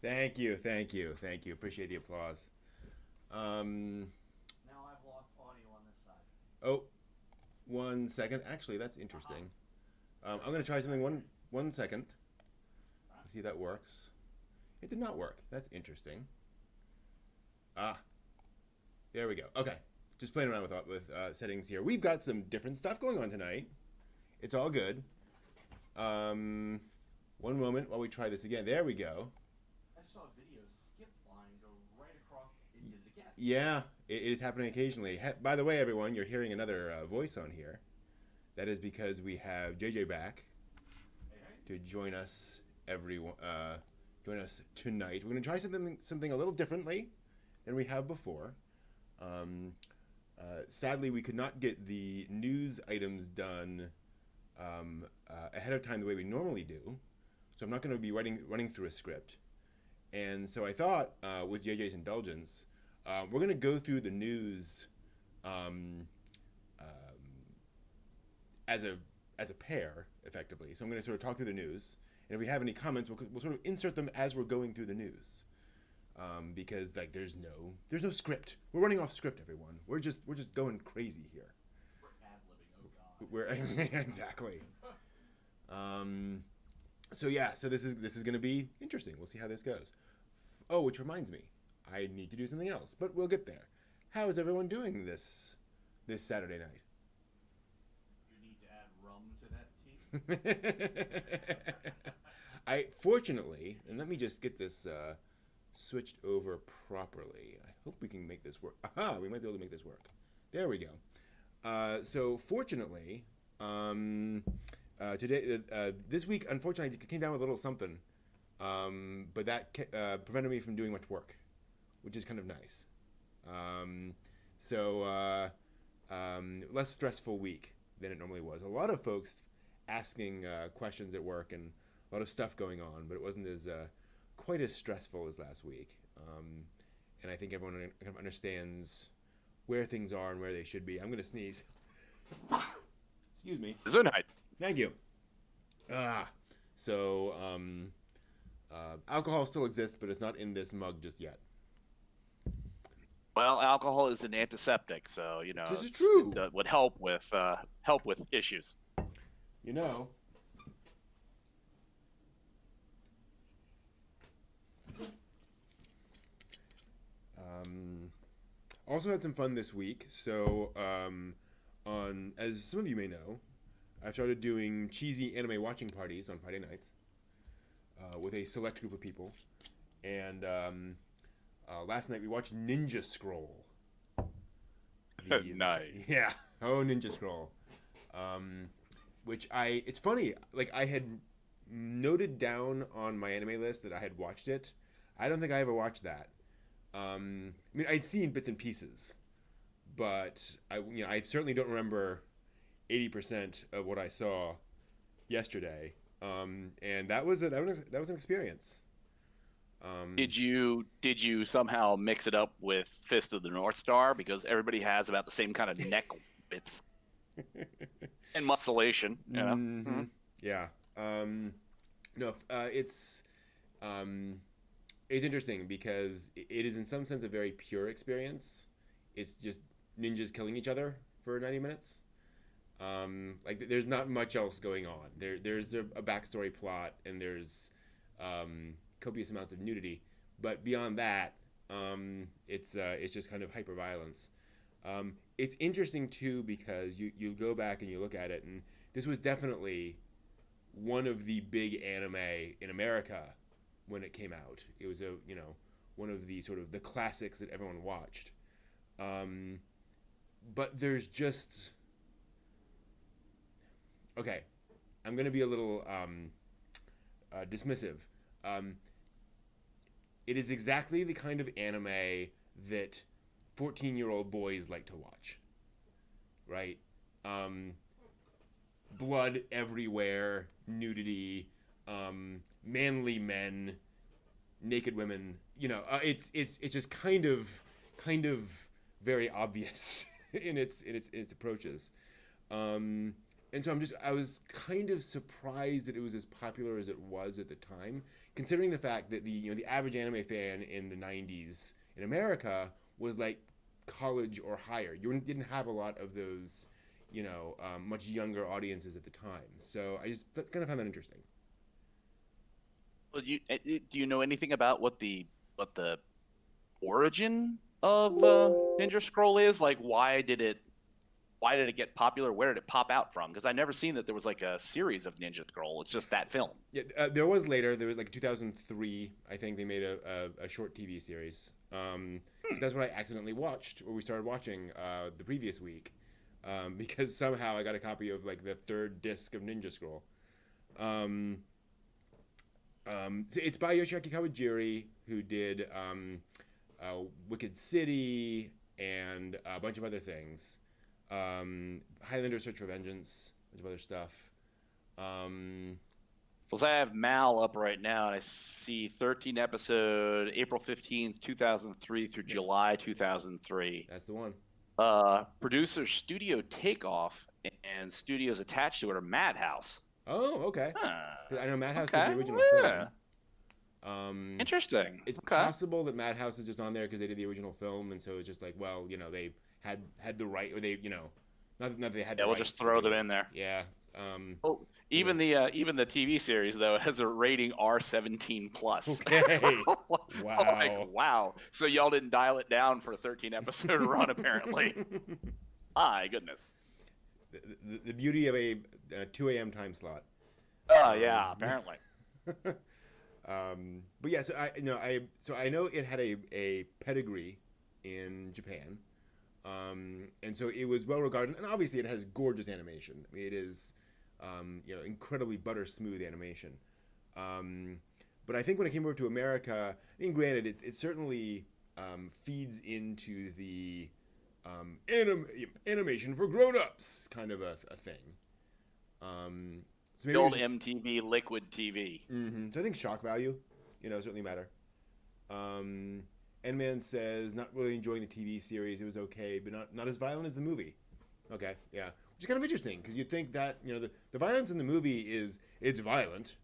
Thank you, thank you, thank you. Appreciate the applause. Um, Now I've lost audio on this side. oh, 1 second. Actually, that's Aha. interesting. I'm Okay, gonna try is that something. better? One second. Huh? See if that works. It did not work. That's interesting. Ah, there we go. Okay, just playing around with settings here. We've got some different stuff going on tonight. It's all good. Um, one moment while we try this again. There we go. I just saw a video skip line go right across. It did it again. Yeah, it is happening occasionally. By the way, everyone, you're hearing another voice on here. That is because we have JJ back Hey, hey. to join us join us tonight. We're going to try something a little differently than we have before. Um, Sadly, we could not get the news items done ahead of time the way we normally do, so I'm not going to be running through a script. And so I thought, with JJ's indulgence, we're going to go through the news um, as a pair, effectively. So I'm going to sort of talk through the news, and if we have any comments, we'll sort of insert them as we're going through the news. Because like there's no script. We're running off script, everyone. We're just going crazy here. We're ad libbing. Oh We're exactly. God. Um, so yeah, so this is going to be interesting. We'll see how this goes. Oh, which reminds me, I need to do something else, but we'll get there. How is everyone doing this Saturday You need to add rum to that tea. night? I fortunately, and let me just get this switched over properly. I hope we can make this work. Aha, we might be able to make this work. There we go. So fortunately, today, this week, unfortunately, I came down with a little something, but that prevented me from doing much work, which is kind of nice. Um, so less stressful week than it normally was. A lot of folks asking questions at work and a lot of stuff going on, but it wasn't as quite as stressful as last week. And I think everyone kind of understands where things are and where they should be. I'm going to sneeze. Excuse me. Gesundheit. Thank you. Ah, so alcohol still exists, but it's not in this mug just yet. Well, alcohol is an antiseptic, so This is it true. would help with issues. You know. Um, Also had some fun this week. So on as some of you may know, I started doing cheesy anime watching parties on Friday nights with a select group of people. And last night we watched Ninja Scroll. The Nice. yeah, oh Ninja Scroll. Um, which it's funny. Like I had noted down on my anime list that I had watched it. I don't think I ever watched that. I mean, I'd seen bits and pieces, but I certainly don't remember 80% of what I saw yesterday. And that was an experience. Um, Did you somehow mix it up with Fist of the North Star because everybody has about the same kind of neck width and musculation, you know? hmm Mhm. Yeah. No, um, it's interesting because it is in some sense a very pure experience. It's just ninjas killing each other for 90 minutes. Like there's not much else going on. There's a backstory plot and there's copious amounts of nudity, but beyond that, it's just kind of hyper violence. It's interesting too because you go back and you look at it, and this was definitely one of the big anime in America when it came out. It was one of the sort of the classics that everyone watched. Um, but there's just okay. I'm gonna be a little dismissive. Um, it is exactly the kind of anime that 14-year-old boys like to watch, right? Um, Blood everywhere, nudity, manly men, naked women. It's just kind of very obvious in its approaches. Um, And so I was kind of surprised that it was as popular as it was at the time, considering the fact that the average anime fan in the 90s in America was like college or higher. You didn't have a lot of those, much younger audiences at the time. So I just kind of found that interesting. Well, do you know anything about what the origin of Ninja Scroll is? Like, why did it get popular? Where did it pop out from? Because I never seen that there was like a series of Ninja Scroll. It's just that film. Yeah, there was later. There was like 2003. I think they made a short TV series. That's what I accidentally watched, or we started watching the previous week, because somehow I got a copy of like the third disc of Ninja Scroll. So it's by Yoshiaki Kawajiri, who did Wicked City and a bunch of other things. Highlander Search for Vengeance, a bunch of other stuff. Well, I have Mal up right now, and I see 13 episode, April 15th, 2003 through July 2003. That's the one. Producer Studio Takeoff and studios attached to it are Madhouse. Oh, okay. I know Madhouse Okay, did the original film. Interesting. It's possible that Madhouse is just on there because they did the original film, and so it's just like, well, they had the right, or they, not that they had. Yeah, we'll just throw them in there. Yeah. Even the TV series though has a rating R17 plus. Okay. Wow. Like, wow. So y'all didn't dial it down for a 13 episode run apparently. My goodness. The beauty of a 2 a.m. time slot. Oh yeah, apparently. But yeah, so I know it had a pedigree in Japan, and so it was well regarded, and obviously it has gorgeous animation. I mean, it is, incredibly butter smooth animation. But I think when it came over to America, I mean, granted, it certainly feeds into the animation for grown-ups kind of a thing. So the old MTV Liquid TV. Mm-hmm. So I think shock value, certainly matter. N-Man says, not really enjoying the TV series. It was okay, but not as violent as the movie. Okay, yeah. Which is kind of interesting, because you'd think that, the violence in the movie it's violent,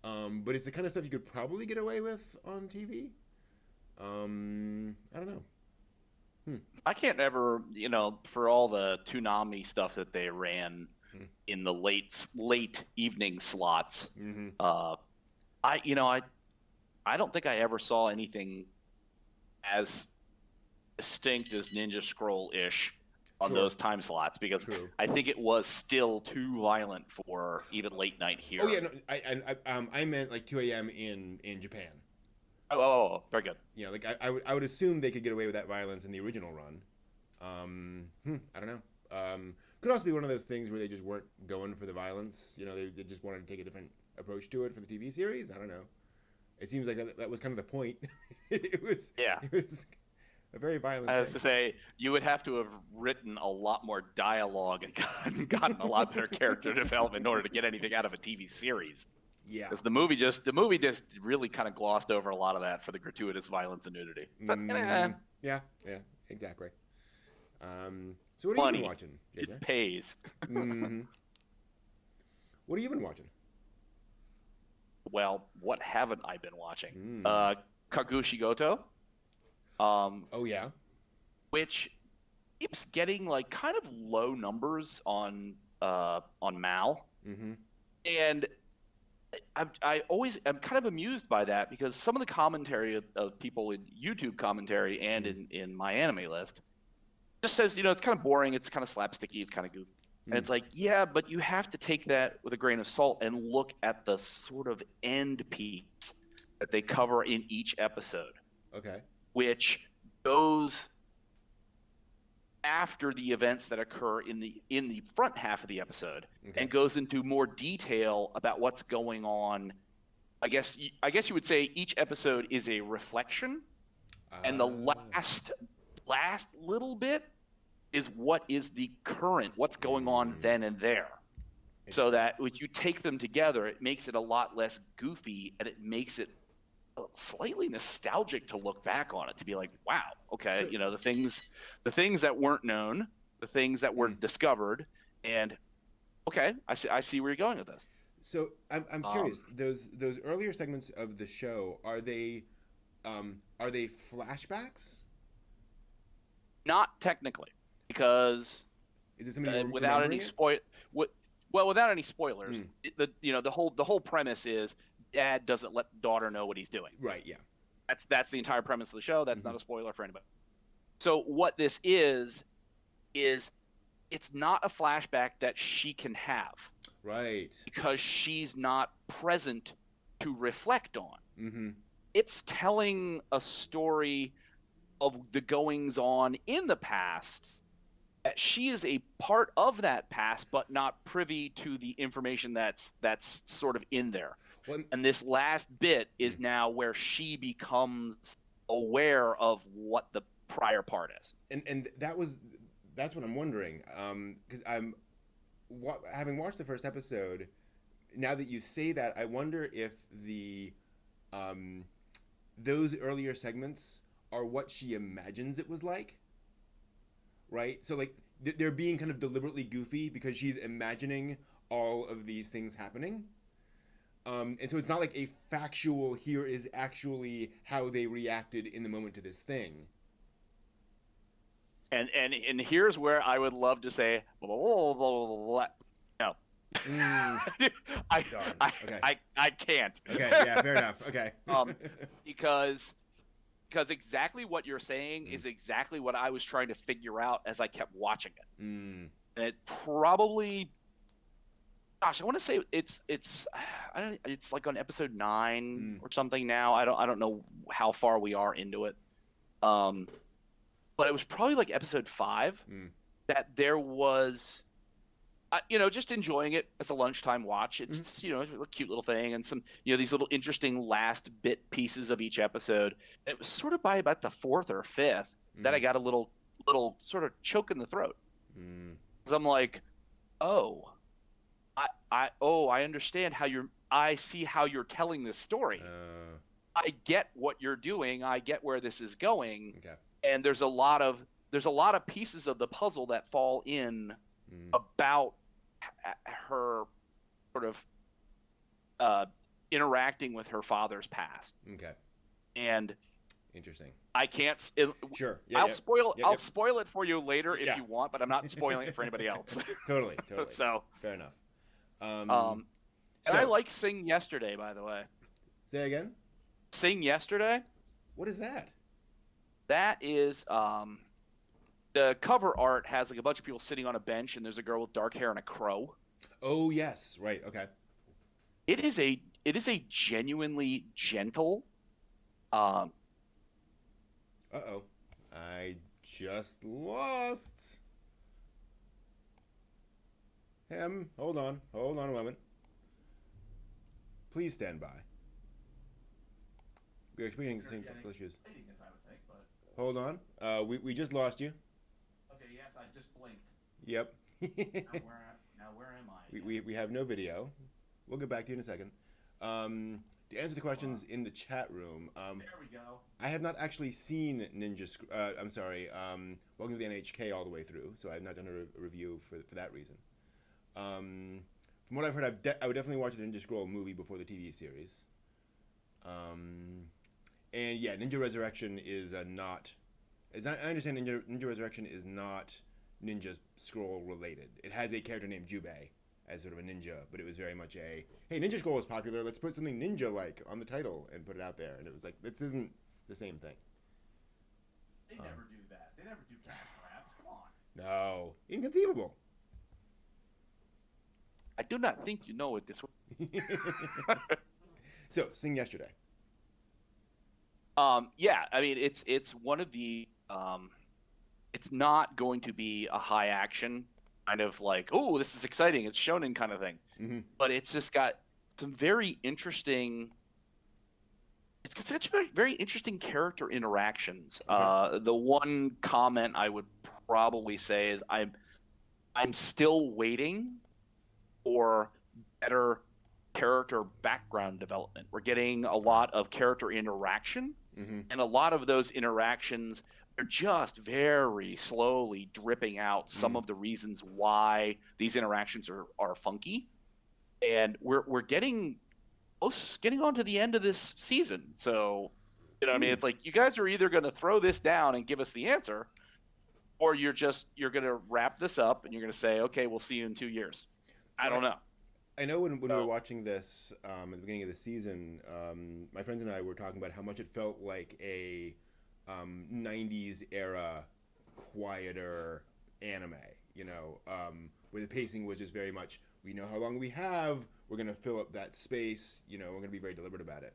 but it's the kind of stuff you could probably get away with on TV. I don't know. I can't ever, for all the Toonami stuff that they ran in the late evening slots, I don't think I ever saw anything as distinct as Ninja Scroll-ish on those time slots, because I think it was still too violent for even late night here. Oh yeah, no, I meant like 2 a.m. in Japan. Oh, very good. Yeah, like I would assume they could get away with that violence in the original run. I don't know. Could also be one of those things where they just weren't going for the violence. They just wanted to take a different approach to it for the TV series. I don't know. It seems like that was kind of the point. It was a very violent thing. As to say, you would have to have written a lot more dialogue and gotten a lot better character development in order to get anything out of a TV series. Yeah, because the movie just really kind of glossed over a lot of that for the gratuitous violence and nudity. But, yeah, exactly. So what have you been watching, JJ? It pays. Mm-hmm. What have you been watching? Well, what haven't I been watching? Kakushigoto. Oh yeah. Which keeps getting like kind of low numbers on Mal. Mm-hmm. And I always am kind of amused by that, because some of the commentary of people in YouTube commentary and in my anime list just says, it's kind of boring, it's kind of slapsticky, it's kind of goofy. And it's like, yeah, but you have to take that with a grain of salt and look at the sort of end piece that they cover in each episode. Okay. Which goes after the events that occur in the front half of the episode, and goes into more detail about what's going on. I guess you would say each episode is a reflection, and the last little bit is what is the current, what's going on then and there. So that when you take them together, it makes it a lot less goofy, and it makes it slightly nostalgic to look back on it, to be like, wow, okay, the things that weren't known, the things that were discovered, and Okay, I see where you're going with this. So I'm curious. Those earlier segments of the show, are they flashbacks? Not technically, because Is it somebody without any without any spoilers, Hmm. the whole premise is dad doesn't let the daughter know what he's doing. Right. Yeah. That's the entire premise of the show. That's Mm-hmm. not a spoiler for anybody. So what this is it's not a flashback that she can have Right. because she's not present to reflect on. Mm-hmm. It's telling a story of the goings on in the past, that she is a part of that past but not privy to the information that's sort of in there. Well, And this last bit is now where she becomes aware of what the prior part is. and that's what I'm wondering, because having watched the first episode, now that you say that, I wonder if those earlier segments are what she imagines it was like, right? So like they're being kind of deliberately goofy because she's imagining all of these things happening. And so it's not like a factual, here is actually how they reacted in the moment to this thing. And here's where I would love to say, blah, blah, blah, blah, blah. No. Okay. I can't. Okay, yeah, fair enough. Okay. Because exactly what you're saying is exactly what I was trying to figure out as I kept watching it. Mm. And it probably, gosh, I want to say it's like on episode 9 or something now. I don't know how far we are into it. But it was probably like episode 5 that there was, just enjoying it as a lunchtime watch. It's a cute little thing, and some these little interesting last bit pieces of each episode. And it was sort of by about the 4th or 5th that I got a little sort of choke in the throat. Because I'm like, oh, I understand I see how you're telling this story. I get what you're doing. I get where this is going. Okay. And there's a lot of pieces of the puzzle that fall in about her sort of interacting with her father's past. Okay. And interesting. I can't. Sure. Yeah, I'll spoil it for you later if you want, but I'm not spoiling it for anybody else. Totally. So fair enough. And I like Sing Yesterday, by the way. Say again. Sing Yesterday. What is that? That is the cover art has like a bunch of people sitting on a bench, and there's a girl with dark hair and a crow. Oh yes, right. Okay. It is a genuinely gentle. Uh-oh. I just lost him. Hold on a moment. Please stand by. We're experiencing the same technical issues. Hold on. We just lost you. Okay, yes, I just blinked. Yep. Now where am I? We have no video. We'll get back to you in a second. To answer the questions in the chat room, There we go. I have not actually seen Welcome to the NHK all the way through, so I have not done a review for that reason. From what I've heard, I would definitely watch the Ninja Scroll movie before the TV series. And yeah, Ninja Resurrection is not. I understand Ninja Resurrection is not Ninja Scroll related. It has a character named Jubei as sort of a ninja, but it was very much hey, Ninja Scroll is popular. Let's put something ninja-like on the title and put it out there. And it was like, this isn't the same thing. They never do that. They never do cash grabs. Come on. No, inconceivable. I do not think you know it this way. So, Sing Yesterday. Yeah, I mean it's one of the it's not going to be a high action kind of like, oh, this is exciting, it's shonen kind of thing. But it's just got some very interesting. It's got such very interesting character interactions. The one comment I would probably say is I'm still waiting for better character background development. We're getting a lot of character interaction, and a lot of those interactions they're just very slowly dripping out some of the reasons why these interactions are funky, and we're getting on to the end of this season. So, what I mean, it's like you guys are either going to throw this down and give us the answer, or you're going to wrap this up and you're going to say, okay, we'll see you in 2 years. I don't know. I know when we were watching this at the beginning of the season, my friends and I were talking about how much it felt like a 90s era quieter anime, where the pacing was just very much, we know how long we have, we're going to fill up that space, we're going to be very deliberate about it.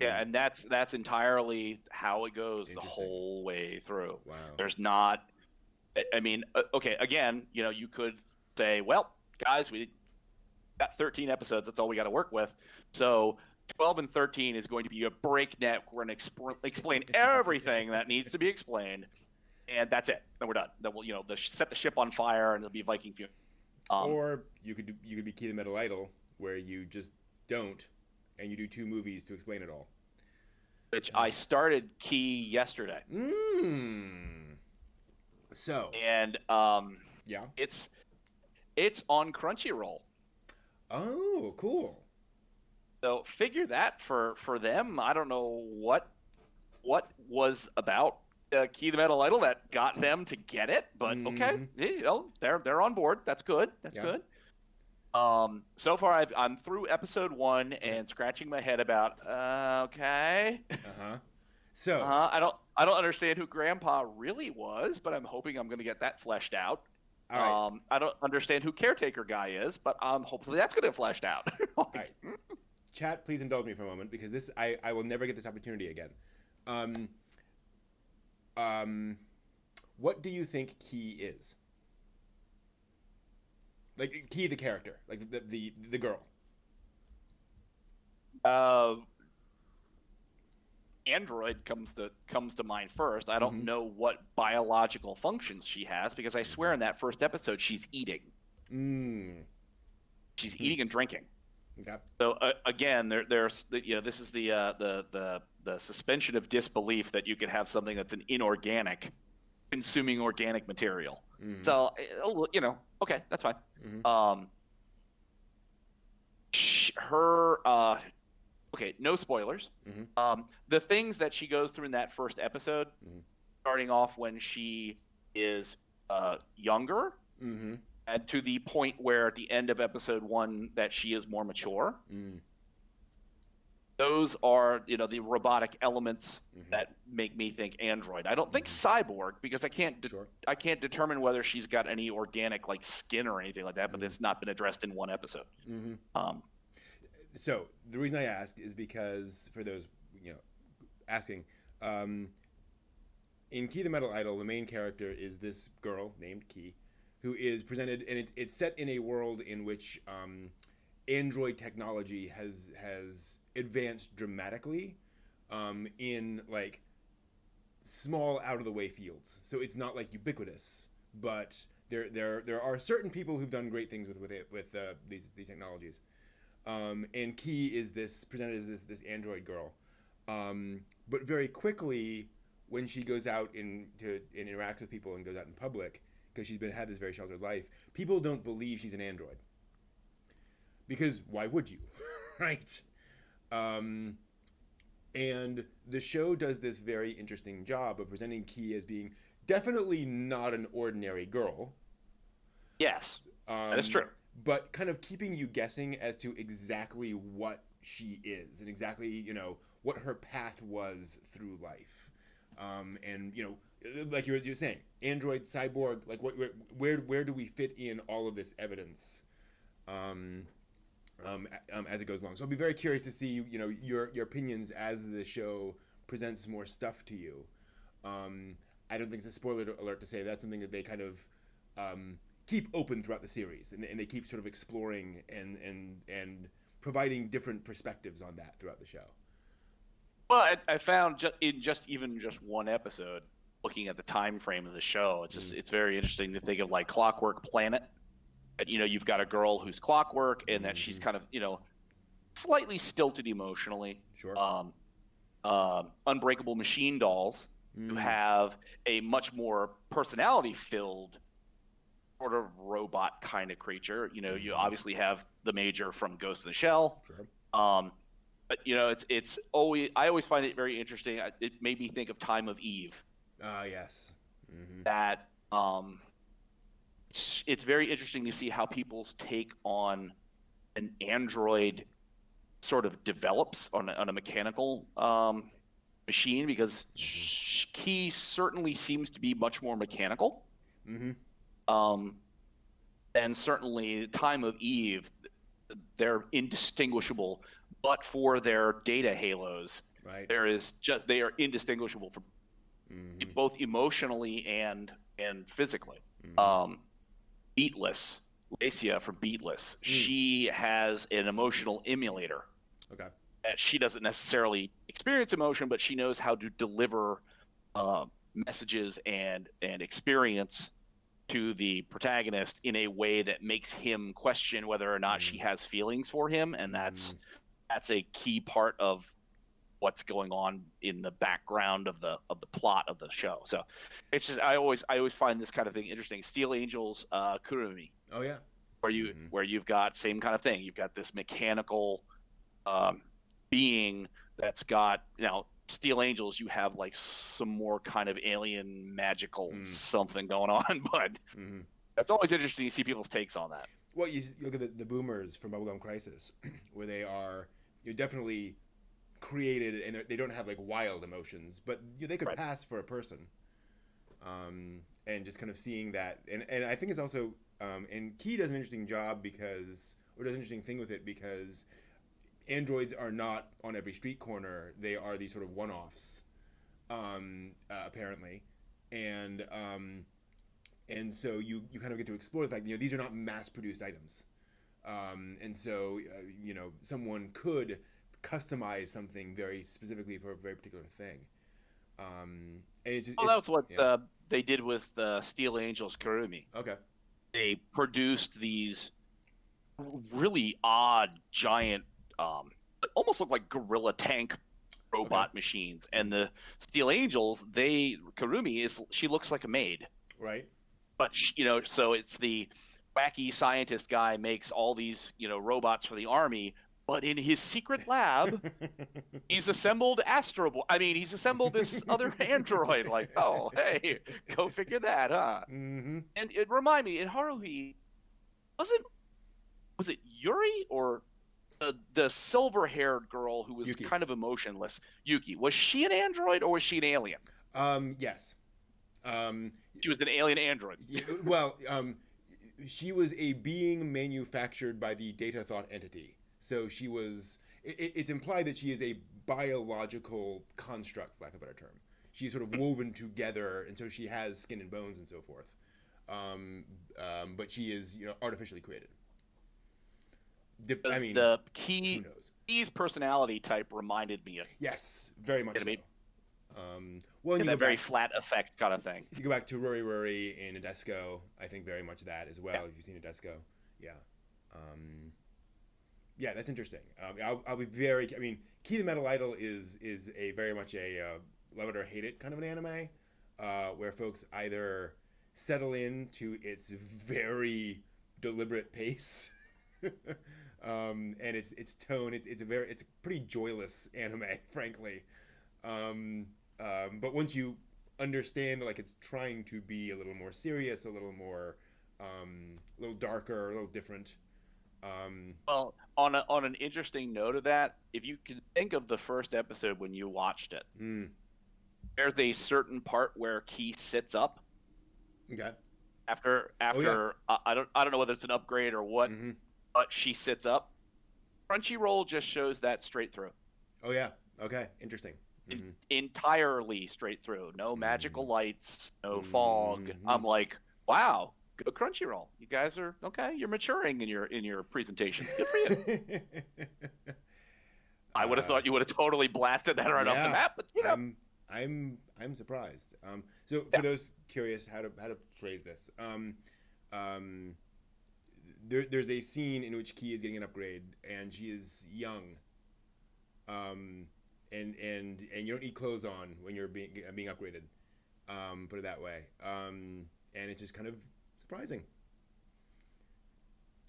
Yeah, and that's entirely how it goes the whole way through. Wow. There's not, I mean, okay, again, you could say, well, guys, we got 13 episodes, that's all we got to work with. So 12 and 13 is going to be a breakneck. We're going to explain everything that needs to be explained, and that's it. Then we're done. Then we'll, set the ship on fire, and it'll be Viking funeral. Or you could be Key the Metal Idol, where you just don't, and you do 2 movies to explain it all. Which I started Key yesterday. So. And yeah, it's on Crunchyroll. Oh, cool. So figure that for them. I don't know what was about Key the Metal Idol that got them to get it, but okay, they're on board. That's good. That's good. So far I'm through episode 1 and scratching my head about okay. So I don't understand who Grandpa really was, but I'm hoping I'm going to get that fleshed out. Right. I don't understand who Caretaker Guy is, but hopefully that's going to get fleshed out. All right. Chat, please indulge me for a moment, because this I will never get this opportunity again. What do you think Key is? Like Key the character, like the girl. Android comes to mind first. I don't know what biological functions she has, because I swear in that first episode she's eating. She's eating and drinking. Okay. So again, there's this is the suspension of disbelief that you could have something that's an inorganic, consuming organic material. So okay, that's fine. Okay, no spoilers. The things that she goes through in that first episode, starting off when she is younger, and to the point where at the end of episode 1 that she is more mature. Those are the robotic elements that make me think android. I don't think cyborg, because I can't determine whether she's got any organic like skin or anything like that, but it's not been addressed in 1 episode. So the reason I ask is because, for those asking, in Key the Metal Idol, the main character is this girl named Key, who is presented, and it's set in a world in which android technology has advanced dramatically in like small out of the way fields. So it's not like ubiquitous, but there are certain people who've done great things with these technologies. And Key is presented as this android girl, but very quickly when she goes out and interacts with people and goes out in public, because she's had this very sheltered life, people don't believe she's an android. Because why would you, right? And the show does this very interesting job of presenting Key as being definitely not an ordinary girl. Yes, that is true. But kind of keeping you guessing as to exactly what she is and exactly, what her path was through life. And, like you were saying, android, cyborg, like where do we fit in all of this evidence as it goes along? So I'll be very curious to see, your opinions as the show presents more stuff to you. I don't think it's a spoiler alert to say that's something that they kind of keep open throughout the series, and they keep sort of exploring and providing different perspectives on that throughout the show. Well, I found in just 1 episode, looking at the time frame of the show, it's very interesting to think of like Clockwork Planet. And, you've got a girl who's clockwork, and that she's kind of slightly stilted emotionally. Sure. Unbreakable Machine Dolls. You have a much more personality-filled sort of robot kind of creature. You obviously have the Major from Ghost in the Shell. Sure. But it's always, I always find it very interesting. It made me think of Time of Eve. Yes. That it's very interesting to see how people's take on an android sort of develops on a mechanical machine, because Key certainly seems to be much more mechanical. And certainly Time of Eve, they're indistinguishable, but for their data halos, Right. they are indistinguishable from both emotionally and physically. Beatless, Lacia from Beatless, she has an emotional emulator. Okay. She doesn't necessarily experience emotion, but she knows how to deliver messages and experience to the protagonist in a way that makes him question whether or not she has feelings for him, and that's a key part of what's going on in the background of the plot of the show. So it's just I always find this kind of thing interesting. Steel Angels, Kurumi. Oh yeah. Where you've got same kind of thing. You've got this mechanical being that's got, Steel Angels, you have like some more kind of alien magical something going on, but that's always interesting to see people's takes on that. Well, you look at the boomers from Bubblegum Crisis, where they are definitely created, and they don't have like wild emotions, but they could pass for a person. And just kind of seeing that, and I think it's also, and Key does an interesting job does an interesting thing with it, because androids are not on every street corner. They are these sort of one-offs, apparently, and so you kind of get to explore the fact these are not mass-produced items, and so someone could customize something very specifically for a very particular thing. And it's just, that was what they did with Steel Angels Kurumi. Okay. They produced these really odd giant, almost look like gorilla tank robot machines, and the Steel Angels, Kurumi she looks like a maid, right? But so it's the wacky scientist guy makes all these robots for the army, but in his secret lab he's assembled he's assembled this other android. Like, oh hey, go figure that, huh? And it reminded me, in Haruhi, was it Yuri or the silver-haired girl who was Yuki. kind of emotionless? Yuki, was she an android or was she an alien? Yes. She was an alien android. Well, she was a being manufactured by the Data Thought entity. So she was. It's implied that she is a biological construct, for lack of a better term. She's sort of woven together, and so she has skin and bones and so forth. But she is, artificially created. The Key's personality type reminded me of. Yes, very much so. Well, that very flat effect kind of thing. You go back to Rory in Nadesco, I think very much that as well. Yeah. If you've seen Nadesco, yeah. Yeah, that's interesting. I'll be very. Key the Metal Idol is a very much a love it or hate it kind of an anime, where folks either settle into its very deliberate pace, and its tone. It's a pretty joyless anime, frankly. But once you understand that, like, it's trying to be a little more serious, a little more, a little darker, a little different. Well, on an interesting note of that, if you can think of the first episode when you watched it, there's a certain part where Key sits up. Okay. After I don't know whether it's an upgrade or what, but she sits up. Crunchyroll just shows that straight through. Oh yeah. Okay. Interesting. Entirely straight through. No magical lights, no fog. I'm like, wow. Go Crunchyroll. You guys are okay. You're maturing in your presentations. Good for you. I would have thought you would have totally blasted that right off the map, but I'm surprised. So for those curious how to phrase this, there's a scene in which Key is getting an upgrade and she is young, and you don't need clothes on when you're being upgraded. Put it that way. And it's just kind of surprising.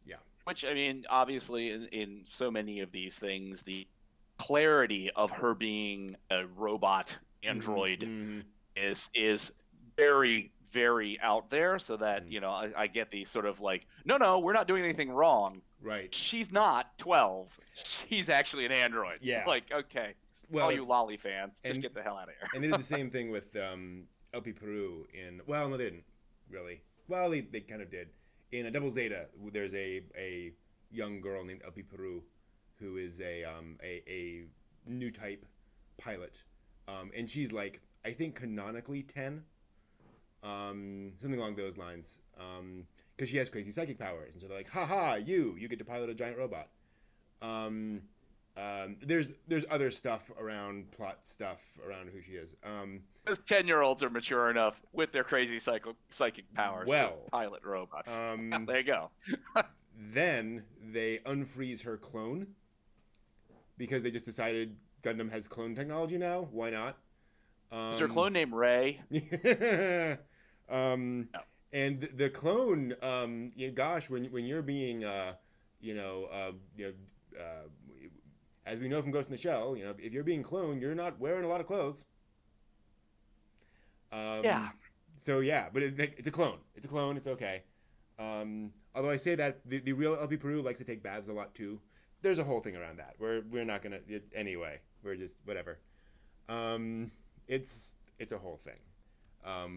Yeah. Which, I mean, obviously, in so many of these things, the clarity of her being a robot android Mm-hmm. is very, very out there. So that I get these sort of like, no, we're not doing anything wrong. Right. She's not 12. She's actually an android. Yeah. Like, okay. Well, all you lolly fans, just get the hell out of here. And they did the same thing with LP Peru in. Well, no, they didn't really. Well, they kind of did. In a Double Zeta, there's a young girl named LP Peru, who is a new type pilot, and she's like, I think canonically 10, something along those lines, because she has crazy psychic powers, and so they're like, haha, you get to pilot a giant robot. There's other stuff around plot stuff around who she is. Those 10-year-olds are mature enough with their crazy psychic powers to pilot robots. There you go. Then they unfreeze her clone because they just decided Gundam has clone technology now. Why not? Is her clone named Ray? No. And the clone, gosh, when you're being, as we know from Ghost in the Shell, if you're being cloned, you're not wearing a lot of clothes. Yeah. So yeah, but it's a clone. It's a clone. It's okay. Although I say that the real LP Peru likes to take baths a lot too. There's a whole thing around that. We're not gonna anyway. We're just whatever. It's a whole thing.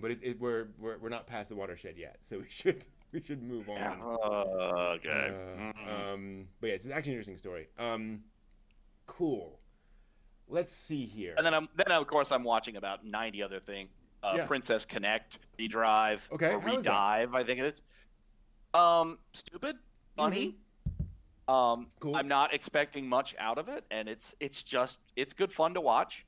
But we're not past the watershed yet, so we should move on. Yeah. Okay. But yeah, it's actually an interesting story. Cool. Let's see here. And then of course I'm watching about 90 other things. Princess Connect, Redrive, okay, or Redive, I think it is. Stupid, funny. Cool. I'm not expecting much out of it, and it's good fun to watch.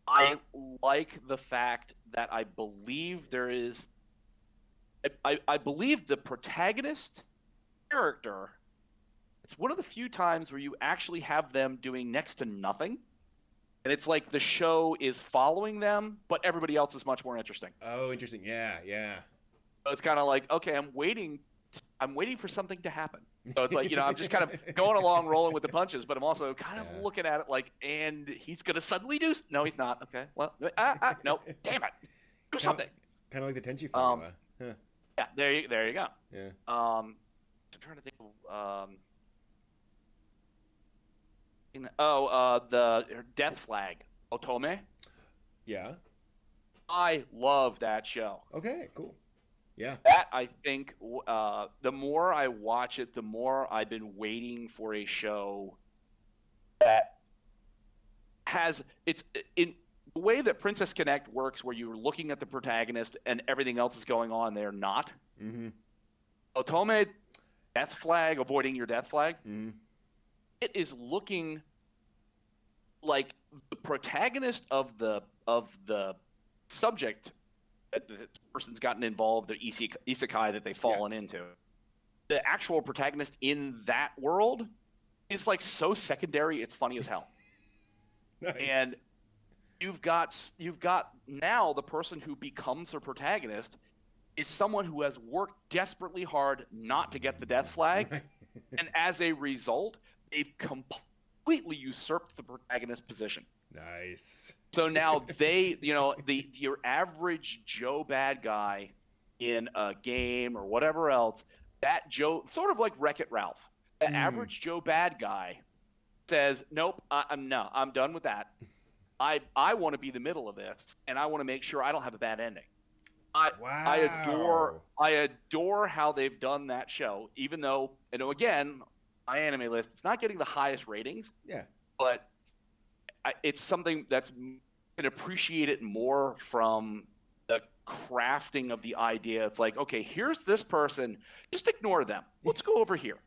I like the fact that I believe there is. I believe the protagonist character. It's one of the few times where you actually have them doing next to nothing. And it's like the show is following them, but everybody else is much more interesting. Oh, interesting. Yeah. So it's kind of like, okay, I'm waiting for something to happen. So it's like, I'm just kind of going along, rolling with the punches, but I'm also kind of looking at it like, and he's going to suddenly do... No, he's not. Okay, well, no, damn it. Do something. Kind of like the Tenchi formula. Yeah, there you go. Yeah. I'm trying to think of... the Death Flag, Otome. Yeah. I love that show. Okay, cool. Yeah. That, I think, the more I watch it, the more I've been waiting for a show that has it's in the way that Princess Connect works, where you're looking at the protagonist and everything else is going on, they're not. Otome, Death Flag, avoiding your death flag. It is looking like the protagonist of the subject that the person's gotten involved, the isekai that they've fallen into. The actual protagonist in that world is like so secondary, it's funny as hell. Nice. And you've got now the person who becomes the protagonist is someone who has worked desperately hard not to get the death flag, and as a result, they've completely usurped the protagonist position. Nice. So now they, your average Joe bad guy in a game or whatever else, that Joe, sort of like Wreck-It Ralph, the average Joe bad guy says, nope, I'm done with that. I want to be the middle of this, and I want to make sure I don't have a bad ending. Wow. I adore how they've done that show, even though, again, my anime list, it's not getting the highest ratings. Yeah. But it's something that's can appreciate it more from the crafting of the idea. It's like, okay, here's this person. Just ignore them. Let's go over here.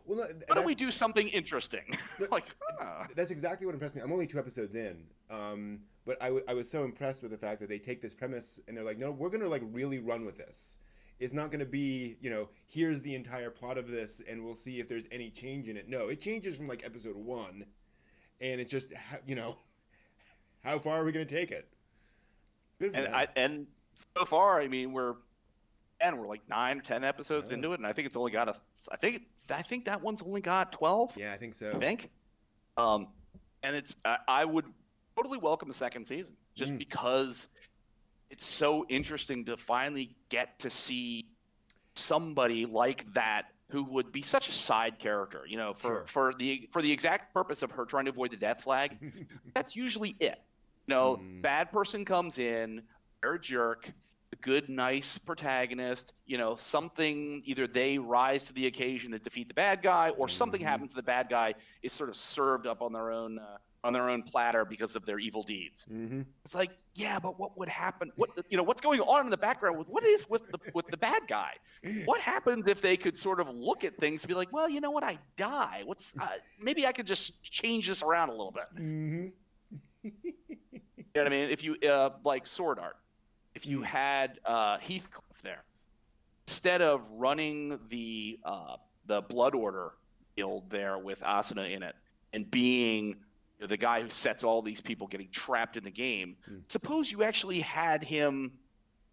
Well, no, why don't we do something interesting? That's exactly what impressed me. I'm only 2 episodes in, but I was so impressed with the fact that they take this premise and they're like, no, we're gonna like really run with this. It's not gonna be, here's the entire plot of this and we'll see if there's any change in it. No, it changes from like episode 1, and it's just how far are we going to take it? Good for And them. and so far, I mean, we're 9 or 10 episodes into it, and I think it's only got I think that one's only got 12. Yeah, I think so. I think. And it's I would totally welcome the second season just because it's so interesting to finally get to see somebody like that who would be such a side character, for the exact purpose of her trying to avoid the death flag. That's usually it. Bad person comes in, they're a jerk, a good, nice protagonist, something, either they rise to the occasion to defeat the bad guy, or something happens to the bad guy is sort of served up on their own platter because of their evil deeds. It's like, yeah, but what would happen? What's going on in the background with the bad guy? What happens if they could sort of look at things and be like, well, you know what? I die. Maybe I could just change this around a little bit. You know what I mean? If you like Sword Art, if you had Heathcliff there, instead of running the Blood Order guild there with Asuna in it and being the guy who sets all these people getting trapped in the game, suppose you actually had him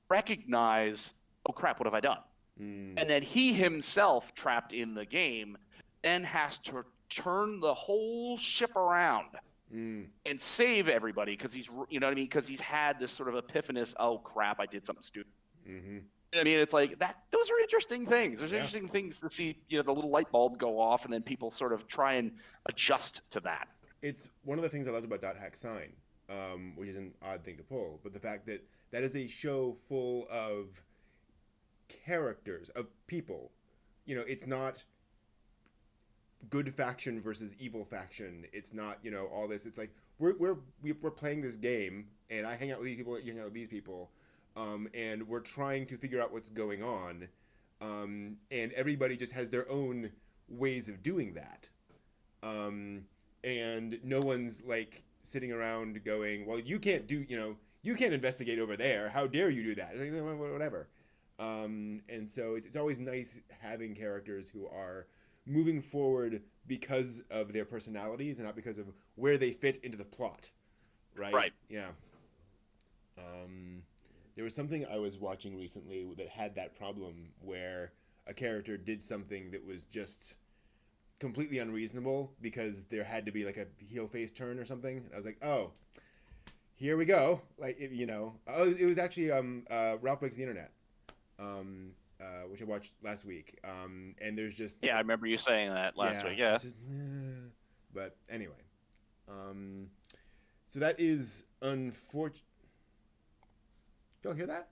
recognize, oh crap, what have I done? And then he himself, trapped in the game, then has to turn the whole ship around and save everybody because he's, because he's had this sort of epiphanous, oh crap, I did something stupid. I mean, it's like that. Those are interesting things. There's interesting things to see, the little light bulb go off, and then people sort of try and adjust to that. It's one of the things I loved about Dot Hack Sign, which is an odd thing to pull, but the fact that that is a show full of characters, of people. It's not good faction versus evil faction. It's not all this. It's like we're playing this game, and I hang out with these people, you hang out with these people, and we're trying to figure out what's going on, and everybody just has their own ways of doing that. And no one's like sitting around going, well, you can't you can't investigate over there. How dare you do that? It's like, whatever. And so it's always nice having characters who are moving forward because of their personalities and not because of where they fit into the plot. Right? Yeah. There was something I was watching recently that had that problem where a character did something that was just completely unreasonable because there had to be like a heel face turn or something. And I was like, oh, here we go. Like, it was actually Ralph Breaks the Internet, which I watched last week. And there's just... Yeah, I remember you saying that last week, yeah. Just, but anyway. So that is unfortunate. Y'all hear that?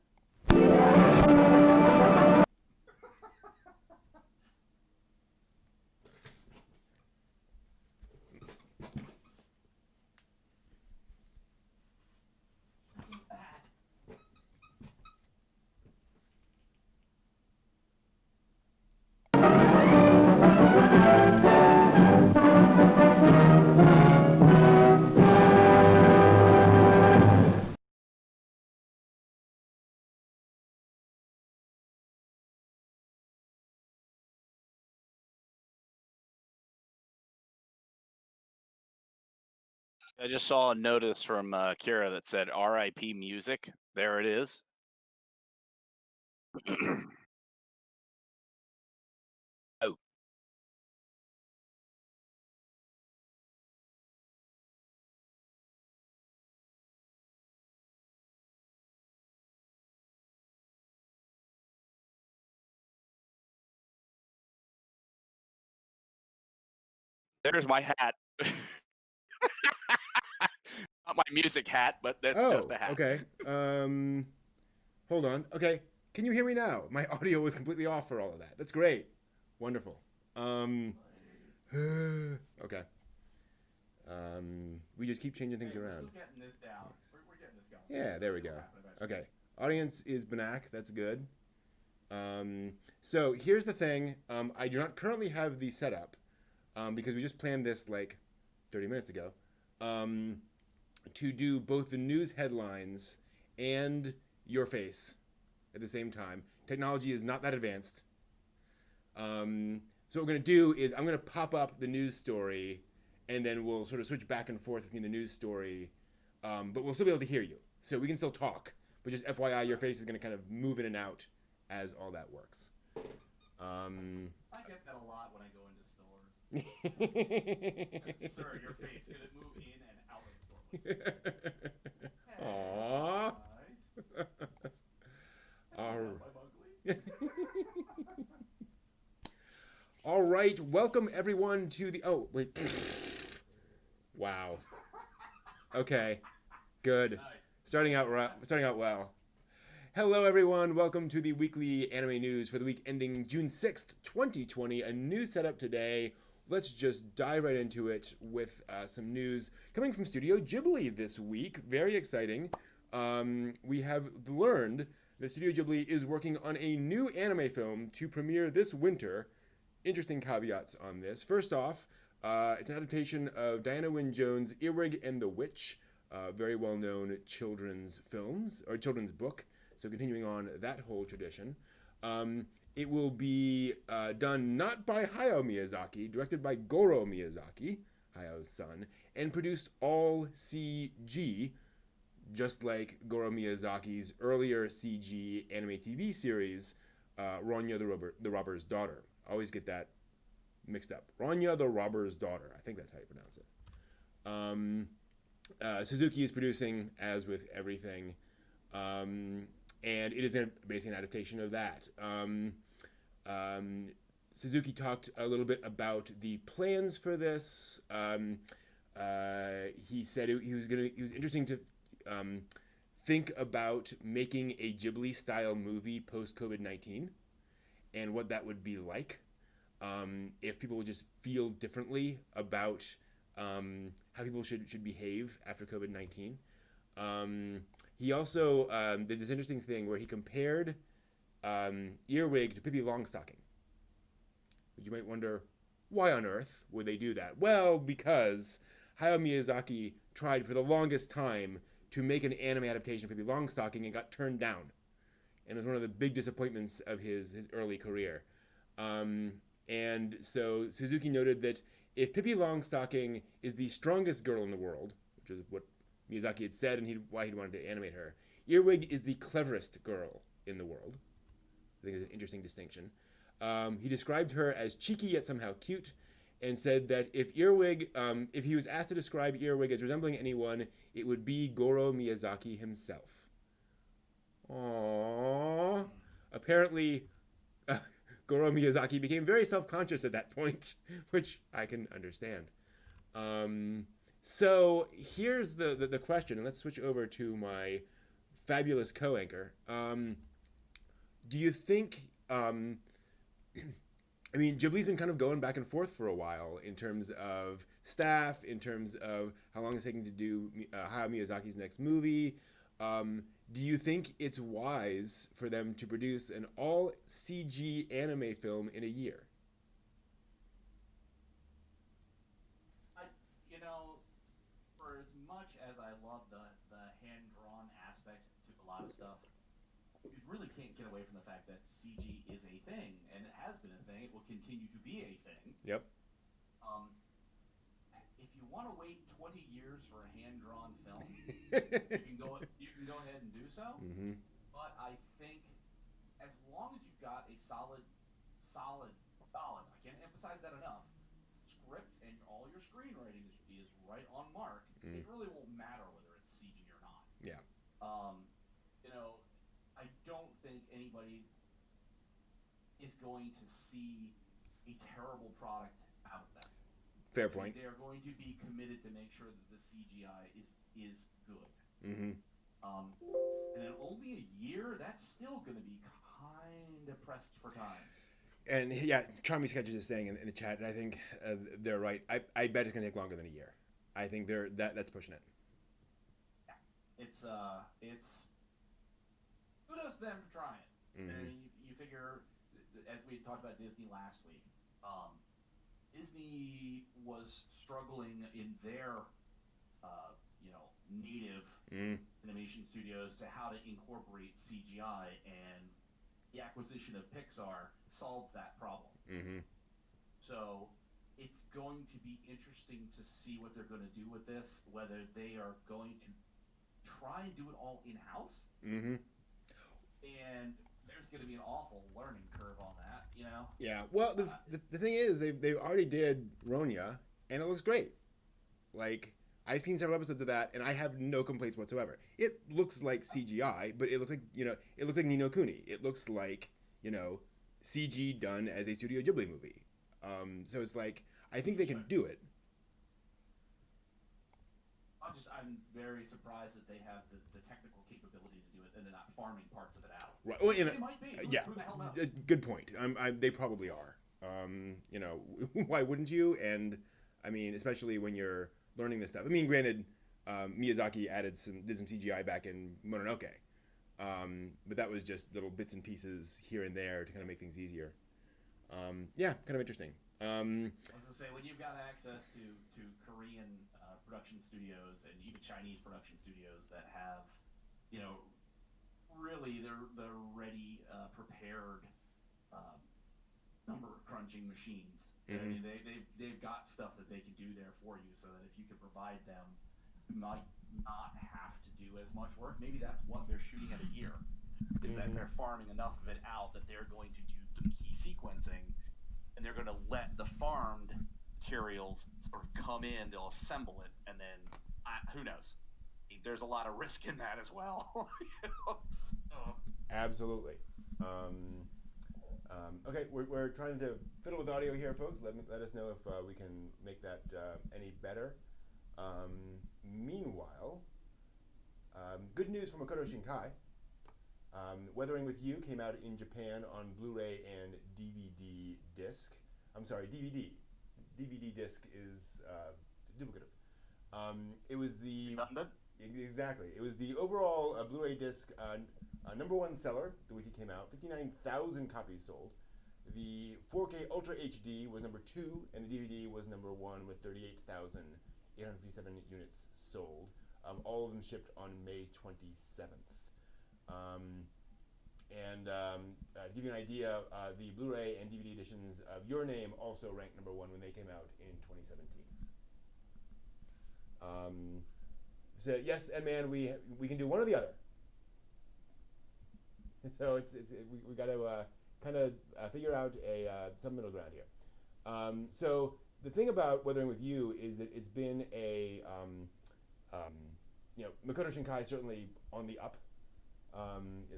I just saw a notice from Kira that said RIP music. There it is. Oh. There's my hat. Not my music hat, but that's just a hat. Okay. Hold on. Okay. Can you hear me now? My audio was completely off for all of that. That's great. Wonderful. Okay. We just keep changing things around. We're getting this down. We're getting this going. Yeah, there we go. Okay. Audience is Banak. That's good. So here's the thing. I do not currently have the setup because we just planned this like 30 minutes ago to do both the news headlines and your face at the same time. Technology is not that advanced. So what we're going to do is I'm going to pop up the news story and then we'll sort of switch back and forth between the news story, but we'll still be able to hear you, so we can still talk. But just FYI, your face is going to kind of move in and out as all that works. I get that a lot when I go into stores. Sir, your face, could it move in and out of the store, please? Aww. All right, welcome everyone to the. Oh wait. Wow. Okay. Good. Nice. Starting out well. Hello everyone, welcome to the weekly anime news for the week ending June 6th, 2020. A new setup today. Let's just dive right into it with some news coming from Studio Ghibli this week. Very exciting. We have learned that Studio Ghibli is working on a new anime film to premiere this winter. Interesting caveats on this. First off, it's an adaptation of Diana Wynne Jones' Earwig and the Witch, very well-known children's films, or children's book. So continuing on that whole tradition. It will be done not by Hayao Miyazaki, directed by Goro Miyazaki, Hayao's son, and produced all CG, just like Goro Miyazaki's earlier CG anime TV series, Ronya the Robber's Daughter. I always get that mixed up. Ronya the Robber's Daughter. I think that's how you pronounce it. Suzuki is producing, as with everything. And it is basically an adaptation of that. Suzuki talked a little bit about the plans for this. He said he was interesting to think about making a Ghibli-style movie post-COVID-19 and what that would be like if people would just feel differently about how people should behave after COVID-19. He also did this interesting thing where he compared Earwig to Pippi Longstocking. But you might wonder, why on earth would they do that? Well, because Hayao Miyazaki tried for the longest time to make an anime adaptation of Pippi Longstocking and got turned down. And it was one of the big disappointments of his early career. And so Suzuki noted that if Pippi Longstocking is the strongest girl in the world, which is what Miyazaki had said and why he wanted to animate her, Earwig is the cleverest girl in the world. I think it's an interesting distinction. He described her as cheeky yet somehow cute, and said that if Earwig, if he was asked to describe Earwig as resembling anyone, it would be Goro Miyazaki himself. Aww. Apparently, Goro Miyazaki became very self-conscious at that point, which I can understand. So here's the question, and let's switch over to my fabulous co-anchor. Do you think, I mean, Ghibli's been kind of going back and forth for a while in terms of staff, in terms of how long it's taking to do Hayao Miyazaki's next movie. Do you think it's wise for them to produce an all CG anime film in a year? You know, for as much as I love the hand-drawn aspect to a lot of stuff, you really can't get away from the fact that CG is a thing, and it has been a thing. It will continue to be a thing. Yep. If you want to wait 20 years for a hand-drawn film, you can go ahead and do so. Mm-hmm. But I think as long as you've got a solid, I can't emphasize that enough, script and all your screenwriting is right on mark, it really won't matter whether it's CG or not. Yeah. You know, I don't think anybody is going to see a terrible product out of that. Fair point. They are going to be committed to make sure that the CGI is good. Mm-hmm. And in only a year, that's still going to be kind of pressed for time. And yeah, Charmy Sketches is saying in the chat, and I think they're right. I bet it's going to take longer than a year. I think that's pushing it. Yeah. It's kudos to them for trying. Mm-hmm. And you figure, as we talked about Disney last week, Disney was struggling in their, native animation studios to how to incorporate CGI, and the acquisition of Pixar solved that problem. Mm-hmm. So, it's going to be interesting to see what they're going to do with this, whether they are going to try and do it all in-house. Mm-hmm. And there's going to be an awful learning curve on that, you know? Yeah. Well, the thing is, they already did Ronya, and it looks great. Like, I've seen several episodes of that, and I have no complaints whatsoever. It looks like CGI, but it looks like, it looks like Ni no Kuni. It looks like, CG done as a Studio Ghibli movie. So it's like, I think they can do it. I'm very surprised that they have the technical capability to do it, and they're not farming parts of it out. Right. Well, they might be. Yeah. Who the hell knows? Good point. They probably are. Why wouldn't you? And I mean, especially when you're learning this stuff. I mean, granted, Miyazaki did some CGI back in Mononoke, but that was just little bits and pieces here and there to kind of make things easier. Yeah, kind of interesting. I was gonna say, when you've got access to Korean production studios and even Chinese production studios that have, really they're ready, prepared number crunching machines. Mm-hmm. I mean, they've got stuff that they can do there for you, so that if you could provide them, you might not have to do as much work. Maybe that's what they're shooting at a year, is that they're farming enough of it out that they're going to do the key sequencing, and they're going to let the farmed materials sort of come in, they'll assemble it, and then who knows? There's a lot of risk in that as well. Absolutely. Okay, we're trying to fiddle with audio here, folks. Let us know if we can make that any better. Meanwhile, good news from Makoto Shinkai. Weathering with You came out in Japan on Blu-ray and DVD disc. I'm sorry, DVD. DVD disc is duplicative. It was the exactly. It was the overall Blu-ray disc #1 seller the week it came out. 59,000 copies sold. The 4K Ultra HD was #2, and the DVD was #1 with 38,857 units sold. All of them shipped on May 27th. To give you an idea, the Blu-ray and DVD editions of Your Name also ranked #1 when they came out in 2017. So yes, and man, we can do one or the other. So we got to kind of figure out some middle ground here. So the thing about Weathering with You is that it's been Makoto Shinkai is certainly on the up.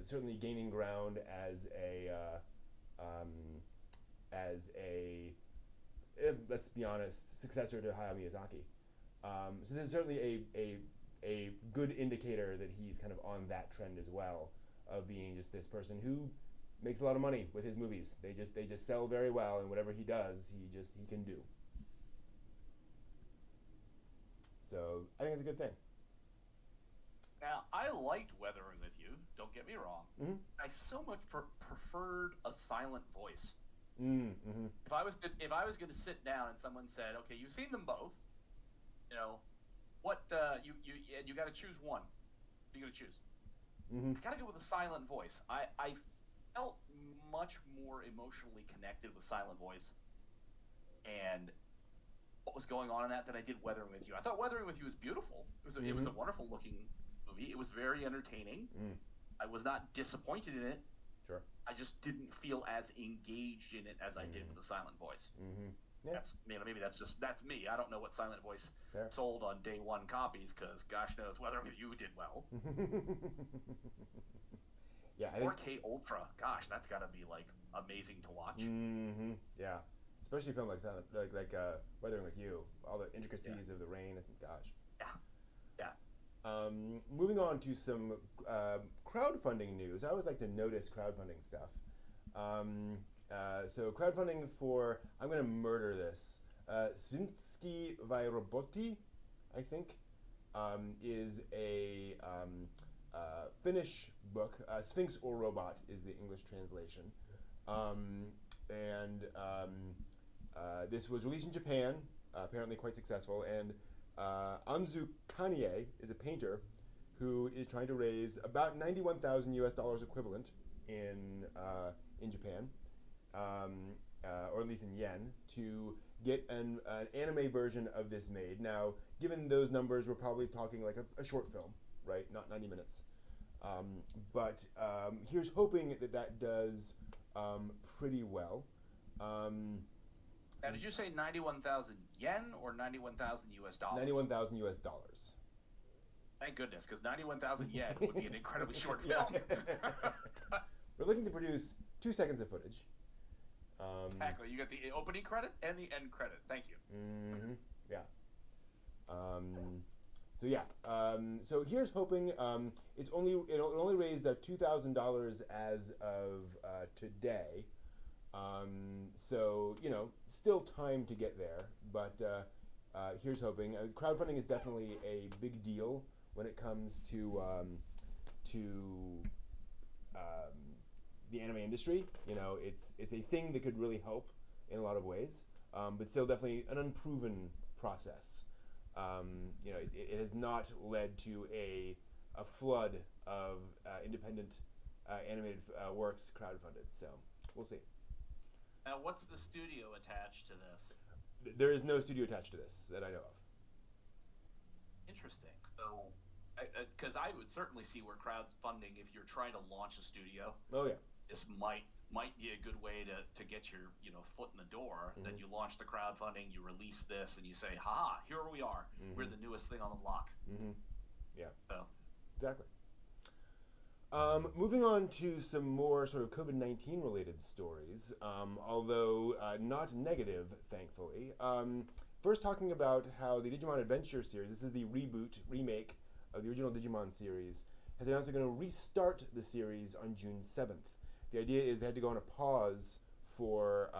Certainly gaining ground as a let's be honest, successor to Hayao Miyazaki. So this is certainly a good indicator that he's kind of on that trend as well, of being just this person who makes a lot of money with his movies. They just sell very well, and whatever he does, he can do. So I think it's a good thing. Now, I liked Weathering with You. Don't get me wrong. Mm-hmm. I so much preferred a silent voice. Mm-hmm. If I was going to sit down and someone said, "Okay, you've seen them both. What you got to choose one. What are you going to choose?" Mm-hmm. I got to go with a silent voice. I felt much more emotionally connected with silent voice and what was going on in that than I did Weathering with You. I thought Weathering with You was beautiful. It was a wonderful looking movie. It was very entertaining. I was not disappointed in it. Sure. I just didn't feel as engaged in it as I did with the silent voice. Yeah. Maybe that's me. I don't know what silent voice Fair. sold on day one copies, because gosh knows Weathering with You did well. Yeah, I think 4K Ultra. Gosh, that's got to be like amazing to watch. Yeah, especially a film like Weathering with You. All the intricacies of the rain. Gosh. Yeah. Moving on to some crowdfunding news. I always like to notice crowdfunding stuff. So crowdfunding for, I'm going to murder this, Sfinski by Robotti, I think, is a Finnish book. Sphinx or Robot is the English translation. This was released in Japan, apparently quite successful, and Anzu Kanye is a painter who is trying to raise about $91,000 equivalent in Japan, or at least in yen, to get an anime version of this made. Now, given those numbers, we're probably talking like a short film, right? Not 90 minutes. But here's hoping that does pretty well. Now, did you say 91,000 yen or 91,000 US dollars? 91,000 US dollars. Thank goodness, because 91,000 yen would be an incredibly short film. We're looking to produce 2 seconds of footage. Exactly. You got the opening credit and the end credit. Thank you. Mm-hmm. Yeah. So here's hoping. It only raised $2,000 as of today. So still time to get there, but here's hoping. Crowdfunding is definitely a big deal when it comes to the anime industry. It's a thing that could really help in a lot of ways, but still definitely an unproven process. It has not led to a flood of independent animated works crowdfunded. So we'll see. Now, what's the studio attached to this? There is no studio attached to this that I know of. Interesting. So, because I would certainly see where crowdfunding, if you're trying to launch a studio, oh yeah, this might be a good way to get your foot in the door. Mm-hmm. Then you launch the crowdfunding, you release this, and you say, "Ha! Here we are. Mm-hmm. We're the newest thing on the block." Mm-hmm. Yeah. So exactly. Moving on to some more sort of COVID-19 related stories, although not negative, thankfully. First, talking about how the Digimon Adventure series, this is the remake of the original Digimon series, has announced they're going to restart the series on June 7th. The idea is they had to go on a pause for,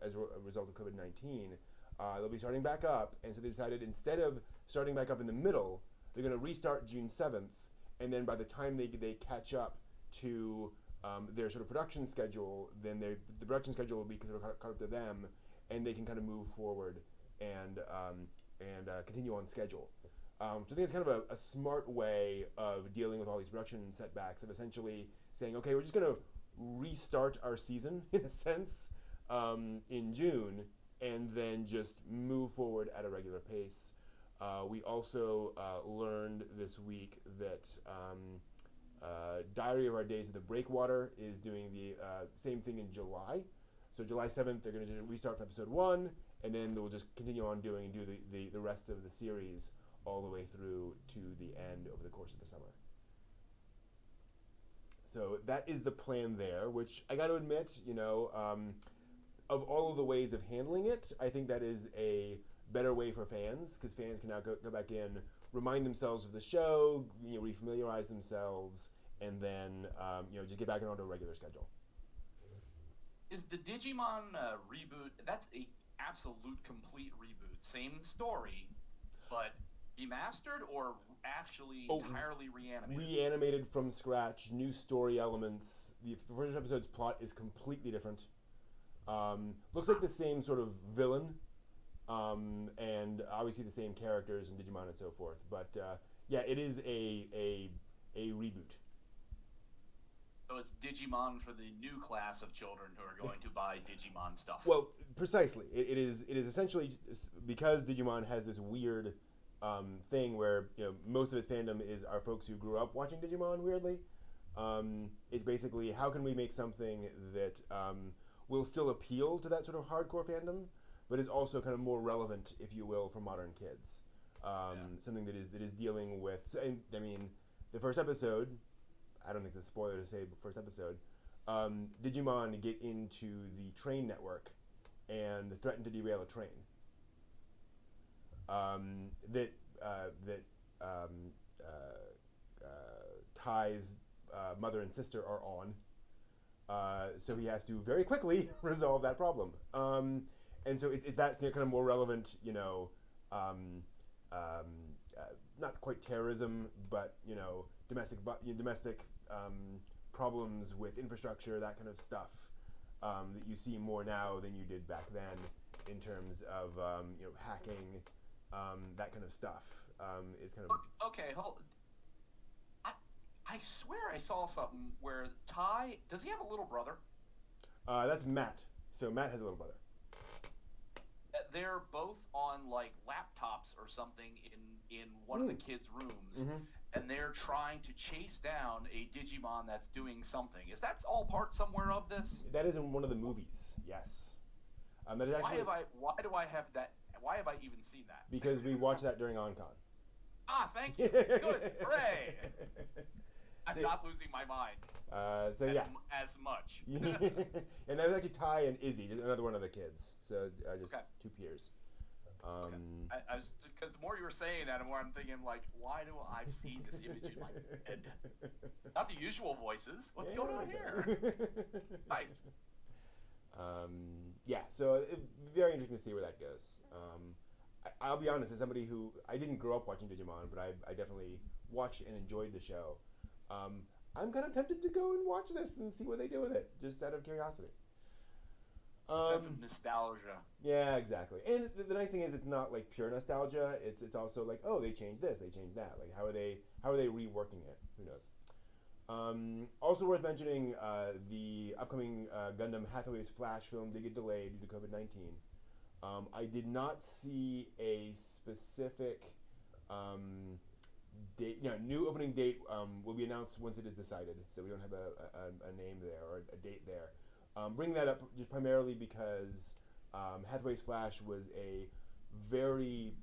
as a result of COVID-19. They'll be starting back up, and so they decided instead of starting back up in the middle, they're going to restart June 7th, and then by the time they catch up to their sort of production schedule, then the production schedule will be sort of caught up to them, and they can kind of move forward and continue on schedule. So I think it's kind of a smart way of dealing with all these production setbacks, of essentially saying, okay, we're just going to restart our season, in a sense, in June, and then just move forward at a regular pace. We also learned this week that Diary of Our Days of the Breakwater is doing the same thing in July. So July 7th, they're going to restart for episode 1, and then they'll just continue on do the rest of the series all the way through to the end over the course of the summer. So that is the plan there, which I got to admit, of all of the ways of handling it, I think that is a better way for fans, because fans can now go back in, remind themselves of the show, refamiliarize themselves, and then just get back onto a regular schedule. is the Digimon reboot? That's a absolute complete reboot. Same story, but remastered or actually entirely reanimated? Reanimated from scratch, new story elements. The first episode's plot is completely different. Looks like the same sort of villain, and obviously the same characters in Digimon and so forth. But it is a reboot. So it's Digimon for the new class of children who are going to buy Digimon stuff. Well, precisely. It is essentially, because Digimon has this weird thing where most of its fandom are folks who grew up watching Digimon. Weirdly, it's basically, how can we make something that will still appeal to that sort of hardcore fandom, but is also kind of more relevant, if you will, for modern kids. Something that is dealing with. I mean, the first episode, I don't think it's a spoiler to say, but first episode, Digimon get into the train network and threaten to derail a train. That Ty's mother and sister are on. So he has to very quickly resolve that problem. And so it's that kind of more relevant, not quite terrorism, but domestic problems with infrastructure, that kind of stuff, that you see more now than you did back then in terms of hacking, that kind of stuff. Is kind of okay. Hold. I swear I saw something where Ty, does he have a little brother? That's Matt. So Matt has a little brother. they're both on like laptops or something in one of the kids' rooms, and they're trying to chase down a Digimon that's doing something. Is that all part somewhere of this? That is in one of the movies. Yes. That is actually. Why do I have that? Why have I even seen that? Because we watched that during OnCon. Ah, thank you. Good. Hooray! I'm not losing my mind. So yeah. As much. And that was actually Ty and Izzy, another one of the kids. So just two peers. Okay. I was, because the more you were saying that, the more I'm thinking, like, why do I've seen this image in my head? Not the usual voices. What's going on here? Nice. Yeah, so very interesting to see where that goes. I'll be honest, as somebody who, I didn't grow up watching Digimon, but I definitely watched and enjoyed the show. I'm kind of tempted to go and watch this and see what they do with it, just out of curiosity. Sense of nostalgia. Yeah, exactly. And the nice thing is, it's not like pure nostalgia. It's also like, oh, they changed this, they changed that. Like, how are they reworking it? Who knows? Also worth mentioning, the upcoming Gundam Hathaway's Flash film did get delayed due to COVID-19. I did not see a specific date. New opening date will be announced once it is decided. So we don't have a name there or a date there. Bring that up just primarily because Hathaway's Flash was a very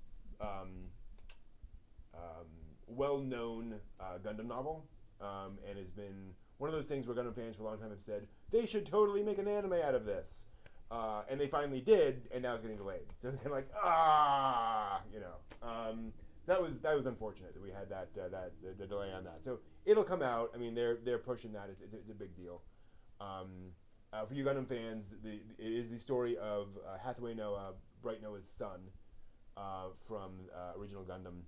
well-known Gundam novel, and has been one of those things where Gundam fans for a long time have said they should totally make an anime out of this, and they finally did, and now it's getting delayed. So it's kind of like that was unfortunate that we had the delay on that. So it'll come out. I mean, they're pushing that. It's a big deal. For you Gundam fans, it is the story of Hathaway Noah, Bright Noah's son, from original Gundam,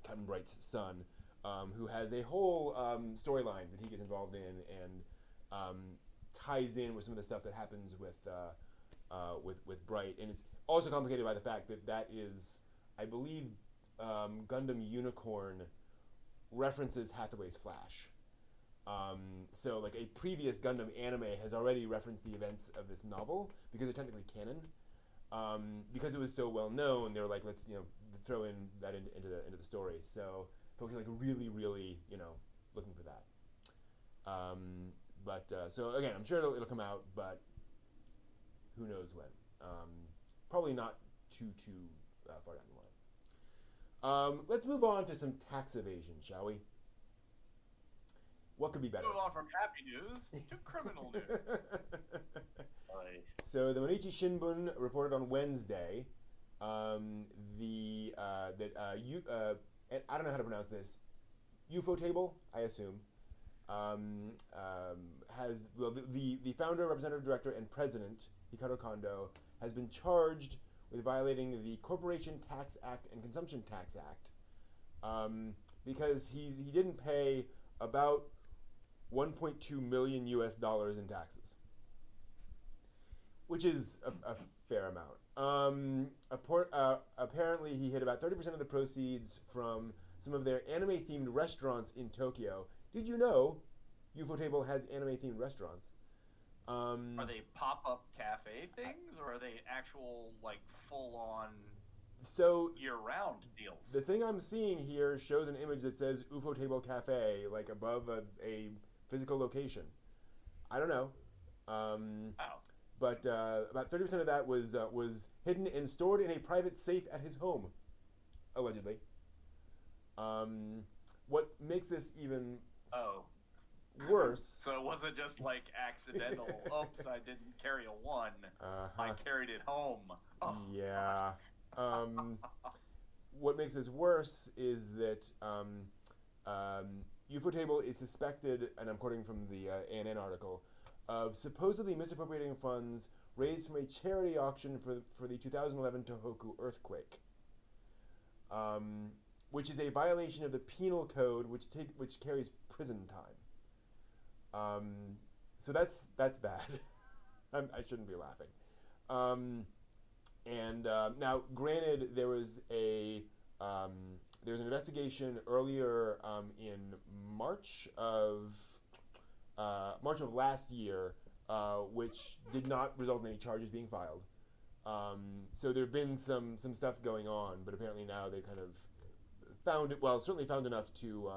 Captain Bright's son, who has a whole storyline that he gets involved in and ties in with some of the stuff that happens with Bright, and it's also complicated by the fact that is, I believe, Gundam Unicorn references Hathaway's Flash. So like a previous Gundam anime has already referenced the events of this novel because they're technically canon. Because it was so well known, they were like, let's throw in that into the story. So folks are like really looking for that. So again, I'm sure it'll come out, but who knows when? Probably not too far down the line. Let's move on to some tax evasion, shall we? What could be better? Move on from happy news to criminal news. So the Mainichi Shimbun reported on Wednesday that and I don't know how to pronounce this, Ufotable, I assume, has the founder, representative director, and president Hikaru Kondo has been charged with violating the Corporation Tax Act and Consumption Tax Act because he didn't pay about $1.2 million in taxes, which is a fair amount. Apparently, he hid about 30% of the proceeds from some of their anime-themed restaurants in Tokyo. Did you know Ufotable has anime-themed restaurants? Are they pop-up cafe things, or are they actual, like, full-on year-round deals? The thing I'm seeing here shows an image that says Ufotable Cafe, like above a physical location. I don't know. But about 30% of that was hidden and stored in a private safe at his home, allegedly. What makes this even worse? So it wasn't just like accidental. Oops, I didn't carry a 1. I carried it home. Oh. Yeah. What makes this worse is that Ufotable is suspected, and I'm quoting from the ANN article, of supposedly misappropriating funds raised from a charity auction for the 2011 Tohoku earthquake, which is a violation of the penal code, which carries prison time. So that's bad. I shouldn't be laughing. Now, granted, there was an investigation earlier in March of last year, which did not result in any charges being filed. So there have been some stuff going on, but apparently now they kind of certainly found enough to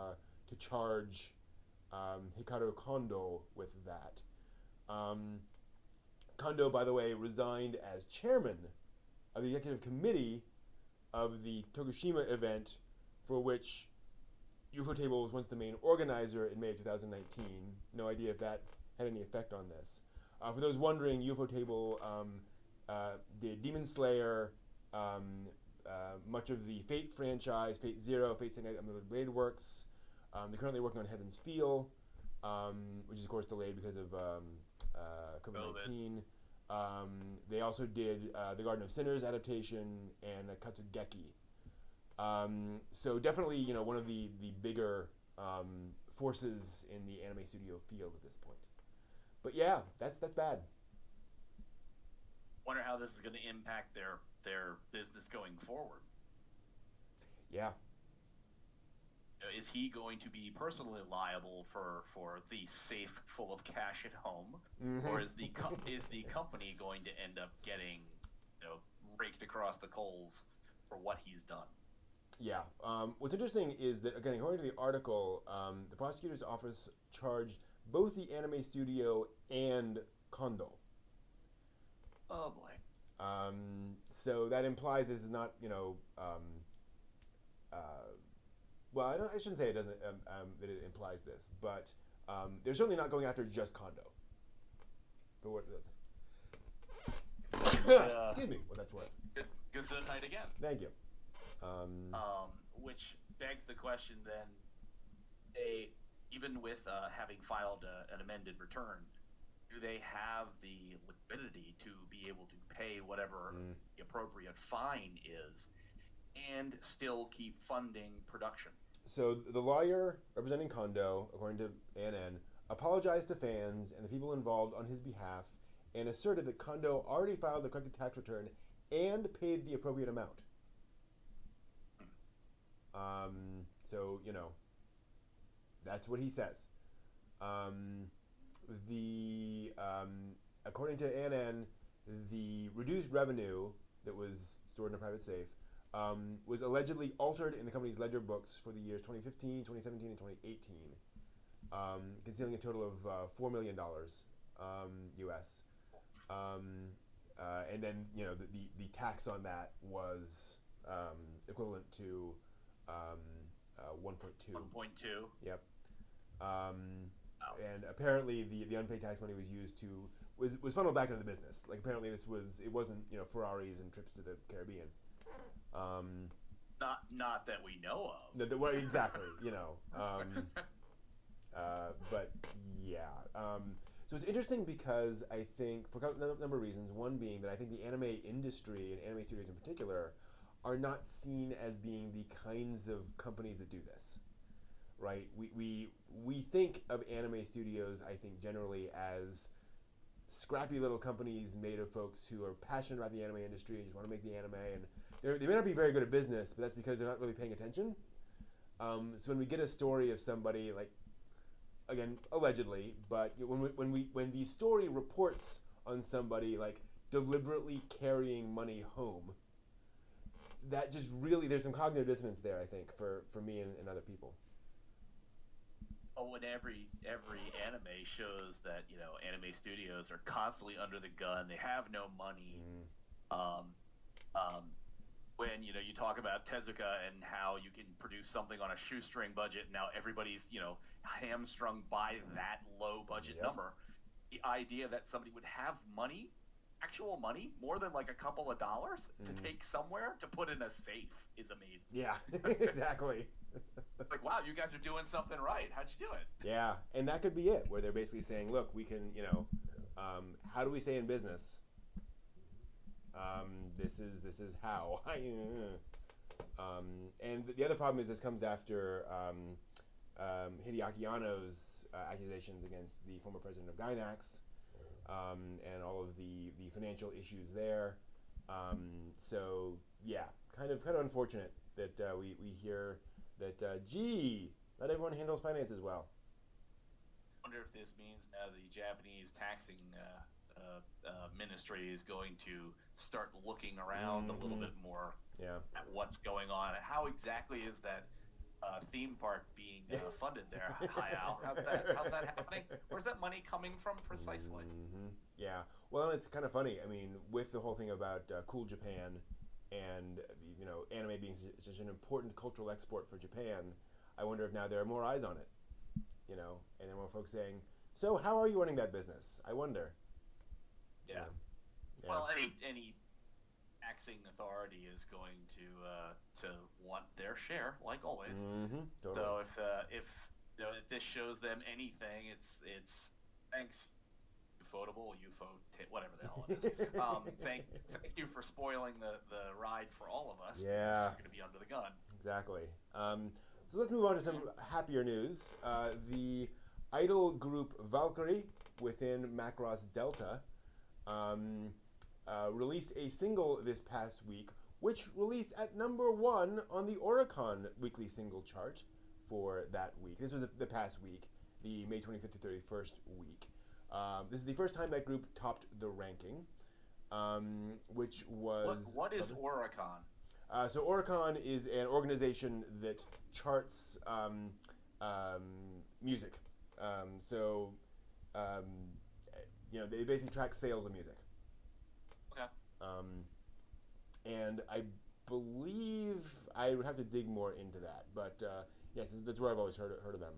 charge Hikaru Kondo with that. Kondo, by the way, resigned as chairman of the executive committee of the Tokushima event, for which Ufotable was once the main organizer in May of 2019. No idea if that had any effect on this. For those wondering, Ufotable did Demon Slayer, much of the Fate franchise, Fate Zero, Fate Stay Night Unlimited Blade Works. They're currently working on Heaven's Feel, which is of course delayed because of COVID-19. They also did the Garden of Sinners adaptation and Katsugeki. So definitely, one of the bigger forces in the anime studio field at this point. But yeah, that's bad. Wonder how this is going to impact their business going forward. Yeah. Is he going to be personally liable for the safe full of cash at home, or is the company going to end up getting raked across the coals for what he's done? Yeah. What's interesting is that, again, according to the article, the prosecutor's office charged both the anime studio and Kondo. Oh boy. So that implies this is not, well, I shouldn't say it doesn't that it implies this, but they're certainly not going after just Kondo. For what? Excuse me. What that's worth. Good night again. Thank you. Which begs the question then, even with having filed an amended return, do they have the liquidity to be able to pay whatever the appropriate fine is and still keep funding production? So the lawyer representing Kondo, according to ANN, apologized to fans and the people involved on his behalf and asserted that Kondo already filed the corrected tax return and paid the appropriate amount. So, that's what he says. According to ANN, the reduced revenue that was stored in a private safe was allegedly altered in the company's ledger books for the years 2015, 2017, and 2018, concealing a total of $4 million US. And then, the tax on that was equivalent to 1.2. 1.2. Yep. And apparently the unpaid tax money was used was funneled back into the business. Like, apparently it wasn't Ferraris and trips to the Caribbean. Not that we know of. Well, exactly. But yeah. So it's interesting because I think, for a number of reasons, one being that I think the anime industry and anime studios in particular are not seen as being the kinds of companies that do this, right? We think of anime studios, I think, generally as scrappy little companies made of folks who are passionate about the anime industry and just want to make the anime, and they may not be very good at business, but that's because they're not really paying attention. So when we get a story of somebody, like, again, allegedly, but when the story reports on somebody like deliberately carrying money home, that just really, there's some cognitive dissonance there, I think, for me and other people. Oh, when every anime shows that anime studios are constantly under the gun, they have no money. When you talk about Tezuka and how you can produce something on a shoestring budget, now everybody's hamstrung by that low budget number. The idea that somebody would have money, actual money, more than like a couple of dollars to take somewhere to put in a safe is amazing. Yeah, exactly. Like, wow, you guys are doing something right. How'd you do it? Yeah, and that could be it, where they're basically saying, look, we can, how do we stay in business? This is how. And the other problem is this comes after Hideaki Anno's accusations against the former president of Gainax, and all of the financial issues there. So yeah, kind of unfortunate that we hear that not everyone handles finances well. I wonder if this means now the Japanese taxing ministry is going to start looking around a little bit more at what's going on. How exactly is that theme park being funded there? Hi, Al. How's that happening? Where's that money coming from precisely? Yeah. Well, it's kind of funny. I mean, with the whole thing about Cool Japan and, anime being such an important cultural export for Japan, I wonder if now there are more eyes on it, and there are more folks saying, so how are you running that business? I wonder. Yeah. Well, any taxing authority is going to want their share, like always. Totally. So if this shows them anything, it's thanks, Ufotable, whatever the hell it is. Thank you for spoiling the ride for all of us. Yeah. We're going to be under the gun. Exactly. So let's move on to some happier news. The idol group Valkyrie within Macross Delta released a single this past week, which released at #1 on the Oricon weekly single chart for that week. This was the past week, the May 25th to 31st week. This is the first time that group topped the ranking, which was... What is Oricon? So Oricon is an organization that charts music. They basically track sales of music. Okay. And I believe I would have to dig more into that, but yes, that's where I've always heard of them.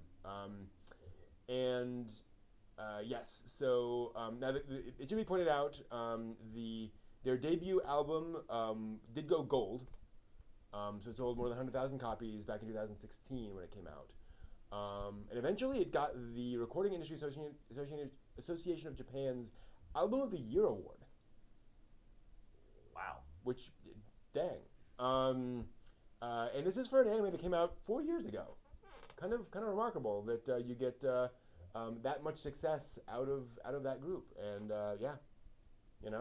Yes, so now it should be pointed out, their debut album did go gold. So it sold more than 100,000 copies back in 2016 when it came out. And eventually it got the Recording Industry Association of Japan's Album of the Year award. Wow. Which, dang. And this is for an anime that came out 4 years ago. Kind of remarkable that you get that much success out of that group. And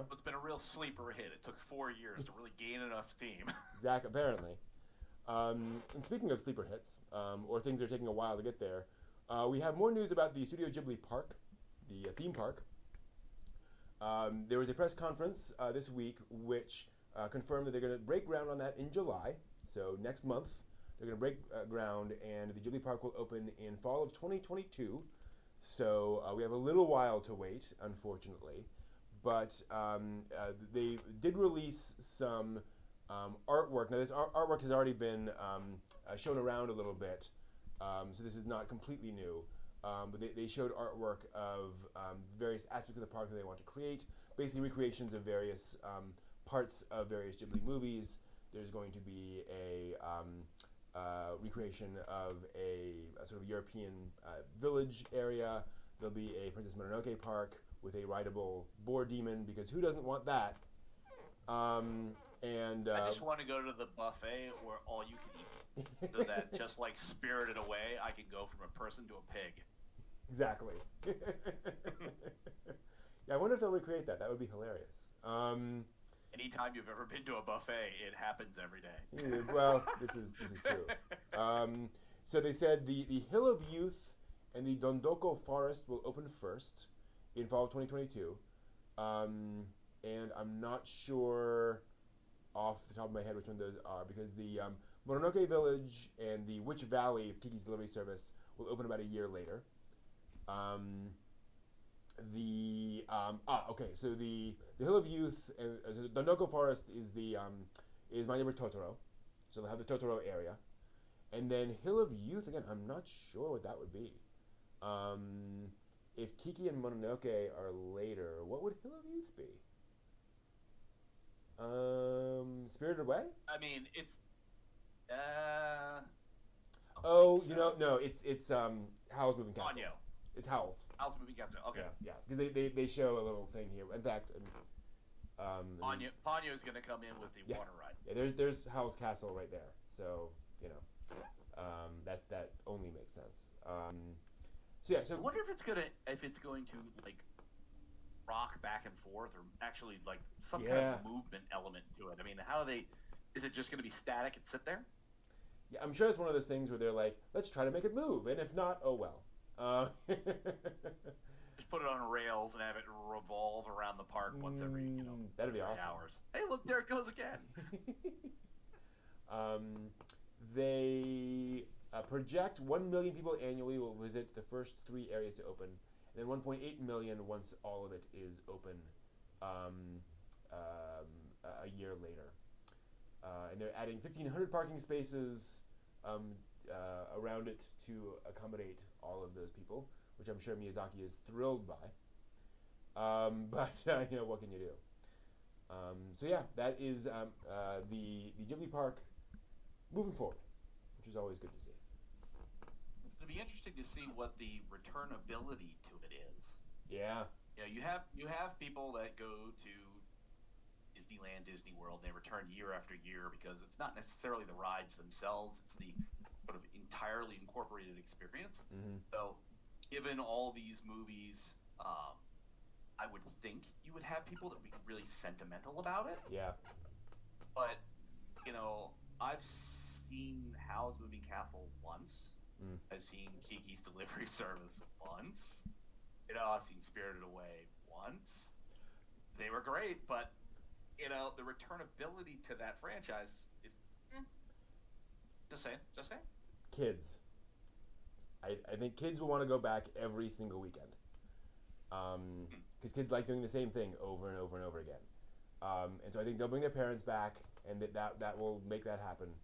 it's been a real sleeper hit. It took 4 years to really gain enough steam. Exactly, apparently. And speaking of sleeper hits, or things that are taking a while to get there, we have more news about the Studio Ghibli Park, the theme park. There was a press conference this week which confirmed that they're going to break ground on that in July. So next month, they're going to break ground, and the Ghibli Park will open in fall of 2022. So we have a little while to wait, unfortunately. But they did release some artwork. Now, this artwork has already been shown around a little bit, so this is not completely new. But they showed artwork of various aspects of the park that they want to create, basically recreations of various parts of various Ghibli movies. There's going to be a recreation of a sort of European village area. There'll be a Princess Mononoke park with a rideable boar demon, because who doesn't want that? I just want to go to the buffet where all you can eat, so that just like Spirited Away, I can go from a person to a pig. Exactly. Yeah, I wonder if they'll recreate that. That would be hilarious. Anytime you've ever been to a buffet, it happens every day. Yeah, well, this is true. So they said the Hill of Youth and the Dondoko Forest will open first in fall of 2022. And I'm not sure off the top of my head which one those are, because the Mononoke Village and the Witch Valley of Kiki's Delivery Service will open about a year later. So the Hill of Youth and the Dondoko Forest is My Neighbor Totoro, so they'll have the Totoro area, and then Hill of Youth again. I'm not sure what that would be. If Kiki and Mononoke are later, what would Hill of Youth be? Spirited Away? I mean, it's no, it's Howl's Moving Castle. Ponyo. It's Howl's. Howl's Moving Castle. Okay. Yeah, because they show a little thing here. In fact, Ponyo is going to come in with the water ride. Yeah, there's Howl's Castle right there. So that only makes sense. So I wonder if it's going to like rock back and forth, or actually like some kind of movement element to it. I mean, is it just going to be static and sit there? Yeah, I'm sure it's one of those things where they're like, let's try to make it move, and if not, oh well. Just put it on rails and have it revolve around the park once every, that'd be 3 awesome. hours. Hey, look, there it goes again. They project 1 million people annually will visit the first 3 areas to open, and then 1.8 million once all of it is open a year later. And they're adding 1,500 parking spaces around it to accommodate all of those people, which I'm sure Miyazaki is thrilled by. But what can you do? So yeah, that is the Ghibli Park moving forward, which is always good to see. It'll be interesting to see what the returnability to it is. Yeah. You have people that go to Disneyland, Disney World, they return year after year because it's not necessarily the rides themselves, it's the sort of entirely incorporated experience. Mm-hmm. So, given all these movies, I would think you would have people that would be really sentimental about it. Yeah. But, I've seen Howl's Moving Castle once. I've seen Kiki's Delivery Service once. I've seen Spirited Away once. They were great, but the returnability to that franchise is just saying. Kids. I think kids will want to go back every single weekend. Because kids like doing the same thing over and over and over again. And so I think they'll bring their parents back, and that will make that happen.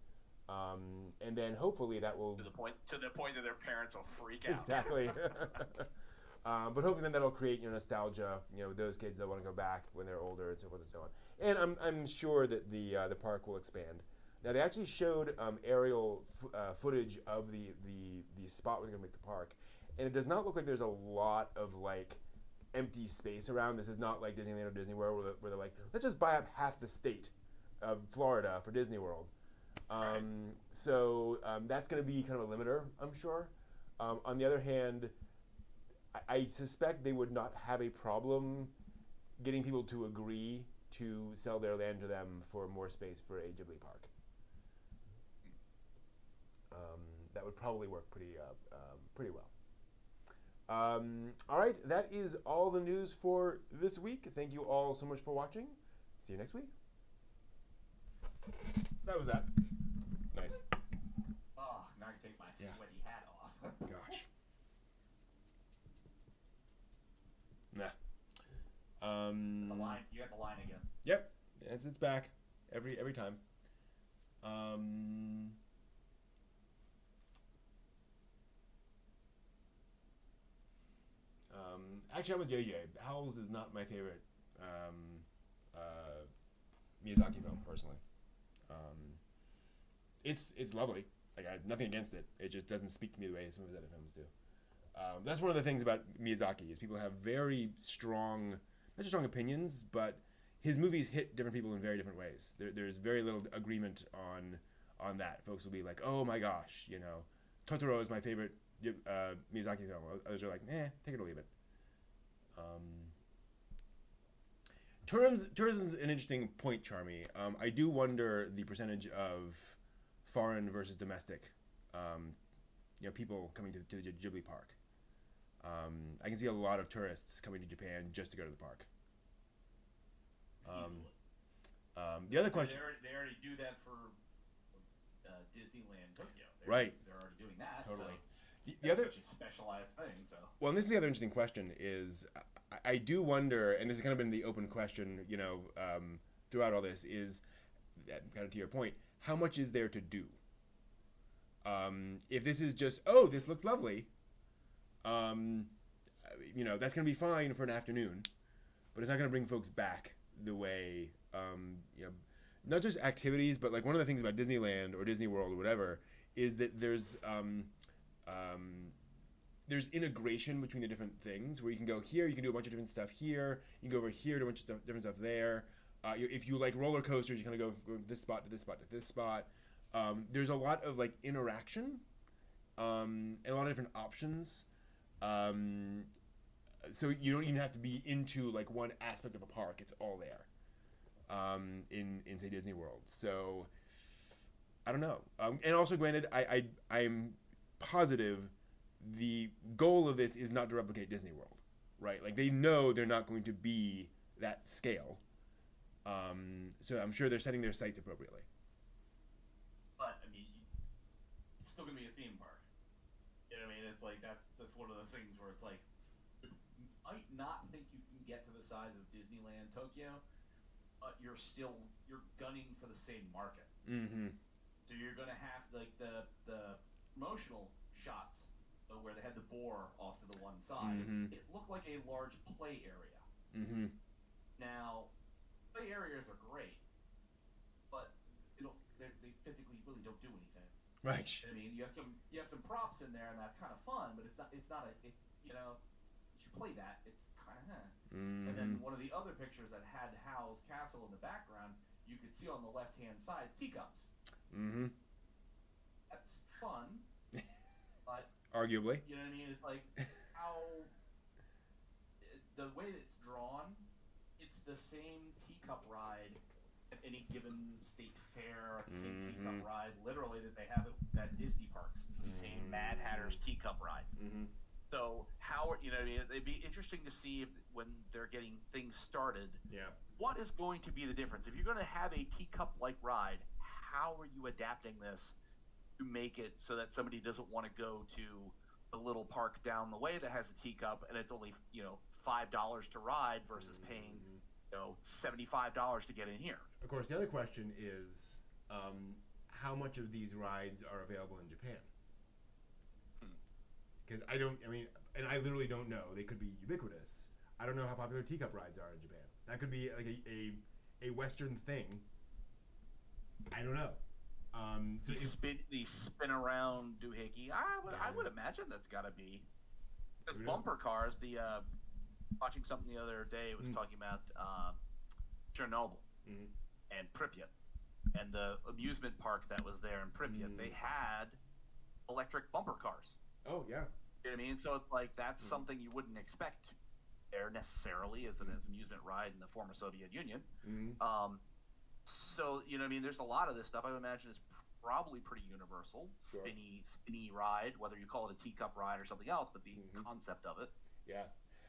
And then hopefully that will to the point that their parents will freak out. Exactly. But hopefully then that'll create nostalgia. Those kids that want to go back when they're older and so forth and so on. And I'm sure that the park will expand. Now they actually showed aerial footage of the spot where they're gonna make the park, and it does not look like there's a lot of empty space around. This is not like Disneyland or Disney World where they're like, let's just buy up half the state of Florida for Disney World. Right. So that's going to be kind of a limiter, I'm sure. On the other hand, I suspect they would not have a problem getting people to agree to sell their land to them for more space for a Ghibli park. That would probably work pretty well. All right, that is all the news for this week. Thank you all so much for watching. See you next week. That was that. Nice. Oh, now I can take my sweaty hat off. Gosh. Nah. The line. You got the line again. Yep. It's back every time. Actually, I'm with JJ. Howl's is not my favorite Miyazaki film, personally. It's lovely. Like, I have nothing against it. It just doesn't speak to me the way some of his other films do. That's one of the things about Miyazaki is people have very strong, not just strong opinions, but his movies hit different people in very different ways. There's very little agreement on that. Folks will be like, oh my gosh, Totoro is my favorite Miyazaki film. Others are like, take it or leave it. Tourism's an interesting point, Charmy. I do wonder the percentage of foreign versus domestic, people coming to the Ghibli park. I can see a lot of tourists coming to Japan just to go to the park. The other question. They already do that for Disneyland Tokyo. Right. They're already doing that. Totally. So The other such a specialized thing. So. Well, and this is the other interesting question is I do wonder, and this has kind of been the open question, throughout all this, is kind of to your point, how much is there to do? If this is just, this looks lovely, that's going to be fine for an afternoon, but it's not going to bring folks back the way, not just activities, but like one of the things about Disneyland or Disney World or whatever is that there's integration between the different things where you can go here, you can do a bunch of different stuff here, you can go over here, do a bunch of different stuff there. If you like roller coasters, you kind of go from this spot to this spot to this spot. There's a lot of like interaction and a lot of different options. So you don't even have to be into like one aspect of a park. It's all there in say Disney World. So I don't know. And also, granted, I'm positive the goal of this is not to replicate Disney World, right? Like they know they're not going to be that scale. So I'm sure they're setting their sights appropriately. But I mean, it's still gonna be a theme park. You know what I mean? It's like that's one of those things where it's like you might not think you can get to the size of Disneyland Tokyo, but you're gunning for the same market. Mm-hmm. So you're gonna have like the promotional shots where they had the boar off to the one side. Mm-hmm. It looked like a large play area. Mm-hmm. Now, play areas are great, but they physically really don't do anything. Right. I mean, you have some props in there, and that's kind of fun, but it's not you know, if you play that, it's kind of Mm-hmm. And then one of the other pictures that had Howl's castle in the background, you could see on the left hand side teacups. Mm-hmm. That's fun, but Arguably. you know what I mean? It's like how the way that it's drawn, it's the same teacup ride at any given state fair. It's the same teacup ride, literally, that they have at Disney parks. It's the same Mad Hatter's teacup ride. Mm-hmm. So how you know, it'd be interesting to see if when they're getting things started, what is going to be the difference? If you're going to have a teacup-like ride, how are you adapting this to make it so that somebody doesn't want to go to the little park down the way that has a teacup and it's only $5 to ride versus paying $75 to get in here? Of course, the other question is how much of these rides are available in Japan? Because I literally don't know. They could be ubiquitous. I don't know how popular teacup rides are in Japan. That could be like a Western thing. I don't know. So the spin around doohickey. I would imagine that's got to be because bumper cars. Watching something the other day, it was talking about Chernobyl and Pripyat and the amusement park that was there in Pripyat. They had electric bumper cars. Oh yeah. You know what I mean? So it's like that's something you wouldn't expect there necessarily as an amusement ride in the former Soviet Union. So you know what I mean? There's a lot of this stuff I would imagine is probably pretty universal. Sure. Spinny ride, whether you call it a teacup ride or something else, but the concept of it. Yeah.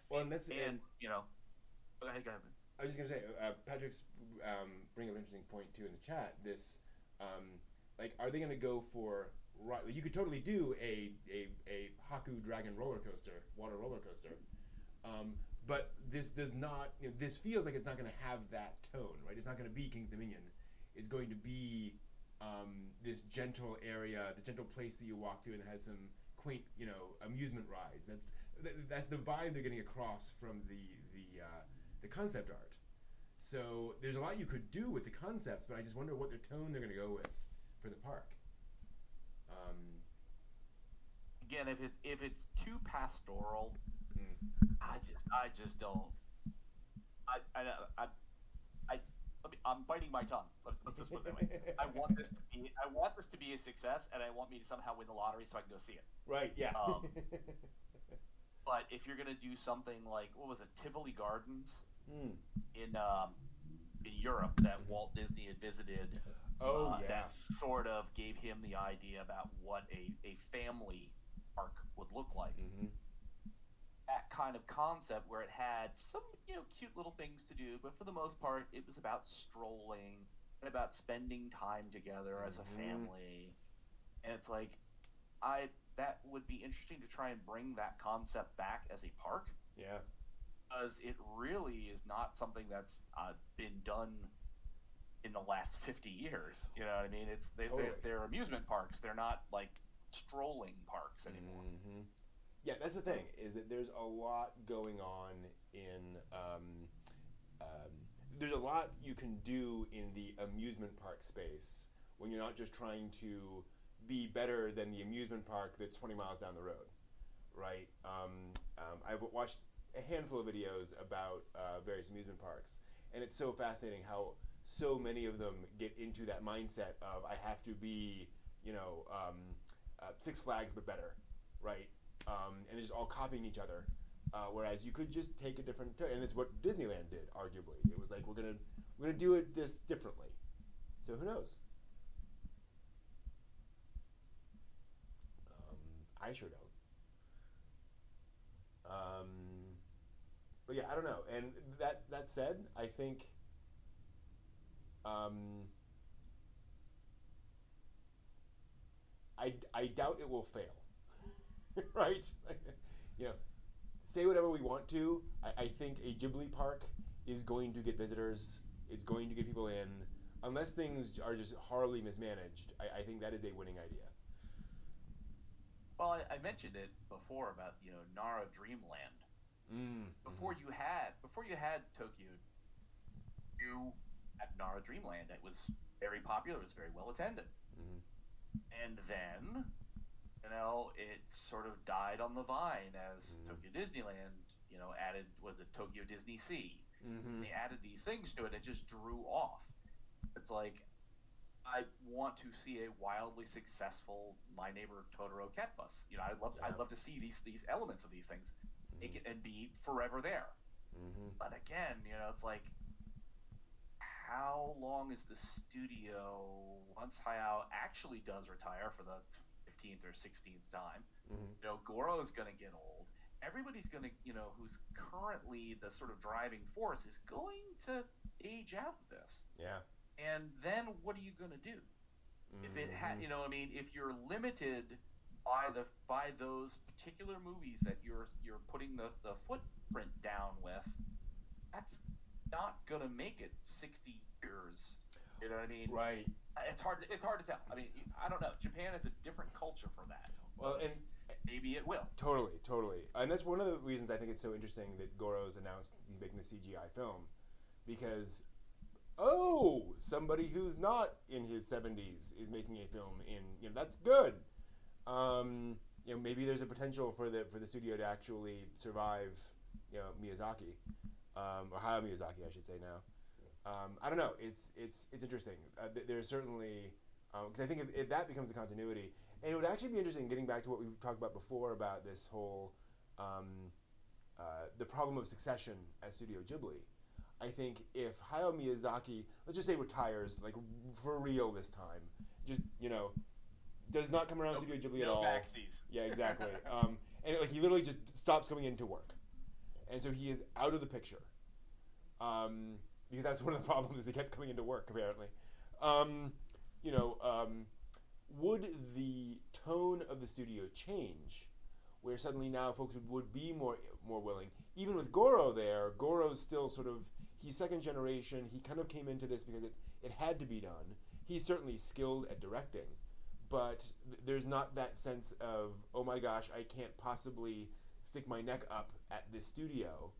Well, and that's go ahead. I was just gonna say, Patrick's bringing up an interesting point too in the chat. This, are they gonna go for? Right, you could totally do a Haku Dragon roller coaster, water roller coaster, but this does not. This feels like it's not going to have that tone, right? It's not going to be King's Dominion. It's going to be this gentle area, the gentle place that you walk through, and it has some quaint, amusement rides. That's the vibe they're getting across from the concept art. So there's a lot you could do with the concepts, but I just wonder what their tone they're going to go with for the park. Again, if it's too pastoral, I just don't. I'm biting my tongue. Let's just put it that way. I want this to be a success, and I want me to somehow win the lottery so I can go see it. Right. Yeah. But if you're gonna do something like what was it, Tivoli Gardens in Europe that Walt Disney had visited. That sort of gave him the idea about what a family park would look like. That kind of concept where it had some cute little things to do, but for the most part it was about strolling and about spending time together as a family. And it's like that would be interesting to try and bring that concept back as a park. Yeah. Because it really is not something that's been done in the last 50 years. You know what I mean? They're amusement parks. They're not like strolling parks anymore. Yeah, that's the thing, is that there's a lot going on in there's a lot you can do in the amusement park space when you're not just trying to be better than the amusement park that's 20 miles down the road, right? I've watched a handful of videos about various amusement parks, and it's so fascinating how so many of them get into that mindset of I have to be, Six Flags but better, right? And they're just all copying each other. Whereas you could just take a different, and it's what Disneyland did. Arguably, it was like we're gonna do it this differently. So who knows? I sure don't. But yeah, I don't know. And that said, I think I doubt it will fail. Right? You know, say whatever we want to. I think a Ghibli park is going to get visitors. It's going to get people in. Unless things are just horribly mismanaged, I think that is a winning idea. Well, I mentioned it before about Nara Dreamland. Before you had Tokyo, you had Nara Dreamland. It was very popular. It was very well attended. And then, it sort of died on the vine as Tokyo Disneyland, added, was it Tokyo Disney Sea? They added these things to it. It just drew off. It's like, I want to see a wildly successful My Neighbor Totoro cat bus. I'd love to see these elements of these things make it and be forever there. But again, it's like, how long is the studio, once Hayao actually does retire for the 15th or 16th time? Goro's going to get old. Everybody's going to, who's currently the sort of driving force is going to age out of this. Yeah. And then what are you going to do? If it had, if you're limited by those particular movies that you're putting the footprint down with, that's not going to make it 60 years. You know what I mean? Right. It's hard to tell. I mean, I don't know. Japan has a different culture for that. Well, and maybe it will. Totally. And that's one of the reasons I think it's so interesting that Goro's announced he's making the CGI film, because somebody who's not in his 70s is making a film in, that's good. Maybe there's a potential for the studio to actually survive, Miyazaki, or Hayao Miyazaki, I should say now. I don't know. It's interesting. There's certainly, because I think if that becomes a continuity, and it would actually be interesting getting back to what we talked about before about this whole, the problem of succession at Studio Ghibli. I think if Hayao Miyazaki, let's just say retires, like for real this time, just, does not come around Studio Ghibli at all. Backsies. Yeah, exactly. And he literally just stops coming into work. And so he is out of the picture. Because that's one of the problems, is he kept coming into work, apparently. Would the tone of the studio change, where suddenly now folks would be more willing? Even with Goro there, Goro's still sort of, he's second generation. He kind of came into this because it had to be done. He's certainly skilled at directing, but there's not that sense of, oh my gosh, I can't possibly stick my neck up at this studio.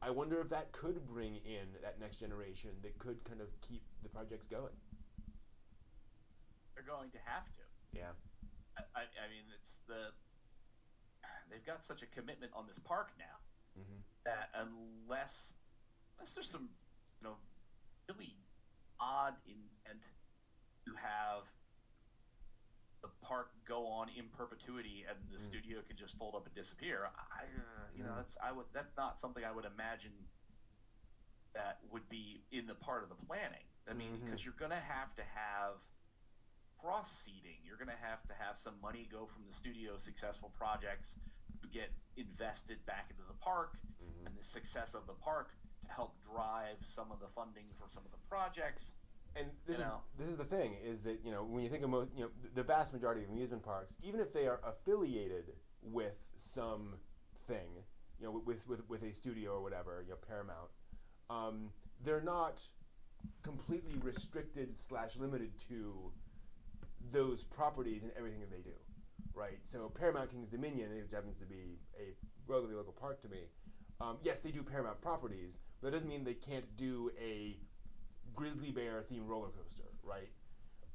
I wonder if that could bring in that next generation that could kind of keep the projects going. They're going to have to. Yeah. I mean, they've got such a commitment on this park now that unless there's some, really odd intent to have the park go on in perpetuity and the studio can just fold up and disappear, that's not something I would imagine that would be in the part of the planning. I mean, because you're going to have cross-seeding. You're going to have some money go from the studio's successful projects to get invested back into the park, and the success of the park to help drive some of the funding for some of the projects. And this is the thing, is that, when you think of the vast majority of amusement parks, even if they are affiliated with some thing, with a studio or whatever, Paramount, they're not completely restricted / limited to those properties and everything that they do, right? So Paramount King's Dominion, which happens to be a relatively local park to me, yes, they do Paramount properties, but that doesn't mean they can't do a grizzly bear themed roller coaster, right?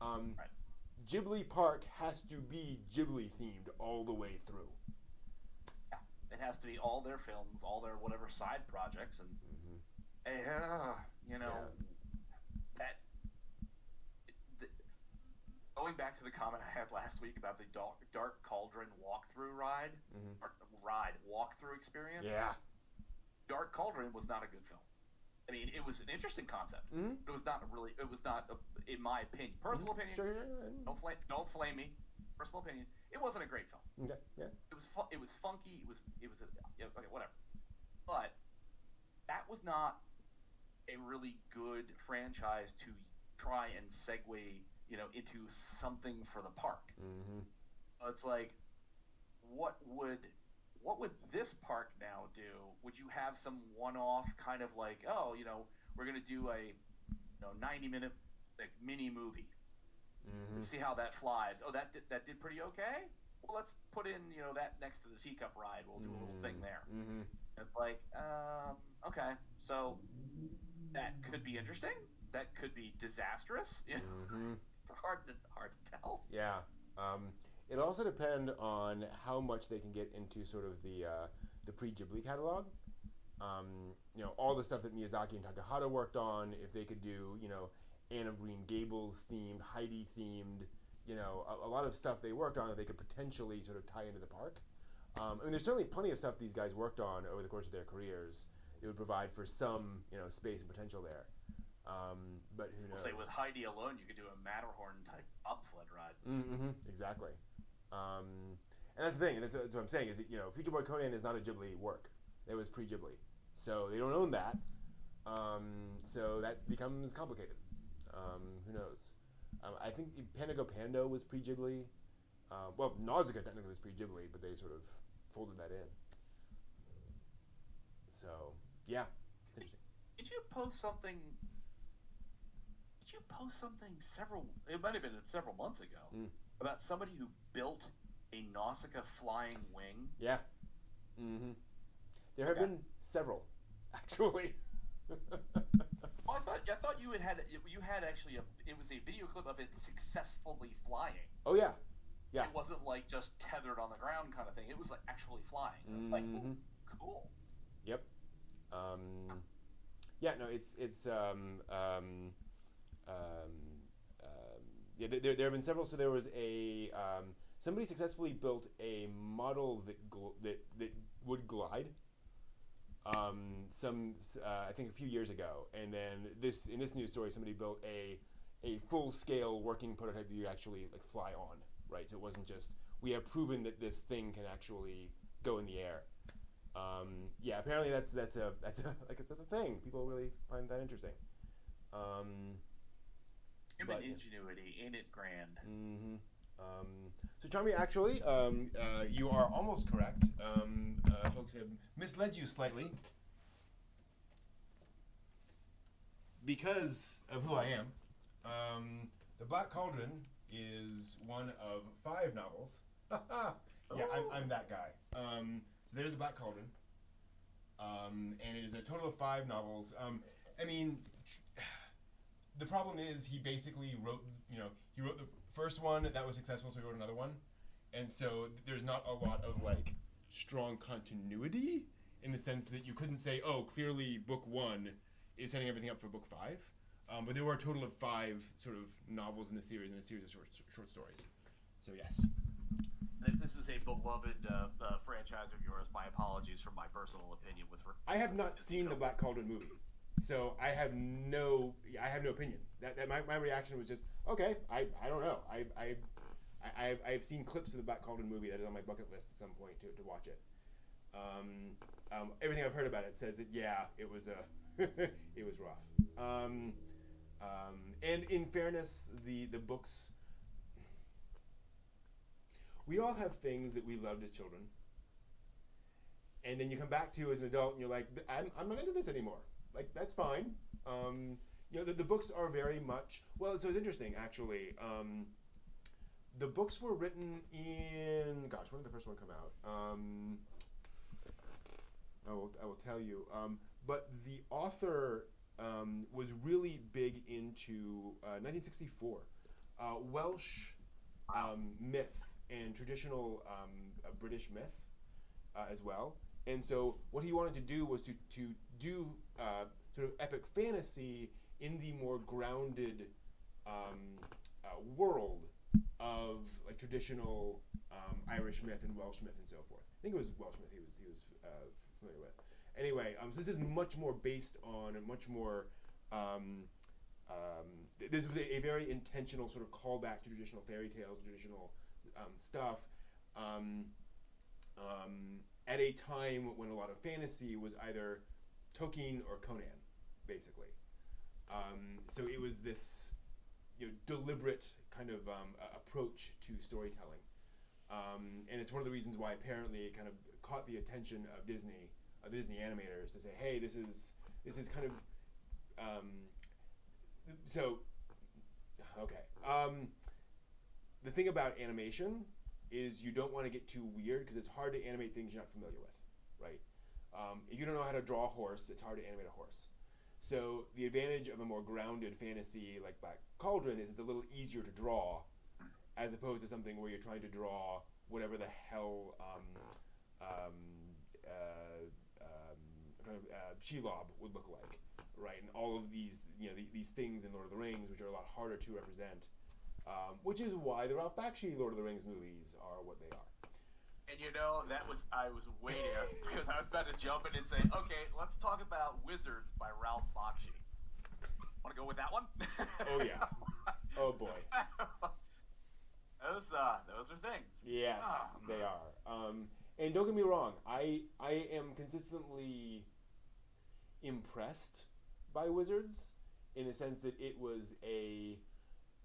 Right. Ghibli Park has to be Ghibli themed all the way through. Yeah, it has to be all their films, all their whatever side projects, and going back to the comment I had last week about the Dark Cauldron walkthrough walkthrough experience. Yeah. Dark Cauldron was not a good film. I mean, it was an interesting concept. But it was not in my opinion, personal opinion. Sure. Don't flame me. Personal opinion. It wasn't a great film. Okay. Yeah. It was funky. It was okay, whatever. But that was not a really good franchise to try and segue, into something for the park. Mm-hmm. It's like, what would this park now do? Would you have some one-off kind of like, oh, we're gonna do a 90-minute like mini movie. Mm-hmm. Let's see how that flies. Oh, that did pretty okay. Well, let's put in that next to the teacup ride. We'll do a little thing there. Mm-hmm. It's like, okay, so that could be interesting. That could be disastrous. Mm-hmm. It's hard to tell. Yeah. It'll also depend on how much they can get into sort of the pre-Ghibli catalog. All the stuff that Miyazaki and Takahata worked on. If they could do, Anne of Green Gables themed, Heidi themed, a lot of stuff they worked on that they could potentially sort of tie into the park. There's certainly plenty of stuff these guys worked on over the course of their careers. It would provide for some, space and potential there. But who knows? We'll say with Heidi alone, you could do a Matterhorn type bobsled ride. Mm-hmm. Exactly. And that's the thing. That's what I'm saying. Is that, Future Boy Conan is not a Ghibli work. It was pre-Ghibli, so they don't own that. So that becomes complicated. Who knows? I think Panago Pando was pre-Ghibli. Nausicaa technically was pre-Ghibli, but they sort of folded that in. So yeah, it's interesting. Did you post something several? It might have been several months ago about somebody who built a Nausicaa flying wing. Yeah. Mm-hmm. There have been several, actually. Well, I thought you had actually it was a video clip of it successfully flying. Oh yeah, yeah. It wasn't like just tethered on the ground kind of thing. It was like actually flying. It's like, ooh, cool. Yep. Yeah. No. It's yeah. There have been several. So there was a somebody successfully built a model that would glide. I think a few years ago, and then in this news story, somebody built a full scale working prototype that you actually like fly on, right? So it wasn't just we have proven that this thing can actually go in the air. Yeah, apparently that's a thing. People really find that interesting. Human ingenuity, ain't it grand? Mm-hmm. So Charmy, actually, you are almost correct. Folks have misled you slightly because of who I am. The Black Cauldron is one of 5 novels. Yeah, I'm that guy. So there's the Black Cauldron, and it is a total of 5 novels. The problem is he basically wrote, he wrote the first one that was successful, so he wrote another one, and so there's not a lot of like strong continuity in the sense that you couldn't say, oh, clearly book 1 is setting everything up for book 5, but there were a total of 5 sort of novels in the series and a series of short stories. So yes. If this is a beloved franchise of yours, my apologies for my personal opinion with. I have not seen the Black Cauldron movie. So I have no opinion. That my reaction was just okay. I don't know. I've seen clips of the Black Cauldron movie that is on my bucket list at some point to watch it. Everything I've heard about it says that it was it was rough. And in fairness, the books. We all have things that we loved as children, and then you come back to as an adult and you're like, I'm not into this anymore. Like, that's fine. The books are very much... Well, so it's interesting, actually. The books were written in... Gosh, when did the first one come out? I will tell you. But the author was really big into 1964. Welsh myth and traditional British myth as well. And so what he wanted to do was to do sort of epic fantasy in the more grounded world of like traditional Irish myth and Welsh myth and so forth. I think it was Welsh myth he was familiar with. Anyway, so this is much more based on a much more this was a very intentional sort of callback to traditional fairy tales, traditional stuff. At a time when a lot of fantasy was either Tolkien or Conan, basically. So it was this deliberate kind of approach to storytelling. And it's one of the reasons why apparently it kind of caught the attention of the Disney animators to say, hey, this is kind of okay. The thing about animation is you don't want to get too weird because it's hard to animate things you're not familiar with, right? If you don't know how to draw a horse, it's hard to animate a horse. So the advantage of a more grounded fantasy like Black Cauldron is it's a little easier to draw, as opposed to something where you're trying to draw whatever the hell Shelob would look like, right? And all of these these things in Lord of the Rings, which are a lot harder to represent, which is why the Ralph Bakshi Lord of the Rings movies are what they are. And I was waiting because I was about to jump in and say, okay, let's talk about Wizards by Ralph Bakshi. Want to go with that one? Oh yeah. Oh boy. Those are things. Yes, they are. And don't get me wrong, I am consistently impressed by Wizards in the sense that it was a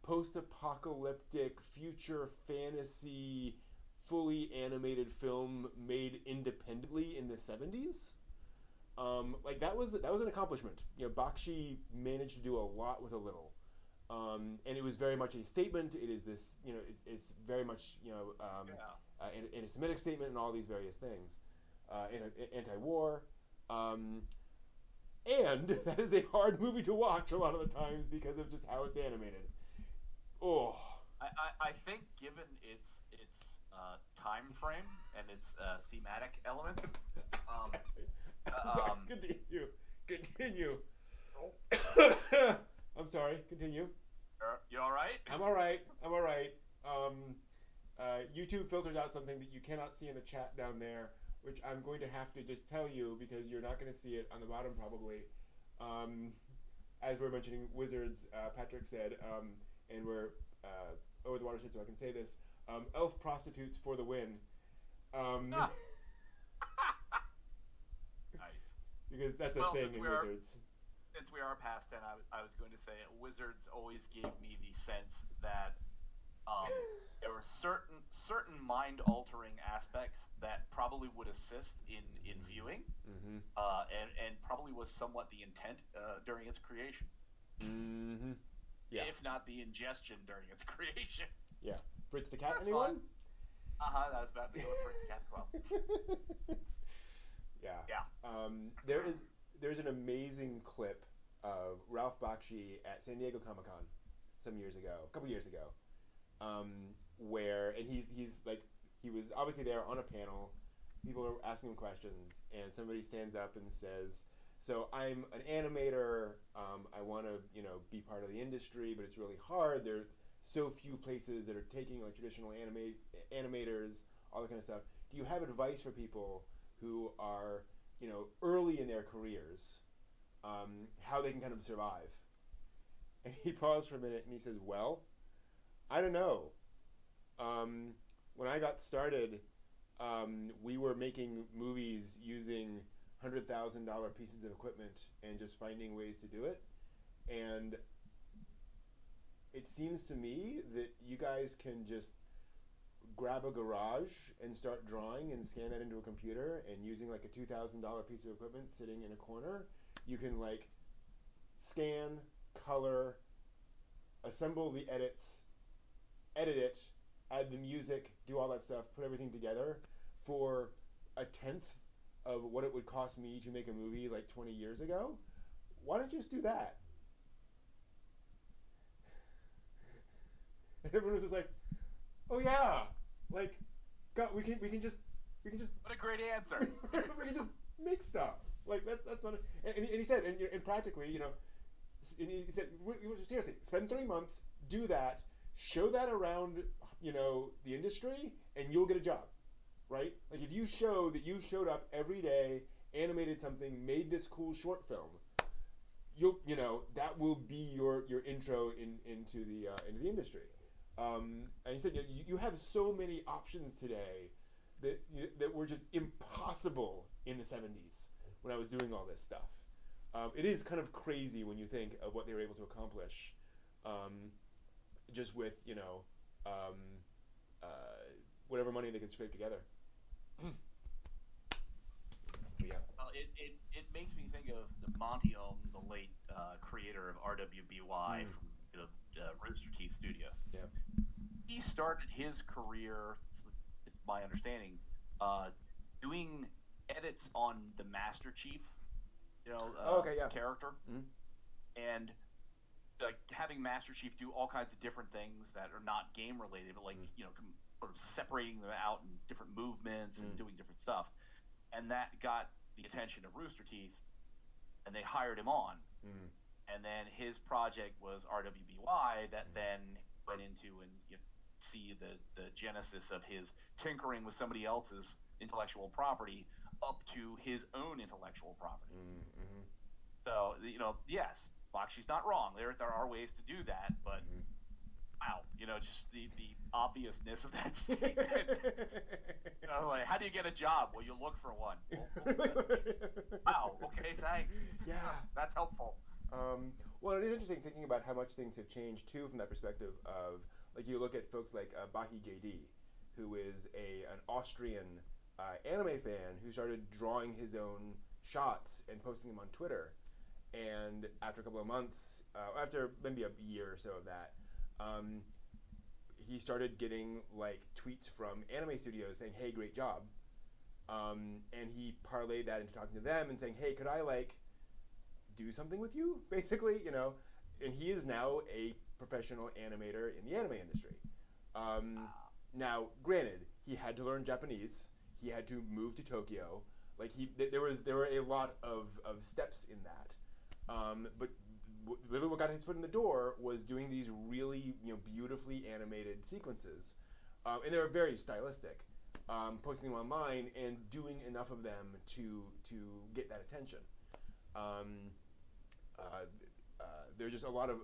post-apocalyptic future fantasy fully animated film made independently in the 70s. Like that was an accomplishment. Bakshi managed to do a lot with a little. And it was very much a statement. It is this, it's very much, an anti-Semitic statement and all these various things, anti-war, and that is a hard movie to watch a lot of the times because of just how it's animated. Oh, I think given its time frame and its thematic elements. Sorry. Continue. I'm sorry. Continue. You all right? I'm all right. YouTube filtered out something that you cannot see in the chat down there, which I'm going to have to just tell you because you're not going to see it on the bottom probably. As we're mentioning Wizards, Patrick said, and we're over the watershed, so I can say this: elf prostitutes for the win. Nice. Because that's a thing in Wizards. Since we are past 10, I was going to say Wizards always gave me the sense that there were certain mind-altering aspects that probably would assist in viewing, and probably was somewhat the intent during its creation. Mm-hmm. Yeah. If not the ingestion during its creation. Yeah. Fritz the Cat, That's anyone? That was about to go with Fritz the Cat as well. Yeah. There's an amazing clip of Ralph Bakshi at San Diego Comic-Con a couple years ago, where he's like, he was obviously there on a panel, people are asking him questions, and somebody stands up and says, so I'm an animator, I want to be part of the industry, but it's really hard. There are so few places that are taking like traditional animators, all that kind of stuff. Do you have advice for people who are early in their careers, how they can kind of survive? And he paused for a minute and he says, well, I don't know. When I got started, we were making movies using $100,000 pieces of equipment and just finding ways to do it. And it seems to me that you guys can just grab a garage and start drawing and scan that into a computer, and using like a $2,000 piece of equipment sitting in a corner, you can like scan, color, assemble the edits, edit it, add the music, do all that stuff, put everything together for a tenth of what it would cost me to make a movie like 20 years ago. Why don't you just do that? And everyone was just like, oh yeah, like, God, we can just What a great answer. we can just make stuff like that. That's not. And he said, and practically, and he said, seriously, spend 3 months, do that, show that around, the industry, and you'll get a job, right? Like if you show that you showed up every day, animated something, made this cool short film, that will be your intro into the industry. And he said, you have so many options today that were just impossible in the 70s, when I was doing all this stuff. It is kind of crazy when you think of what they were able to accomplish, just with whatever money they could scrape together. Yeah. Well, it makes me think of the Monty Ohm, the late creator of RWBY from Rooster Teeth Studio. Yeah. He started his career, it's my understanding, doing edits on the Master Chief, character, and like having Master Chief do all kinds of different things that are not game related, but like sort of separating them out in different movements and doing different stuff, and that got the attention of Rooster Teeth, and they hired him on, and then his project was RWBY that then went into and see the genesis of his tinkering with somebody else's intellectual property up to his own intellectual property. So yes, Bakshi's not wrong. There are ways to do that, but wow, just the obviousness of that statement. Like, how do you get a job? Well, you look for one. Wow. Okay, thanks. Yeah, that's helpful. Well, it is interesting thinking about how much things have changed too from that perspective of, like, you look at folks like Bahi JD, who is an Austrian anime fan who started drawing his own shots and posting them on Twitter. And after a couple of months, after maybe a year or so of that, he started getting like tweets from anime studios saying, "Hey, great job," and he parlayed that into talking to them and saying, "Hey, could I like do something with you?" Basically, and he is now a professional animator in the anime industry. Now, granted, he had to learn Japanese. He had to move to Tokyo. Like there were a lot of steps in that. But literally what got his foot in the door was doing these really beautifully animated sequences, and they were very stylistic. Posting them online and doing enough of them to get that attention. There's just a lot of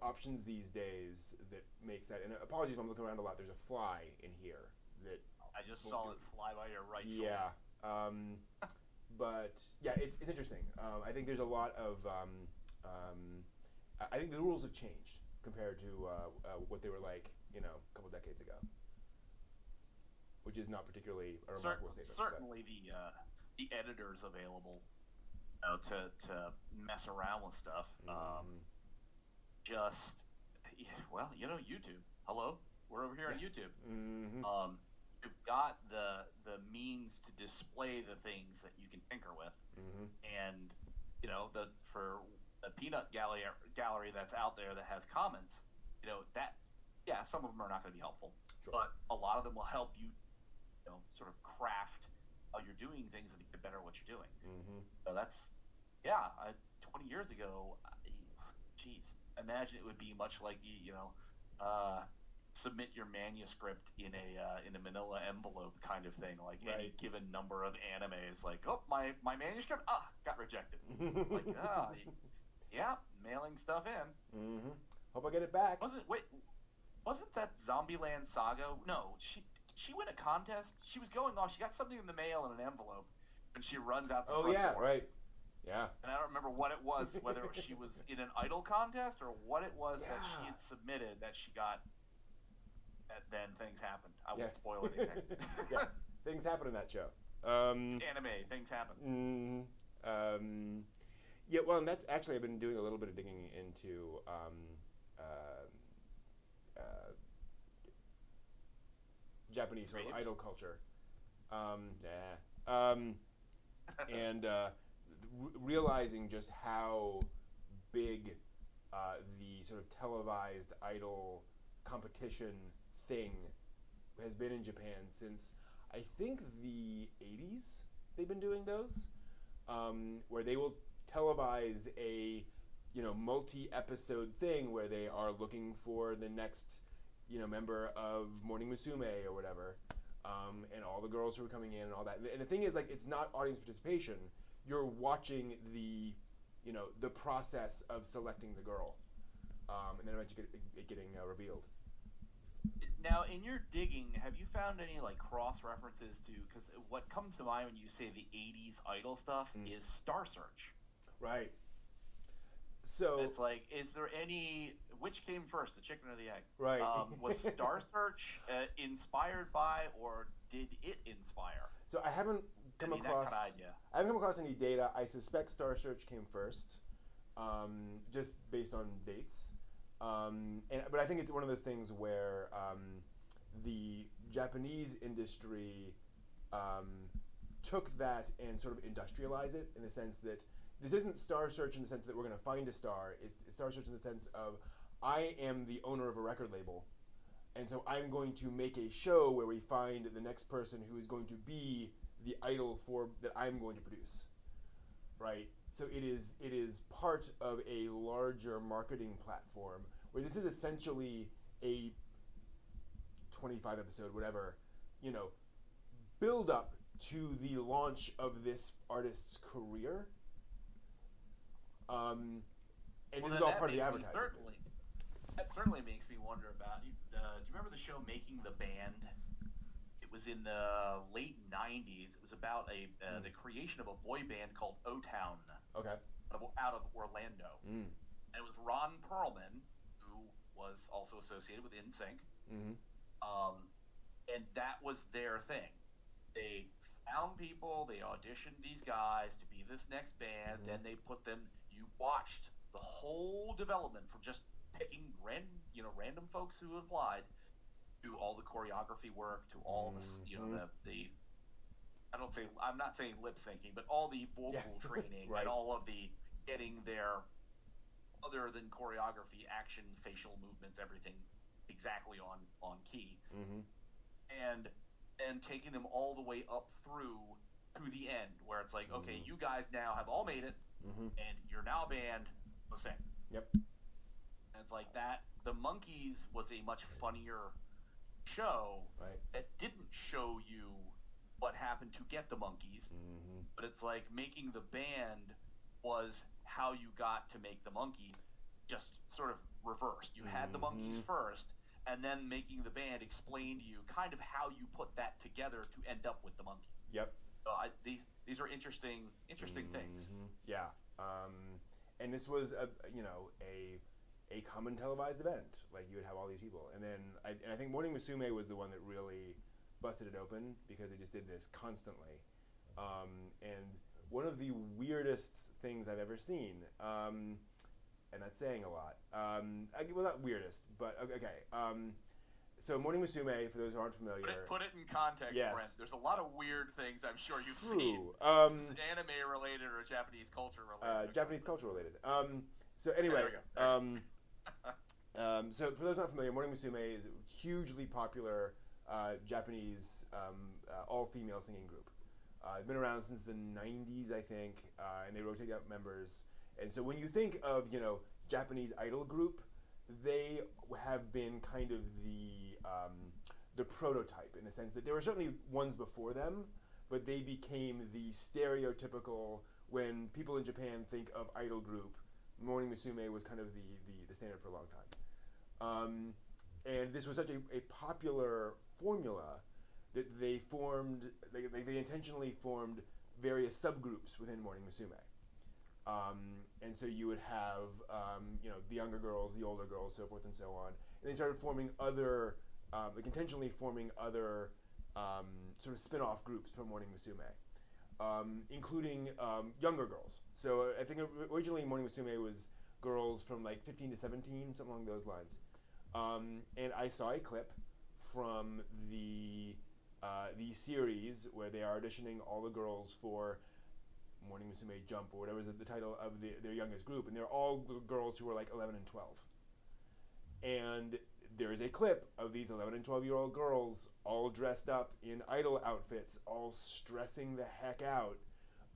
options these days that makes that. And apologies if I'm looking around a lot. There's a fly in here that I just saw it fly by your right shoulder. Yeah. But yeah, it's interesting. I think there's a lot of. I think the rules have changed compared to what they were like, a couple decades ago, which is not particularly a remarkable statement. Certainly, the editors available, to mess around with stuff. YouTube. Hello, we're over here on YouTube. You've got the means to display the things that you can tinker with, and for the peanut gallery that's out there that has comments, some of them are not going to be helpful, but a lot of them will help you, sort of craft how you're doing things and get better at what you're doing. So that's 20 years ago. Geez, imagine it would be much like submit your manuscript in a manila envelope kind of thing, like any given number of animes, like, oh, my manuscript got rejected. Like, mailing stuff in. Hope I get it back. Wasn't that Zombieland Saga? No, she won a contest. She was going off. She got something in the mail in an envelope, and she runs out the front door. Right. Yeah. And I don't remember what it was, whether she was in an idol contest or what it was that she had submitted that she got. Then things happened. I won't spoil anything. Things happen in that show. It's anime. Things happen. Well, and that's actually, I've been doing a little bit of digging into Japanese sort of idol culture. And realizing just how big the sort of televised idol competition thing has been in Japan since I think the 80s. They've been doing those, where they will televise a multi-episode thing where they are looking for the next member of Morning Musume or whatever, and all the girls who are coming in and all that. And the thing is, like, it's not audience participation. You're watching the process of selecting the girl, and then eventually it getting revealed. Now, in your digging, have you found any like cross references to? Because what comes to mind when you say the '80s idol stuff is Star Search. Right. So it's like, is there any? Which came first, the chicken or the egg? Right. Was Star Search inspired by, or did it inspire? So I haven't come across. I haven't come across any data. I suspect Star Search came first, just based on dates. But I think it's one of those things where the Japanese industry took that and sort of industrialized it in the sense that this isn't Star Search in the sense that we're going to find a star. It's Star Search in the sense of I am the owner of a record label, and so I'm going to make a show where we find the next person who is going to be the idol for that I'm going to produce, right? So it is part of a larger marketing platform where this is essentially a 25 episode, whatever, build up to the launch of this artist's career. And this is all part of the advertising. That certainly makes me wonder about. Do you remember the show Making the Band? It was in the late '90s. It was about the creation of a boy band called O-Town. Okay. Out of Orlando. And it was Ron Perlman, who was also associated with NSYNC. And that was their thing. They found people, they auditioned these guys to be this next band, then they put them. You watched the whole development from just picking random folks who applied, to all the choreography work, to all this, the I'm not saying lip syncing, but all the vocal training right. and all of the getting their other than choreography, action, facial movements, everything exactly on key, and taking them all the way up through to the end, where it's like, okay, you guys now have all made it, and you're now a band. Go sing. Yep. And it's like that. The Monkees was a much funnier show that didn't show you what happened to get the Monkees, but it's like Making the Band was how you got to make the Monkees, just sort of reversed. You had the Monkees first, and then Making the Band explained to you kind of how you put that together to end up with the Monkees. Yep. So these are interesting things. Yeah. And this was a common televised event. Like, you would have all these people, and then I think Morning Musume was the one that really busted it open because they just did this constantly, and one of the weirdest things I've ever seen, and that's saying a lot. Well, not weirdest, but okay. So Morning Musume, for those who aren't familiar, put it in context, yes. Brent. There's a lot of weird things I'm sure you've True. seen. This is anime related or Japanese culture related. Japanese culture related. So anyway, so for those not familiar, Morning Musume is a hugely popular Japanese all-female singing group. It's been around since the 90s, I think, and they rotate out members. And so when you think of, Japanese idol group, they have been kind of the prototype in the sense that there were certainly ones before them, but they became the stereotypical, when people in Japan think of idol group, Morning Musume was kind of the standard for a long time. And this was such a popular formula that they formed, they intentionally formed various subgroups within Morning Musume. And so you would have, the younger girls, the older girls, so forth and so on. And they started forming other, intentionally forming other sort of spin-off groups from Morning Musume, including younger girls. So I think originally Morning Musume was girls from like 15 to 17, something along those lines. And I saw a clip from the series where they are auditioning all the girls for Morning Musume Jump, or whatever is the title of their youngest group, and they're all girls who are like 11 and 12. And there is a clip of these 11 and 12-year-old girls all dressed up in idol outfits, all stressing the heck out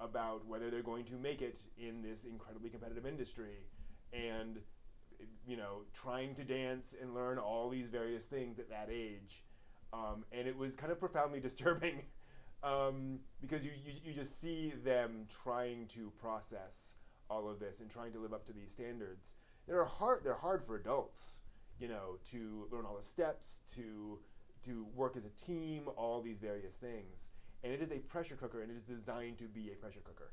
about whether they're going to make it in this incredibly competitive industry, and trying to dance and learn all these various things at that age. And it was kind of profoundly disturbing because you just see them trying to process all of this and trying to live up to these standards. They're hard for adults. to learn all the steps, to work as a team, all these various things. And it is a pressure cooker, and it is designed to be a pressure cooker.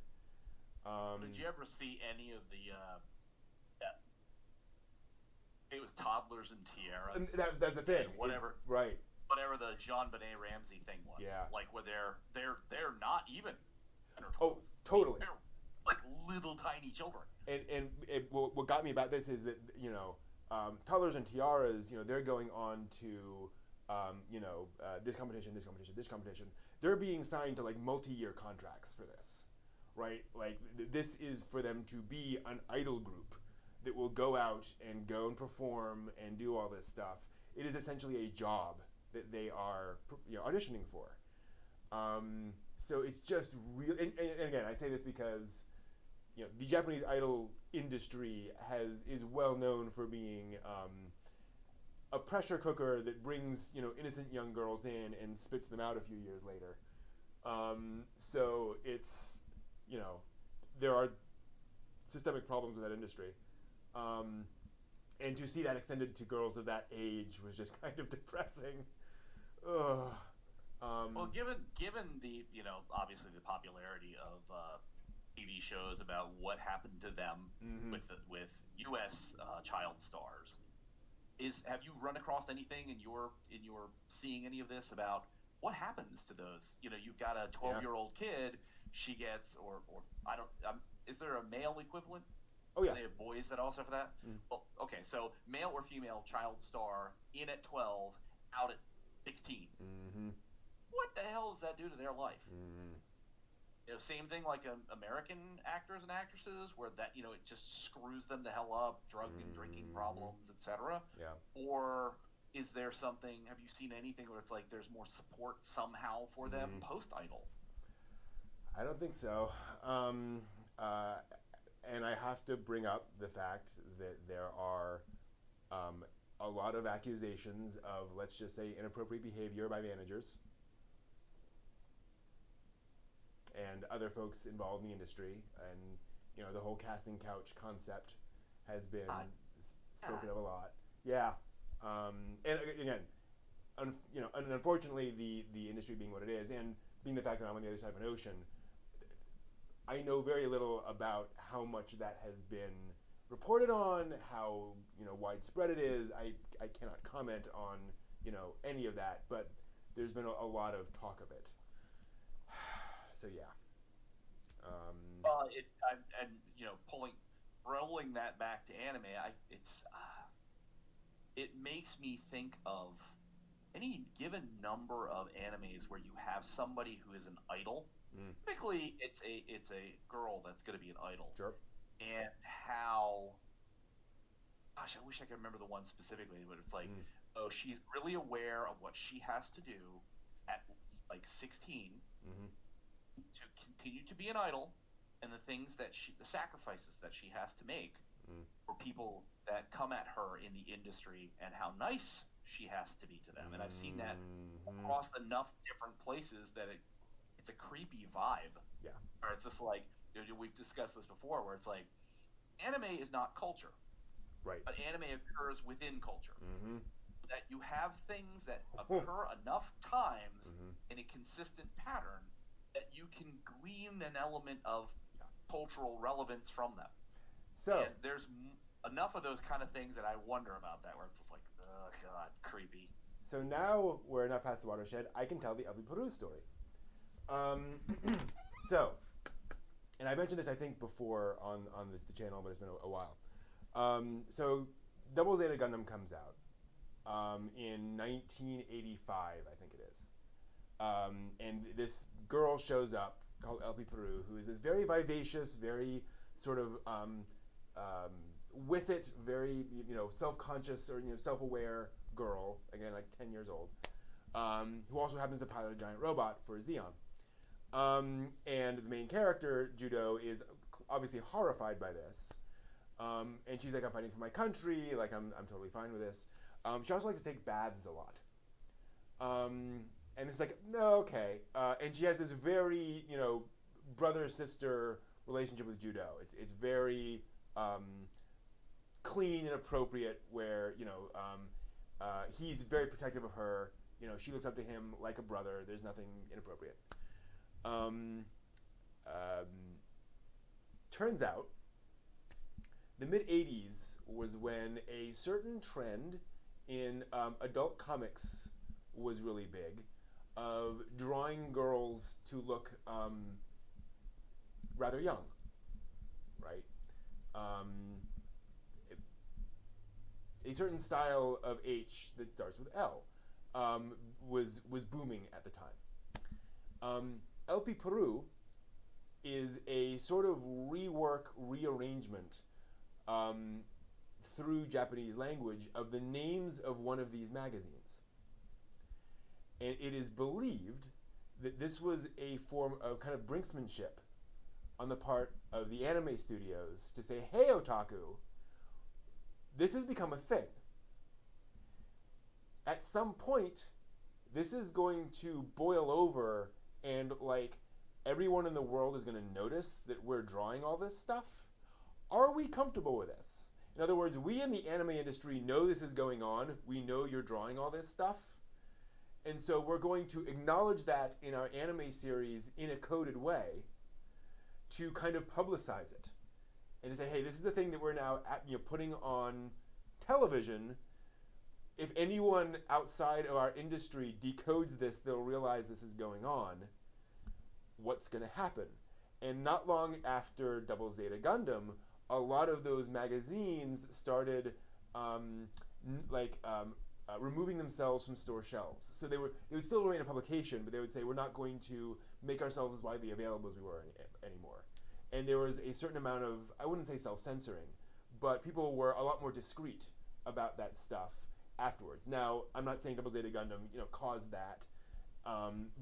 Did you ever see any of the? It was toddlers and tiaras. And that's the thing. Whatever. Right. Whatever the Jean Benet Ramsey thing was. Yeah. Like where they're not even. Oh, totally. They're like little tiny children. And what got me about this is that toddlers and tiaras, they're going on to this competition. They're being signed to like multi-year contracts for this, right? Like this is for them to be an idol group that will go out and perform and do all this stuff. It is essentially a job that they are auditioning for. So it's just real. And again, I say this because the Japanese idol industry is well known for being a pressure cooker that brings innocent young girls in and spits them out a few years later. So it's there are systemic problems with that industry. And to see that extended to girls of that age was just kind of depressing. Ugh. Well, given the obviously the popularity of TV shows about what happened to them with U.S. child stars, have you run across anything in your seeing any of this about what happens to those? You've got a 12-year-old kid. She gets or I don't. Is there a male equivalent? Oh yeah. They have boys that also for that. Well, okay, so male or female child star in at 12, out at 16. What the hell does that do to their life? Same thing like American actors and actresses, where that it just screws them the hell up, drug and drinking problems, etc. Yeah. Or is there something? Have you seen anything where it's like there's more support somehow for them post Idol? I don't think so. And I have to bring up the fact that there are a lot of accusations of, let's just say, inappropriate behavior by managers and other folks involved in the industry. And, the whole casting couch concept has been spoken of a lot. Yeah. And again, unfortunately, the industry being what it is, and being the fact that I'm on the other side of an ocean, I know very little about how much that has been reported on, how widespread it is. I cannot comment on any of that, but there's been a lot of talk of it. So yeah. Rolling that back to anime, it makes me think of any given number of animes where you have somebody who is an idol. Typically, it's a girl that's going to be an idol. Sure. And how, gosh, I wish I could remember the one specifically, but it's like, she's really aware of what she has to do at like 16 to continue to be an idol, and the things that the sacrifices that she has to make for people that come at her in the industry, and how nice she has to be to them. And I've seen that across enough different places that it's a creepy vibe. Yeah. Where it's just like, we've discussed this before, where it's like, anime is not culture. Right. But anime occurs within culture. That you have things that occur enough times in a consistent pattern that you can glean an element of cultural relevance from them. So and there's enough of those kind of things that I wonder about that, where it's just like, oh god, creepy. So now we're enough past the watershed. I can tell the Ugly Peru story. So, and I mentioned this I think before on the channel, but it's been a while. So Double Zeta Gundam comes out in 1985, I think it is. And this girl shows up called El Peru, who is this very vivacious, very sort of with it, very self-conscious or self-aware girl, again like 10 years old, who also happens to pilot a giant robot for Xeon. And the main character, Judo, is obviously horrified by this. And she's like, I'm fighting for my country, like I'm totally fine with this. She also likes to take baths a lot. And it's like, no, okay. And she has this very, brother-sister relationship with Judo. It's very clean and appropriate, where he's very protective of her. She looks up to him like a brother. There's nothing inappropriate. Turns out, the mid-'80s was when a certain trend in adult comics was really big, of drawing girls to look rather young, right? A certain style of H that starts with L was booming at the time. LP Peru is a sort of rearrangement through Japanese language of the names of one of these magazines. And it is believed that this was a form of kind of brinksmanship on the part of the anime studios to say, hey, otaku, this has become a thing. At some point, this is going to boil over, and like everyone in the world is going to notice that we're drawing all this stuff. Are we comfortable with this? In other words, we in the anime industry know this is going on. We know you're drawing all this stuff. And so we're going to acknowledge that in our anime series in a coded way to kind of publicize it. And to say, hey, this is the thing that we're now putting on television. If anyone outside of our industry decodes this, they'll realize this is going on. What's going to happen? And not long after Double Zeta Gundam, a lot of those magazines started removing themselves from store shelves. So they would still remain a publication, but they would say, we're not going to make ourselves as widely available as we were anymore. And there was a certain amount of, I wouldn't say self-censoring, but people were a lot more discreet about that stuff afterwards. Now, I'm not saying Double Zeta Gundam, caused that,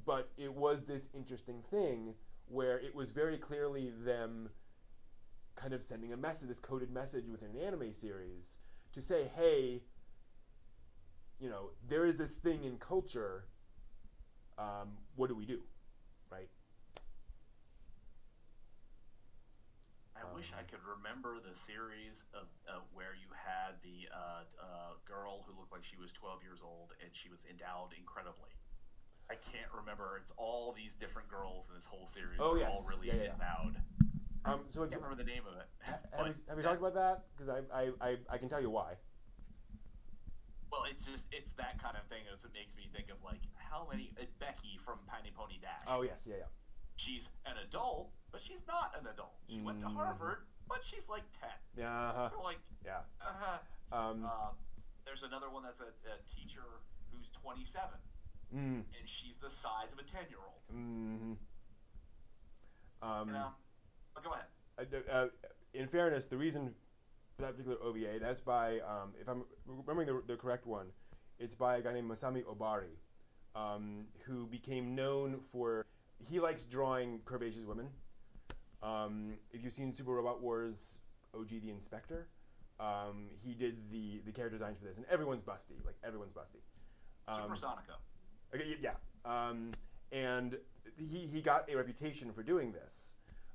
but it was this interesting thing where it was very clearly them kind of sending a message, this coded message within an anime series to say, hey, there is this thing in culture, what do we do, right? I wish I could remember the series of where you had the girl who looked like she was 12 years old and she was endowed incredibly. I can't remember. It's all these different girls in this whole series. Oh, They're yes. all really Yeah. endowed. So I can't remember the name of it. Have we talked about that? Because I can tell you why. Well, it's that kind of thing. It makes me think of like how many Becky from Tiny Pony Dash. Oh yes, yeah. She's an adult, but she's not an adult. She went to Harvard, but she's like 10. Yeah. Like yeah. There's another one that's a teacher who's 27, and she's the size of a 10-year-old. Mm-hmm. But go ahead. In fairness, the reason for that particular OVA, that's by, if I'm remembering the correct one, it's by a guy named Masami Obari, who became known for, he likes drawing curvaceous women. If you've seen Super Robot Wars OG the Inspector, he did the character designs for this, and everyone's busty, Super Sonica. Okay, yeah. And he got a reputation for doing this.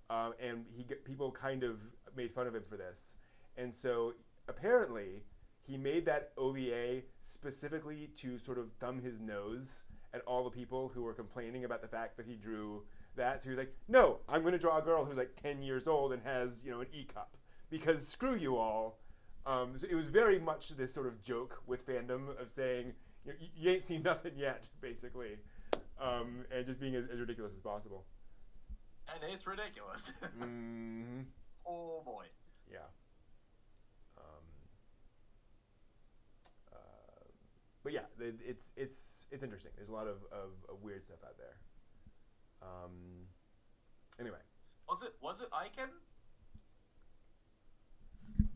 And people kind of made fun of him for this. And so apparently he made that OVA specifically to sort of thumb his nose at all the people who were complaining about the fact that he drew that. So he was like, no, I'm going to draw a girl who's like 10 years old and has, an E-cup, because screw you all. So it was very much this sort of joke with fandom of saying, you ain't seen nothing yet, basically. And just being as ridiculous as possible. And it's ridiculous. Mm-hmm. Oh boy. Yeah. But yeah, it's interesting. There's a lot of weird stuff out there. Anyway. Was it Icon?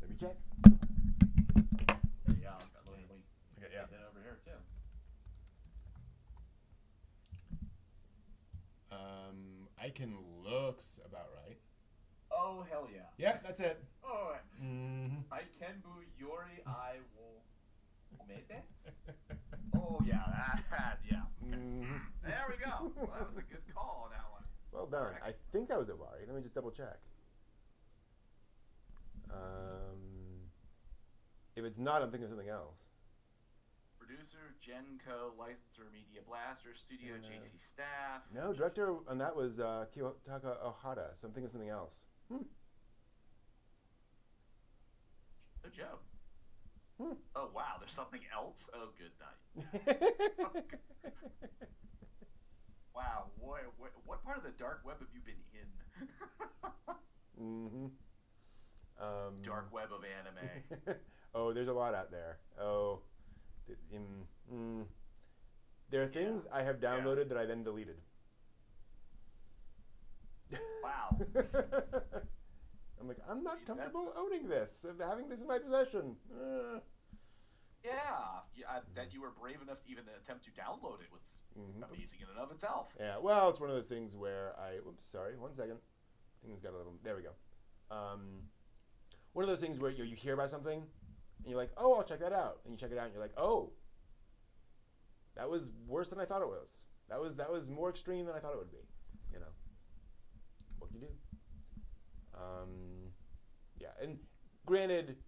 Let me check. Yeah, let me Okay, yeah. get that over here too. Icon looks about right. Oh hell yeah. Yeah, that's it. Oh, Mm-hmm. Ikenbu Yori I will Mete? Oh yeah, yeah. Mm-hmm. There we go. Well, that was a good call on that one. Well done. I think that was Obari. Let me just double check. If it's not, I'm thinking of something else. Producer, Genco, licensor, Media Blaster, Studio, JC Staff. No, director on that was Kiyotaka Ohata. So I'm thinking of something else. Good job. Oh, wow, there's something else? Oh, good night. Wow, what part of the dark web have you been in? Dark web of anime. Oh, there's a lot out there. Oh, there are things I have downloaded that I then deleted. Wow. I'm like, I'm not comfortable owning this, of having this in my possession. That you were brave enough to even attempt to download it was amazing in and of itself. Yeah, well, it's one of those things where sorry, 1 second. Things got a little, there we go. One of those things where you hear about something, and you're like, oh, I'll check that out. And you check it out, and you're like, oh, that was worse than I thought it was. That was more extreme than I thought it would be. You know, what can you do? Yeah, and granted,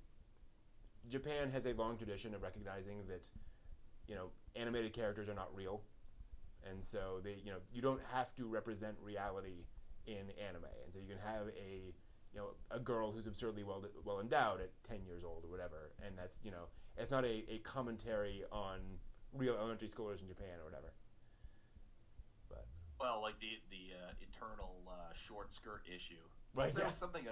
Japan has a long tradition of recognizing that, animated characters are not real, and so you don't have to represent reality in anime, and so you can have a girl who's absurdly well endowed at 10 years old or whatever, and that's it's not a commentary on real elementary schoolers in Japan or whatever. But well, like the eternal short skirt issue. Right, there was something. It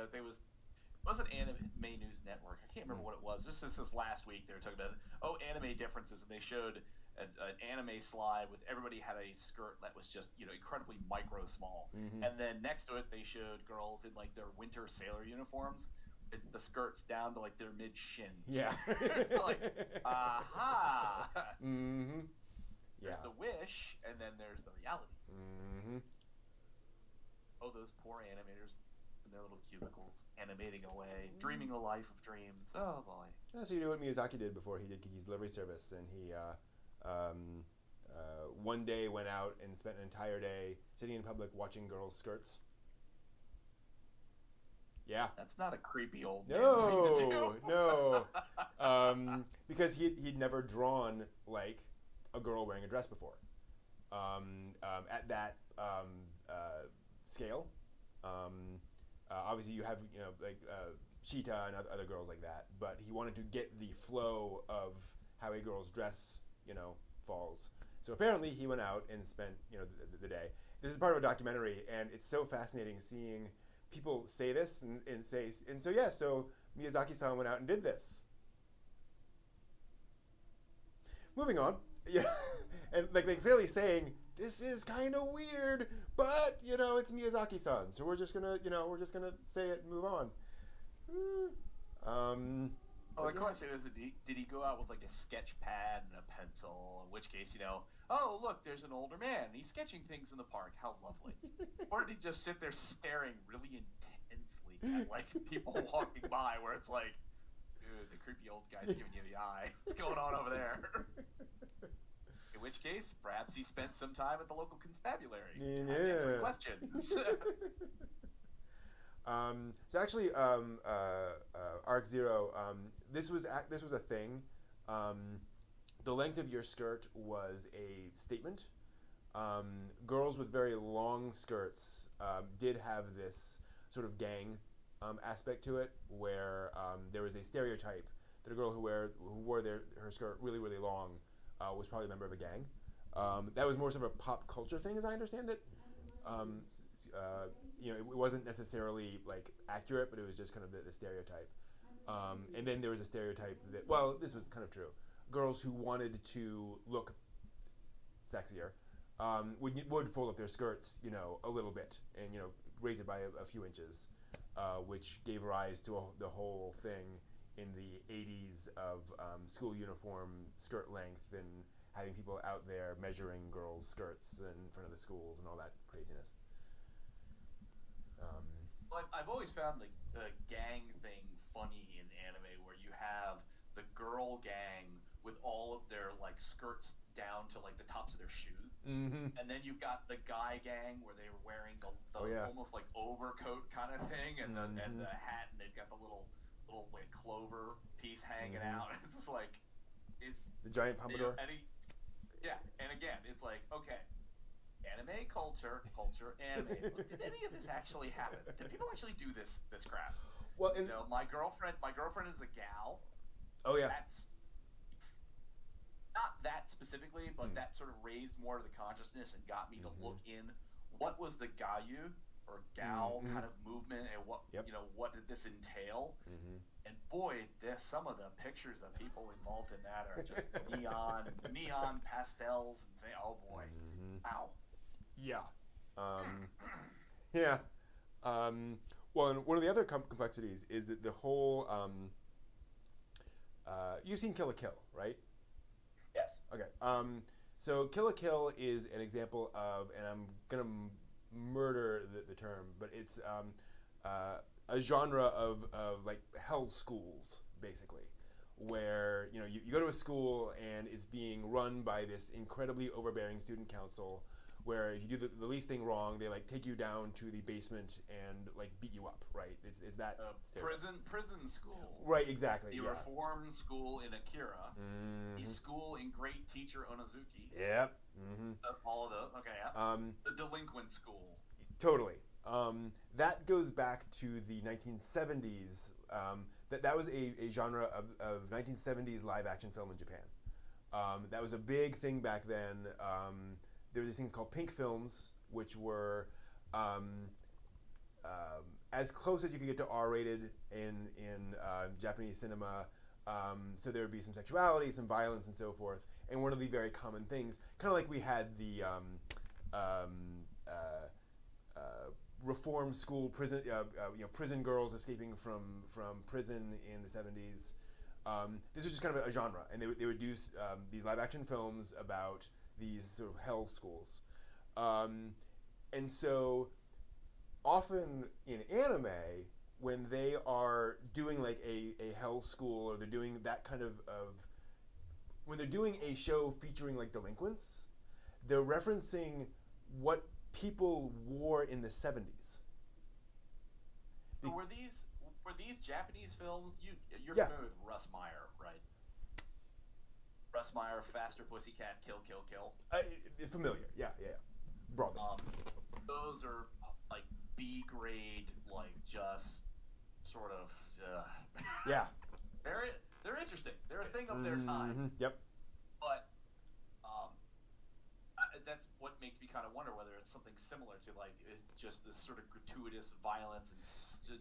wasn't Anime News Network. I can't remember what it was. This last week they were talking about anime differences, and they showed an anime slide with everybody had a skirt that was just incredibly micro small, and then next to it they showed girls in like their winter sailor uniforms with the skirts down to like their mid shins. Yeah. Like, aha. Yeah. There's the wish, and then there's the reality. Oh, those poor animators in their little cubicles, animating away, dreaming the life of dreams. Oh boy. Yeah, so you know what Miyazaki did before he did Kiki's Delivery Service, and he one day went out and spent an entire day sitting in public watching girls' skirts. Yeah. That's not a creepy old man thing to do. No. Because he'd never drawn like a girl wearing a dress before. At that scale. Obviously you have Cheetah and other girls like that, but he wanted to get the flow of how a girl's dress falls. So apparently he went out and spent the day. This is part of a documentary, and it's so fascinating seeing people say this and so Miyazaki-san went out and did this. Say Yeah, and like they're clearly saying this is kind of weird, but it's Miyazaki-san, so we're just gonna say it and move on. The question is, did he go out with like a sketch pad and a pencil? In which case, oh look, there's an older man. He's sketching things in the park. How lovely. Or did he just sit there staring really intensely at like people walking by, where it's like, dude, the creepy old guy's giving you the eye. What's going on over there? In which case, perhaps he spent some time at the local constabulary. Answering questions. So actually, Arc Zero, this was a thing. The length of your skirt was a statement. Girls with very long skirts did have this sort of gang aspect to it, where there was a stereotype that a girl who wore her skirt really, really long was probably a member of a gang. That was more sort of a pop culture thing, as I understand it. It wasn't necessarily like accurate, but it was just kind of the stereotype. And then there was a stereotype that, well, this was kind of true. Girls who wanted to look sexier would fold up their skirts, a little bit, and raise it by a few inches, which gave rise to the whole thing in the 80s of school uniform skirt length and having people out there measuring girls' skirts in front of the schools and all that craziness. Well, I've always found the gang thing funny in anime, where you have the girl gang with all of their like skirts down to like the tops of their shoes, and then you've got the guy gang where they were wearing the almost like overcoat kind of thing, and the hat, and they've got the little little like clover piece hanging out. It's just like it's The giant pompadour. And again, it's like, okay, anime culture, anime. Look, did any of this actually happen? Did people actually do this crap? Well, You know, my girlfriend is a gal. oh yeah. That's not that specifically, but that sort of raised more of the consciousness and got me to look in what was the gayu or gal kind of movement, and what you know, what did this entail? And boy, there's some of the pictures of people involved in that are just neon pastels and oh boy, wow. Yeah. Yeah. Well, and one of the other complexities is that the whole you've seen Kill la Kill, right? Yes. Okay. So Kill la Kill is an example of, and I'm gonna murder the term, but it's a genre of like hell schools, basically, where you know you go to a school and it's being run by this incredibly overbearing student council, where if you do the least thing wrong, they like take you down to the basement and like beat you up, right? It's that prison school. Right, exactly. The yeah. reform school in Akira, the school in Great Teacher Onazuki. Yep. All of those. Okay. Yeah. The delinquent school. Totally. That goes back to the 1970s. That was a genre of 1970s live action film in Japan. That was a big thing back then. There were these things called pink films, which were as close as you could get to R-rated in Japanese cinema. So there would be some sexuality, some violence, and so forth. And one of the very common things, kind of like we had the reform school prison, prison girls escaping from prison in the 70s. This was just kind of a genre, and they would do these live action films about these sort of hell schools. And so often in anime, when they are doing like a hell school, or they're doing that kind of when they're doing a show featuring like delinquents, they're referencing what people wore in the 70s. So were these Japanese films? You're Yeah. familiar with Russ Meyer, right? Russ Meyer, Faster Pussycat, Kill Kill Kill. Familiar, yeah. Broadly. Those are like B grade, like just sort of. Yeah. They're interesting. They're a thing of their time. Yep. But that's what makes me kind of wonder whether it's something similar to like it's just this sort of gratuitous violence and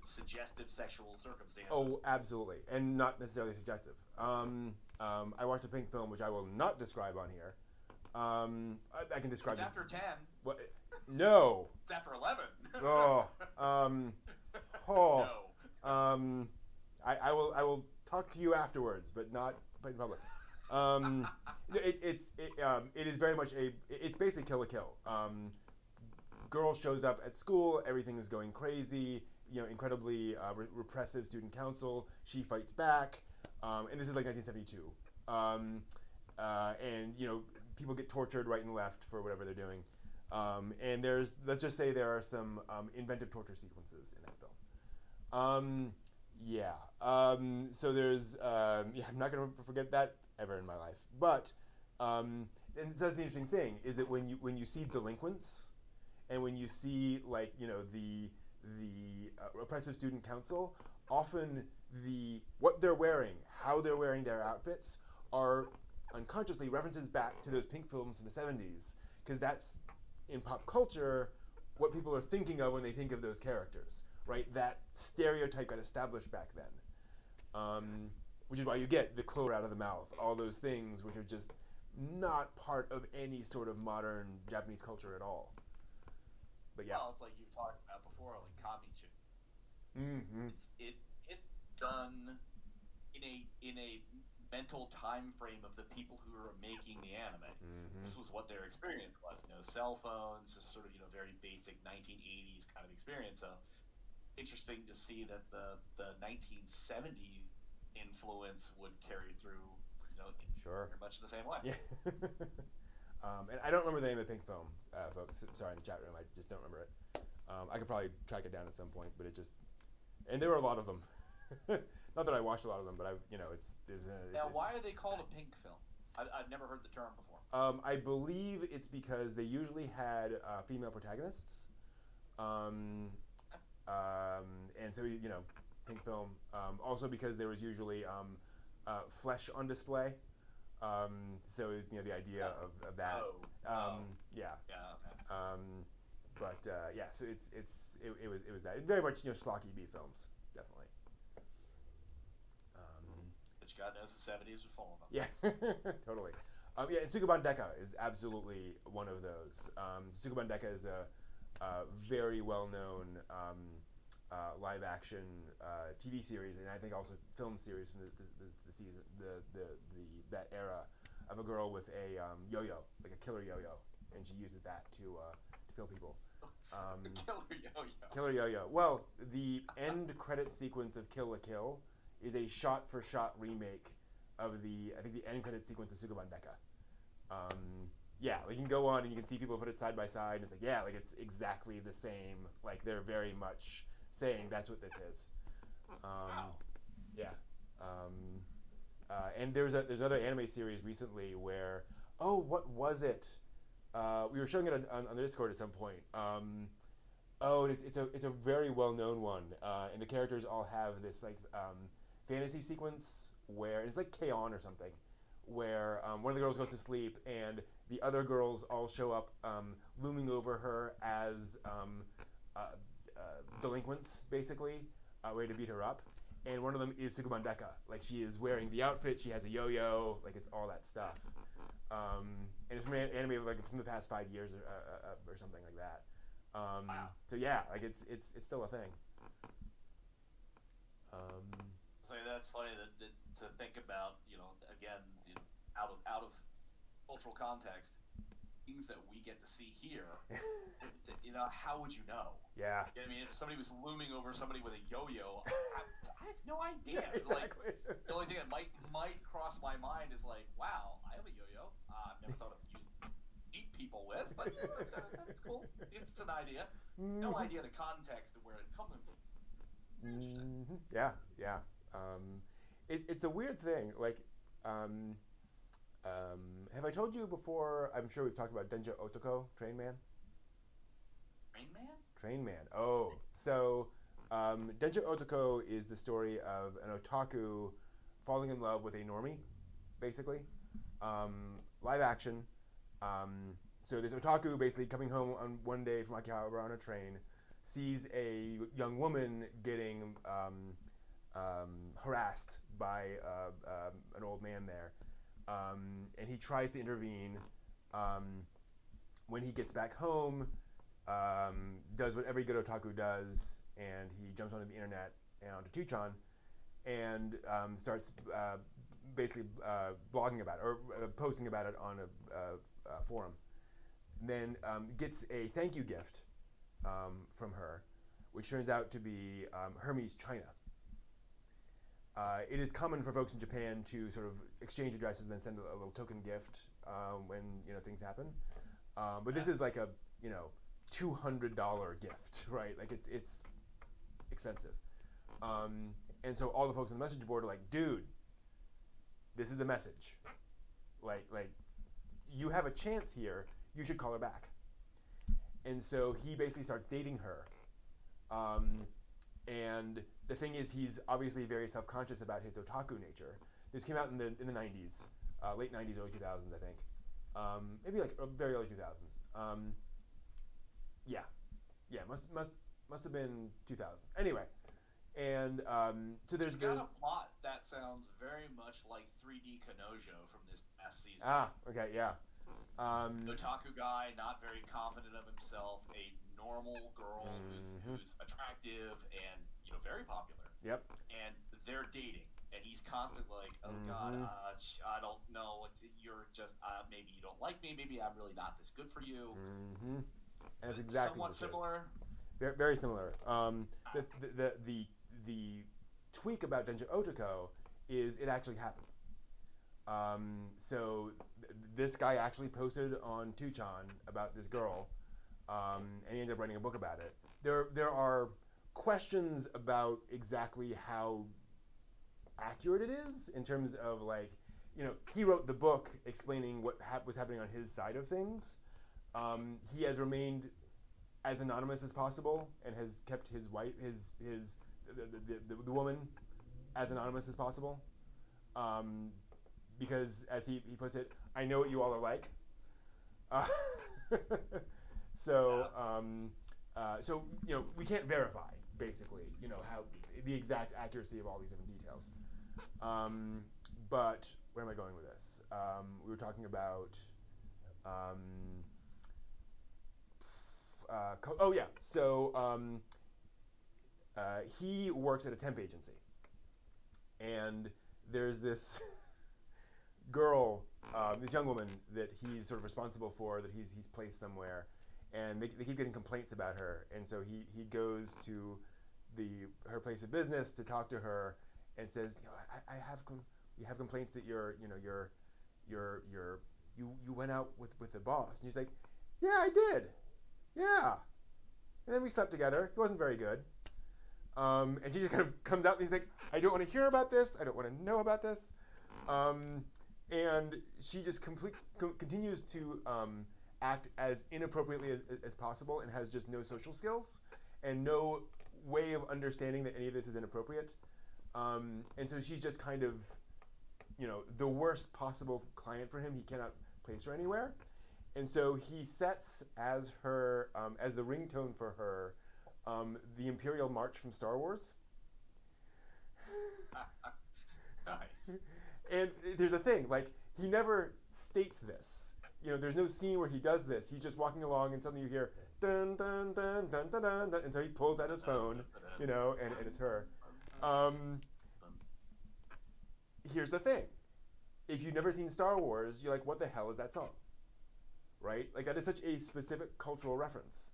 suggestive sexual circumstances. Oh, absolutely, and not necessarily subjective. I watched a pink film, which I will not describe on here. I can describe. It's after 10. What? No. It's after 11. No. I will talk to you afterwards, but not in public. It is very much it's basically Kill la Kill. Girl shows up at school, everything is going crazy, incredibly repressive student council. She fights back, and this is like 1972. And people get tortured right and left for whatever they're doing. And let's just say there are some inventive torture sequences in that film. So there's I'm not gonna forget that ever in my life. But and that's the interesting thing, is that when you see delinquents, and when you see the oppressive student council, often what they're wearing, how they're wearing their outfits, are unconsciously references back to those pink films in the 70s, because that's in pop culture what people are thinking of when they think of those characters, right? That stereotype got established back then, which is why you get the clover out of the mouth, all those things which are just not part of any sort of modern Japanese culture at all. But yeah. Well, it's like you've talked about before, like Kamichu. Mm-hmm. It's done in a mental time frame of the people who are making the anime. Mm-hmm. This was what their experience was. No cell phones, just sort of very basic 1980s kind of experience. So interesting to see that the 1970 influence would carry through. Sure. Very much the same way. Yeah. And I don't remember the name of the pink film, folks. Sorry, in the chat room, I just don't remember it. I could probably track it down at some point, but and there were a lot of them. Not that I watched a lot of them, but it's Now, why are they called a pink film? I've never heard the term before. I believe it's because they usually had female protagonists, and so pink film. Also because there was usually flesh on display. So it was, the idea of that. Yeah. Yeah. Okay. But so it was that. Very much schlocky B films, definitely. Which God knows the 70s was full of them. Yeah, totally. Sukuban Deka is absolutely one of those. Sukuban Deka is a very well-known live-action TV series, and I think also film series from the season, that era of a girl with a yo-yo, like a killer yo-yo, and she uses that to kill people. Killer yo-yo. Killer yo-yo. Well, the end credit sequence of Kill la Kill is a shot-for-shot remake of the end credit sequence of Sukuban Deka. You can go on and you can see people put it side by side, and it's like, it's exactly the same. Like, they're very much saying that's what this is. Wow. Yeah. And there's another anime series recently where, what was it? We were showing it on the Discord at some point. And it's a very well known one, and the characters all have this fantasy sequence where it's like K-On! Or something, where one of the girls goes to sleep and the other girls all show up, looming over her as delinquents, basically, ready to beat her up. And one of them is Sukuban Deka. Like, she is wearing the outfit, she has a yo-yo, like, it's all that stuff. And it's from an anime from the past 5 years or something like that. Wow. So yeah, like it's still a thing. So that's funny that to think about, again, out of cultural context, things that we get to see here. How would you know? Yeah. I mean, if somebody was looming over somebody with a yo-yo, I have no idea. Yeah, exactly. The only thing that might cross my mind is like, wow, I have a yo-yo. I've never thought of eat people with, but that's cool. It's an idea. No idea the context of where it's coming from. Interesting. Mm-hmm. Yeah. It's a weird thing. Like, have I told you before? I'm sure we've talked about Denja Otoko, Train Man. Rain Man? Train Man. Oh, so Denja Otoko is the story of an otaku falling in love with a normie, basically. Live action. So this otaku basically coming home on one day from Akihabara on a train, sees a young woman getting harassed by an old man there, and he tries to intervene. When he gets back home, does what every good otaku does, and he jumps onto the internet and onto 2chan, and starts basically blogging about it, or posting about it on a forum. Then gets a thank you gift from her, which turns out to be Hermes China. It is common for folks in Japan to sort of exchange addresses and then send a little token gift when things happen. But this is like a $200 gift, right? Like it's expensive. And so all the folks on the message board are like, dude, this is a message. Like you have a chance here. You should call her back. And so he basically starts dating her. And the thing is, he's obviously very self-conscious about his otaku nature. This came out in the 90s, late 90s, early 2000s, I think. Maybe like very early 2000s. Yeah, must have been 2000. Anyway, and so there's got a plot that sounds very much like 3D Kanojo from this past season. Okay, yeah. Otaku guy, not very confident of himself, a normal girl who's attractive and very popular. Yep. And they're dating, and he's constantly like, "Oh God, I don't know. You're just maybe you don't like me. Maybe I'm really not this good for you." Mm-hmm. And it's exactly somewhat similar. Very, very similar. The tweak about Denja Otoko is it actually happened. So this guy actually posted on 2chan about this girl, and he ended up writing a book about it. There are questions about exactly how accurate it is in terms of like, he wrote the book explaining what was happening on his side of things. He has remained as anonymous as possible and has kept his wife, the woman, as anonymous as possible. Because as he puts it, I know what you all are like. So we can't verify basically, how the exact accuracy of all these different details. But where am I going with this? We were talking about. He works at a temp agency, and there's this girl, this young woman that he's sort of responsible for, that he's placed somewhere, and they keep getting complaints about her, and so he goes to her place of business to talk to her, and says, we have complaints that you went out with the boss, and he's like, yeah, I did, yeah, and then we slept together. He wasn't very good, and she just kind of comes out and he's like, I don't want to hear about this. I don't want to know about this. And she just continues to act as inappropriately as possible, and has just no social skills and no way of understanding that any of this is inappropriate. And so she's just kind of, the worst possible client for him. He cannot place her anywhere. And so he sets as her, as the ringtone for her, the Imperial March from Star Wars. Nice. And there's a thing, like, he never states this. There's no scene where he does this. He's just walking along, and suddenly you hear dun dun dun dun dun dun, dun, and so he pulls out his phone, and it's her. Here's the thing: if you've never seen Star Wars, you're like, what the hell is that song? Right? Like, that is such a specific cultural reference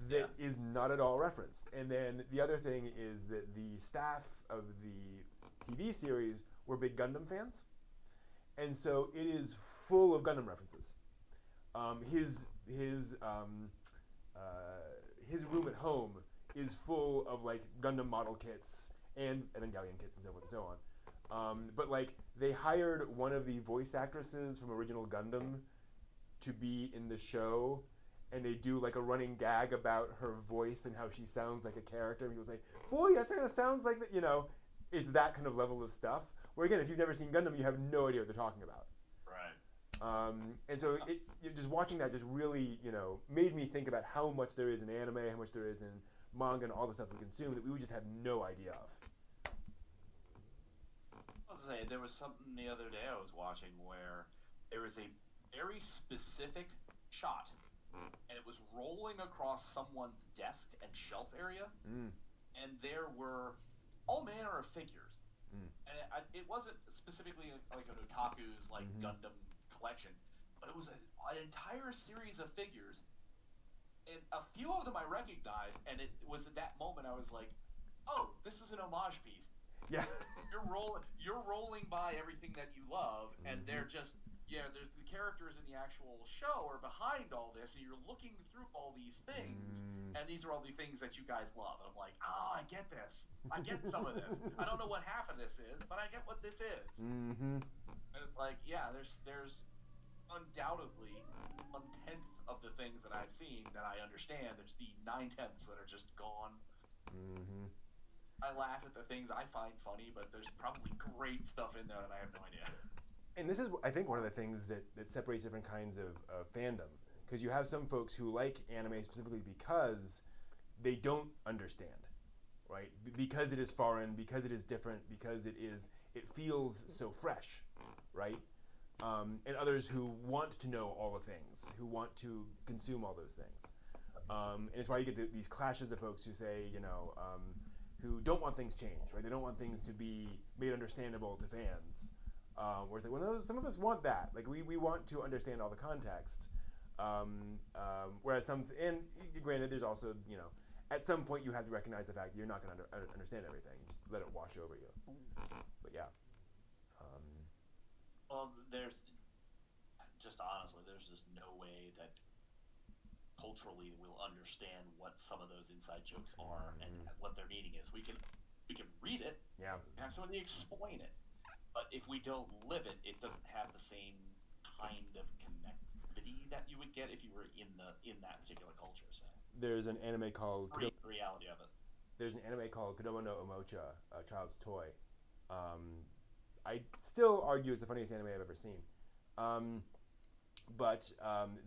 that is not at all referenced. And then the other thing is that the staff of the TV series were big Gundam fans, and so it is full of Gundam references. His room at home is full of like Gundam model kits and Evangelion kits and so forth and so on. But like, they hired one of the voice actresses from original Gundam to be in the show, and they do like a running gag about her voice and how she sounds like a character. And he was like, boy, that kind of sounds like that, it's that kind of level of stuff. Where again, if you've never seen Gundam, you have no idea what they're talking about. Right. And so just watching that just really, made me think about how much there is in anime, how much there is in manga and all the stuff we consume that we would just have no idea of. I was gonna say, there was something the other day I was watching where there was a very specific shot, and it was rolling across someone's desk and shelf area, and there were all manner of figures. And it wasn't specifically like an otaku's like Gundam collection, but it was an entire series of figures, and a few of them I recognized, and it was at that moment I was like, oh, this is an homage piece. Yeah. You're rolling by everything that you love, and they're just, there's the characters in the actual show are behind all this, and you're looking through all these things, and these are all the things that you guys love. And I'm like, I get this. I get some of this. I don't know what half of this is, but I get what this is. And it's like, there's undoubtedly 1/10 of the things that I've seen that I understand. There's the 9/10 that are just gone. I laugh at the things I find funny, but there's probably great stuff in there that I have no idea. And this is, I think, one of the things that separates different kinds of fandom. Because you have some folks who like anime specifically because they don't understand, right? Because it is foreign, because it is different, because it feels so fresh, right? And others who want to know all the things, who want to consume all those things. And it's why you get these clashes of folks who say, who don't want things changed, right? They don't want things to be made understandable to fans. Where it's like, well, no, some of us want that. Like, we want to understand all the context. Whereas and granted, there's also, at some point you have to recognize the fact that you're not going to understand everything. Just let it wash over you. But yeah. Well, there's just no way that culturally we'll understand what some of those inside jokes are and what their meaning is. We can we can read it, Yeah. and have somebody explain it. But if we don't live it, it doesn't have the same kind of connectivity that you would get if you were in that particular culture. So There's an anime called reality of it. There's an anime called Kodomo no Omocha, a child's toy. I still argue it's the funniest anime I've ever seen. But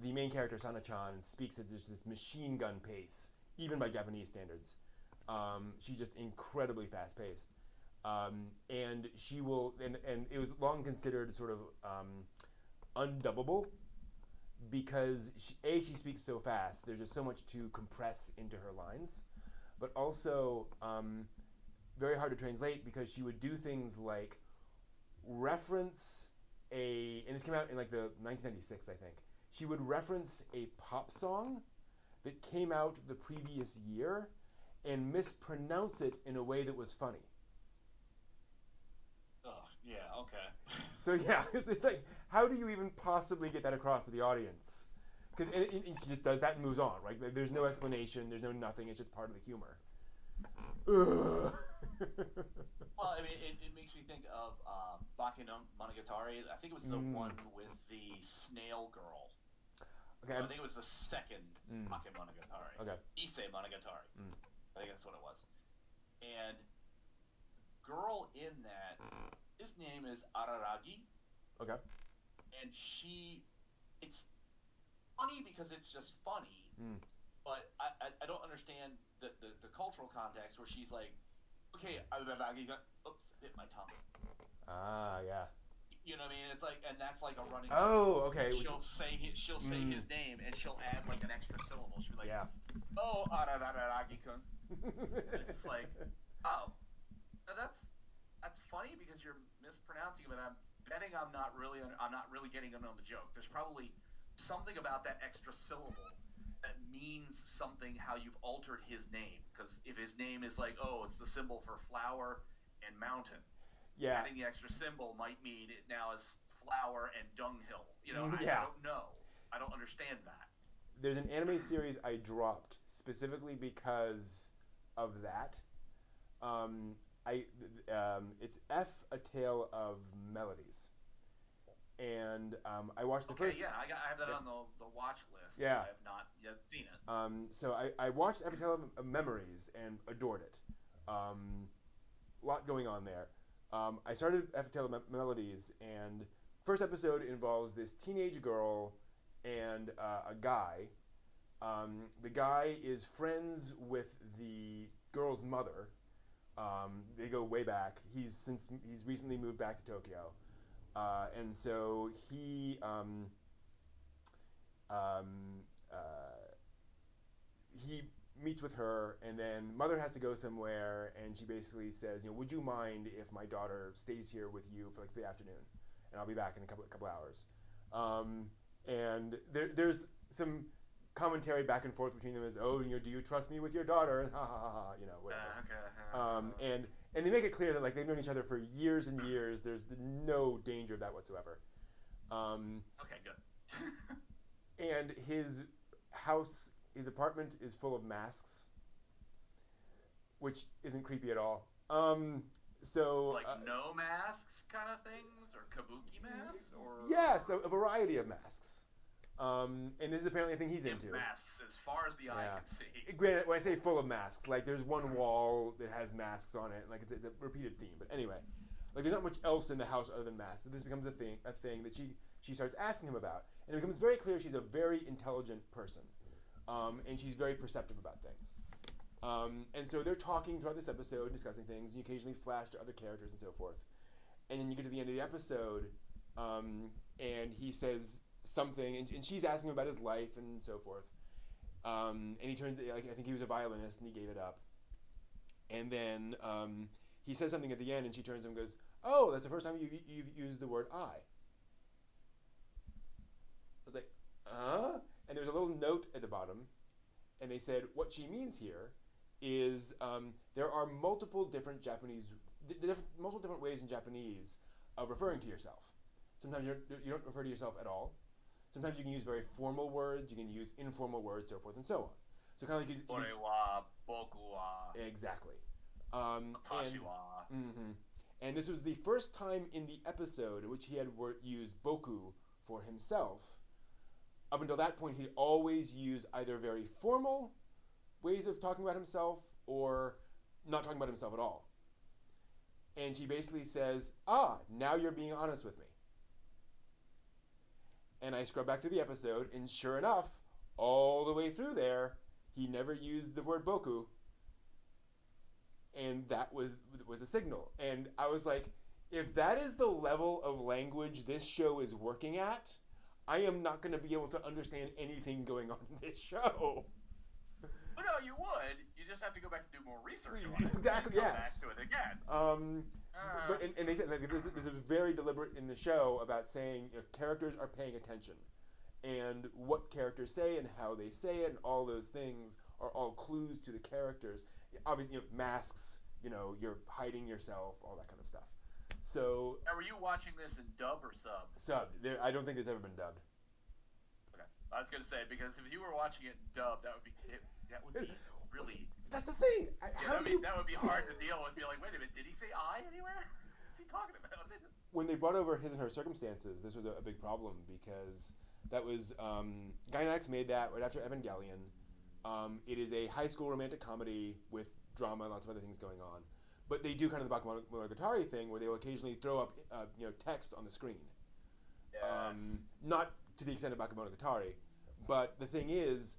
the main character, Sana-chan, speaks at just this machine gun pace, even by Japanese standards. She's just incredibly fast-paced. And she will, and it was long considered sort of undubbable because she speaks so fast. There's just so much to compress into her lines, but also very hard to translate because she would do things like reference and this came out in like the 1996, I think. She would reference a pop song that came out the previous year and mispronounce it in a way that was funny. Oh, yeah, okay. So yeah, it's like, how do you even possibly get that across to the audience? Because she just does that and moves on, right? There's no explanation, there's no nothing, it's just part of the humor. Ugh. Well, I mean, it makes me think of Bake no Monogatari. I think it was the one with the snail girl. Okay. I think it was the second Bake Monogatari. Okay. Issei Monogatari. I think that's what it was. And girl in that, his name is Araragi. Okay. And it's funny because it's just funny. But I don't understand the cultural context where she's like, okay, oops, hit my tongue. Ah, yeah. You know what I mean? It's like, and that's like a running. Oh, okay. She'll say his name, and she'll add like an extra syllable. She'll be like, Yeah. "Oh, Araragi-kun." It's just like, oh, that's funny because you're mispronouncing it. But I'm betting I'm not really getting in on the joke. There's probably something about that extra syllable that means something how you've altered his name. Because if his name is like, oh, it's the symbol for flower and mountain. Yeah. Adding the extra symbol might mean it now is flower and dunghill. You know, I don't know. I don't understand that. There's an anime series I dropped specifically because of that. It's F, A Tale of Melodies. And I watched the first... Yeah, I have that on the watch list. Yeah. I have not yet seen it. So I watched F, A Tale of Memories and adored it. A lot going on there. I started F, A Tale of Melodies, and first episode involves this teenage girl and a guy. The guy is friends with the girl's mother. They go way back. He's recently moved back to Tokyo. And so he meets with her, and then mother has to go somewhere, and she basically says, would you mind if my daughter stays here with you for like the afternoon, and I'll be back in a couple hours. And there's some commentary back and forth between them as, do you trust me with your daughter? And ha ha ha ha, whatever. Okay. And they make it clear that like they've known each other for years and years. There's no danger of that whatsoever. Okay, good. And his apartment is full of masks, which isn't creepy at all. So like no masks kind of things, or kabuki masks, or yeah, so a variety of masks. And this is apparently a thing he's into. Masks, as far as the eye can see. Granted, when I say full of masks, like there's one wall that has masks on it, like it's a repeated theme. But anyway, like there's not much else in the house other than masks. So this becomes a thing that she starts asking him about, and it becomes very clear she's a very intelligent person, and she's very perceptive about things. And so they're talking throughout this episode, discussing things, and you occasionally flash to other characters and so forth. And then you get to the end of the episode, and he says something, and she's asking him about his life and so forth. And he turns, like, I think he was a violinist, and he gave it up. And then he says something at the end, and she turns to him and goes, "Oh, that's the first time you've used the word I." I was like, And there's a little note at the bottom, and they said what she means here is there are multiple different ways in Japanese of referring to yourself. Sometimes you don't refer to yourself at all. Sometimes you can use very formal words. You can use informal words, so forth and so on. So kind of like Ore wa, boku wa. Exactly. Tashiwa. And this was the first time in the episode in which he had used boku for himself. Up until that point, he'd always used either very formal ways of talking about himself or not talking about himself at all. And she basically says, now you're being honest with me. And I scrub back through the episode, and sure enough, all the way through there, he never used the word boku. And that was a signal. And I was like, if that is the level of language this show is working at, I am not going to be able to understand anything going on in this show. Well, no, you would. You just have to go back and do more research on it. Exactly, Come yes. back to it again. But they said like, this is very deliberate in the show about saying characters are paying attention. And what characters say and how they say it and all those things are all clues to the characters. Obviously, masks, you're hiding yourself, all that kind of stuff. So. Now, were you watching this in dub or sub? Sub. I don't think it's ever been dubbed. Okay, I was gonna say because if you were watching it dub, that would be really. That's the thing. That would be hard to deal with. Be like, wait a minute, did he say "I" anywhere? What's he talking about? When they brought over His and Her Circumstances, this was a big problem because that was Gainax made that right after Evangelion. It is a high school romantic comedy with drama and lots of other things going on. But they do kind of the Bakemonogatari thing where they will occasionally throw up text on the screen. Yes. Not to the extent of Bakemonogatari, but the thing is,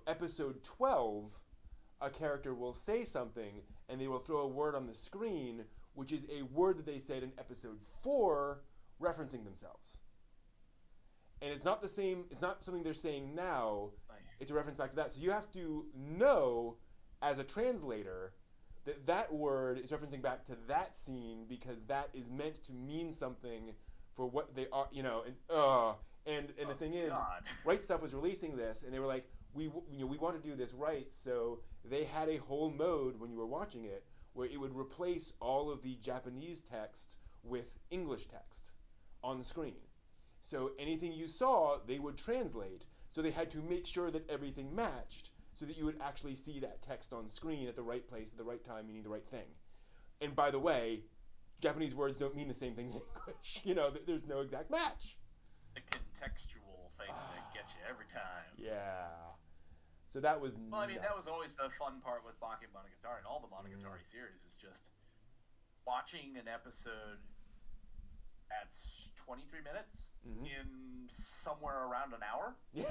episode 12, a character will say something and they will throw a word on the screen, which is a word that they said in episode 4, referencing themselves. And it's not the same, it's not something they're saying now, it's a reference back to that. So you have to know, as a translator, that word is referencing back to that scene because that is meant to mean something for what they are, and the thing is, Right Stuff was releasing this, and they were like, we want to do this right, so they had a whole mode when you were watching it where it would replace all of the Japanese text with English text on the screen. So anything you saw, they would translate, so they had to make sure that everything matched, so that you would actually see that text on screen at the right place at the right time, meaning the right thing. And by the way, Japanese words don't mean the same thing as English. There's no exact match. The contextual thing that gets you every time. Yeah. So that was Well, I mean, that nuts. was always the fun part with Bakemonogatari and all the Monogatari series is just watching an episode at 23 minutes in somewhere around an hour. Yeah.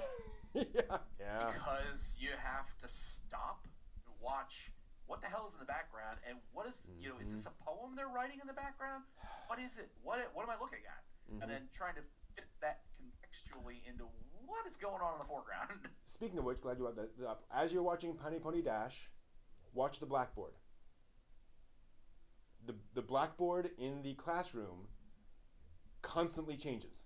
Yeah. Because you have to stop and watch what the hell is in the background and what is, is this a poem they're writing in the background? What is it? What am I looking at? And then trying to fit that contextually into what is going on in the foreground. Speaking of which, glad you brought that up. As you're watching Pani Pony Dash, watch the blackboard. The blackboard in the classroom constantly changes.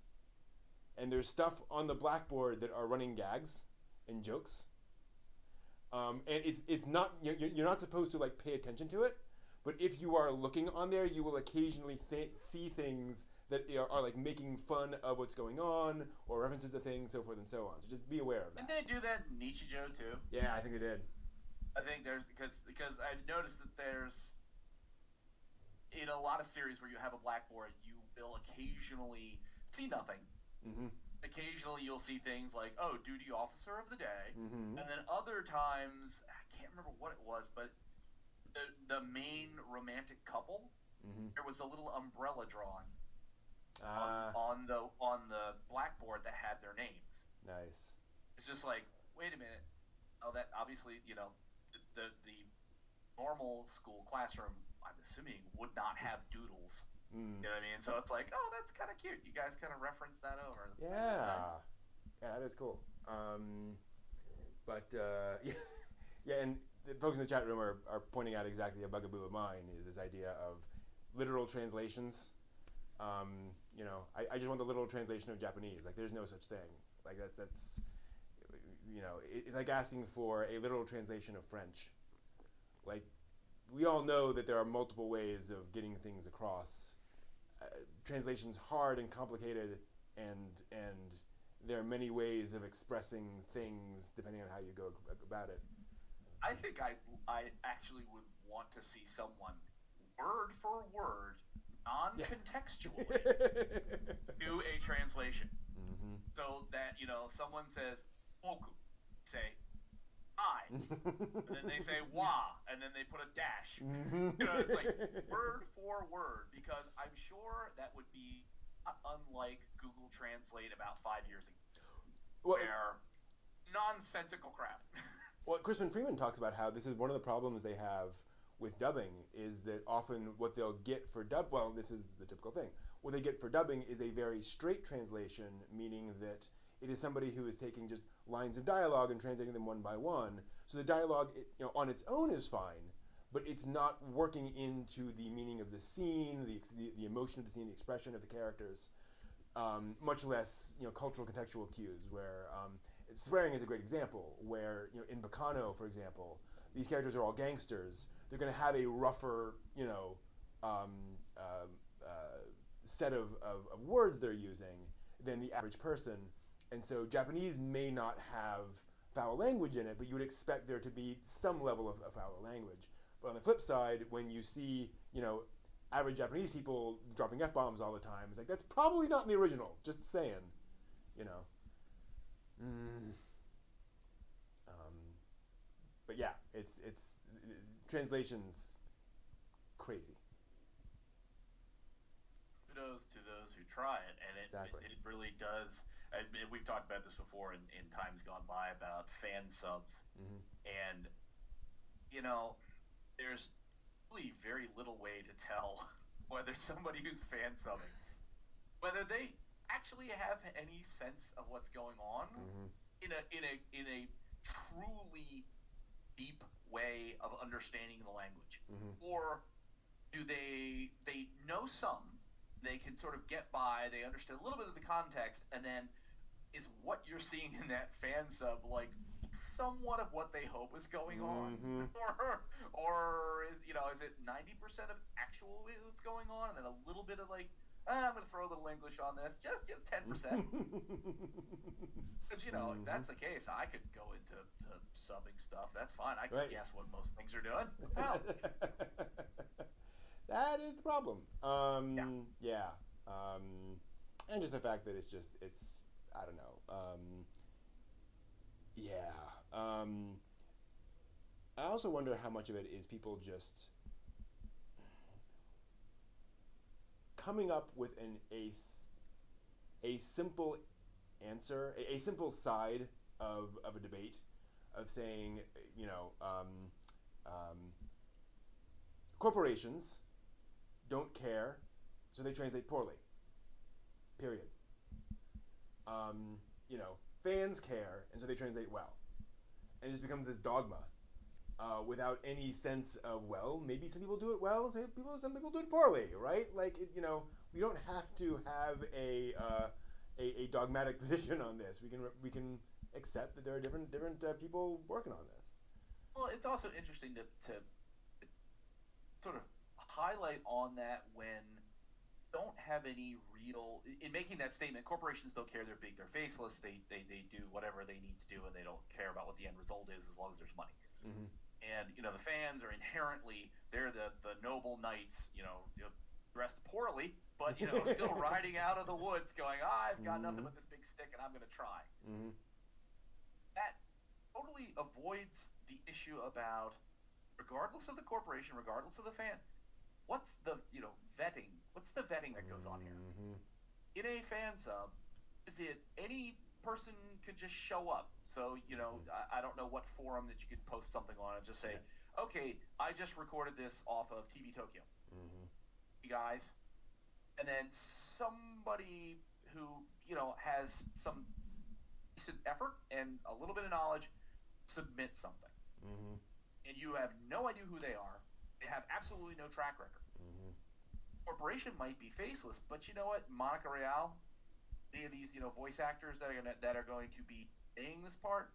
And there's stuff on the blackboard that are running gags and jokes. And it's not, you're not supposed to pay attention to it, but if you are looking on there, you will occasionally see things that are making fun of what's going on or references to things, so forth and so on. So just be aware of that. And they do that in Nichijou too. Yeah, I think they did. I think there's because I've noticed that there's in a lot of series where you have a blackboard, you will occasionally see nothing. Occasionally you'll see things like, duty officer of the day, and then other times I can't remember what it was, but the main romantic couple, there was a little umbrella drawing on the blackboard that had their names. Nice. It's just like, wait a minute. Oh, that obviously, the normal school classroom, I'm assuming, would not have doodles. You know what I mean? So it's like, that's kind of cute. You guys kind of reference that over. Yeah. Yeah, that is cool. Yeah, and the folks in the chat room are pointing out exactly a bugaboo of mine is this idea of literal translations. I just want the literal translation of Japanese. There's no such thing. That's it's like asking for a literal translation of French. We all know that there are multiple ways of getting things across. Translation's hard and complicated, and there are many ways of expressing things depending on how you go about it. I think I actually would want to see someone word for word, non-contextually, do a translation. Mm-hmm. So that, someone says "oku," say "I," and then they say "wa," and then they put a dash. It's like word for word, because I'm sure that would be not unlike Google Translate about 5 years ago, where nonsensical crap. Well, Crispin Freeman talks about how this is one of the problems they have with dubbing, is that often what they'll get for this is the typical thing. What they get for dubbing is a very straight translation, meaning that it is somebody who is taking just lines of dialogue and translating them one by one. So the dialogue, on its own is fine, but it's not working into the meaning of the scene, the emotion of the scene, the expression of the characters, much less cultural contextual cues. Where swearing is a great example. Where in Bacano, for example, these characters are all gangsters. They're going to have a rougher, set of words they're using than the average person. And so Japanese may not have foul language in it, but you would expect there to be some level of foul language. But on the flip side, when you see, average Japanese people dropping F-bombs all the time, it's like, that's probably not in the original, just saying, But yeah, it's translations crazy. Kudos to those who try it, and it really does. And we've talked about this before in times gone by about fan subs, and there's really very little way to tell whether somebody who's fan subbing, whether they actually have any sense of what's going on in a truly deep way of understanding the language, or do they know some, they can sort of get by, they understand a little bit of the context, and then is what you're seeing in that fan sub like somewhat of what they hope is going on, or is it 90% of actual what's going on, and then a little bit of like, I'm going to throw a little English on this, just 10%. Because if that's the case, I could go into subbing stuff. That's fine. I can guess what most things are doing. Well, that is the problem. And just the fact that it's I don't know. I also wonder how much of it is people just coming up with a simple answer, a simple side of a debate, of saying, corporations don't care, so they translate poorly. Period. Fans care, and so they translate well. And it just becomes this dogma, without any sense of, maybe some people do it well, some people do it poorly, right? Like, we don't have to have a dogmatic position on this. We can accept that there are different people working on this. Well, it's also interesting to sort of highlight on that when don't have any real, in making that statement, corporations don't care, they're big, they're faceless, they do whatever they need to do, and they don't care about what the end result is as long as there's money. And the fans are inherently, they're the noble knights, dressed poorly, but still riding out of the woods going, I've got nothing but this big stick and I'm going to try. That totally avoids the issue about, regardless of the corporation, regardless of the fan, what's the vetting? What's the vetting that goes on here? In a fan sub, is it any person could just show up? So I don't know what forum that you could post something on and just say, okay, I just recorded this off of TV Tokyo, you guys, and then somebody who has some decent effort and a little bit of knowledge submit something, and you have no idea who they are. They have absolutely no track record. Corporation might be faceless, but you know what? Monica Real, any of these voice actors that are going to be playing this part,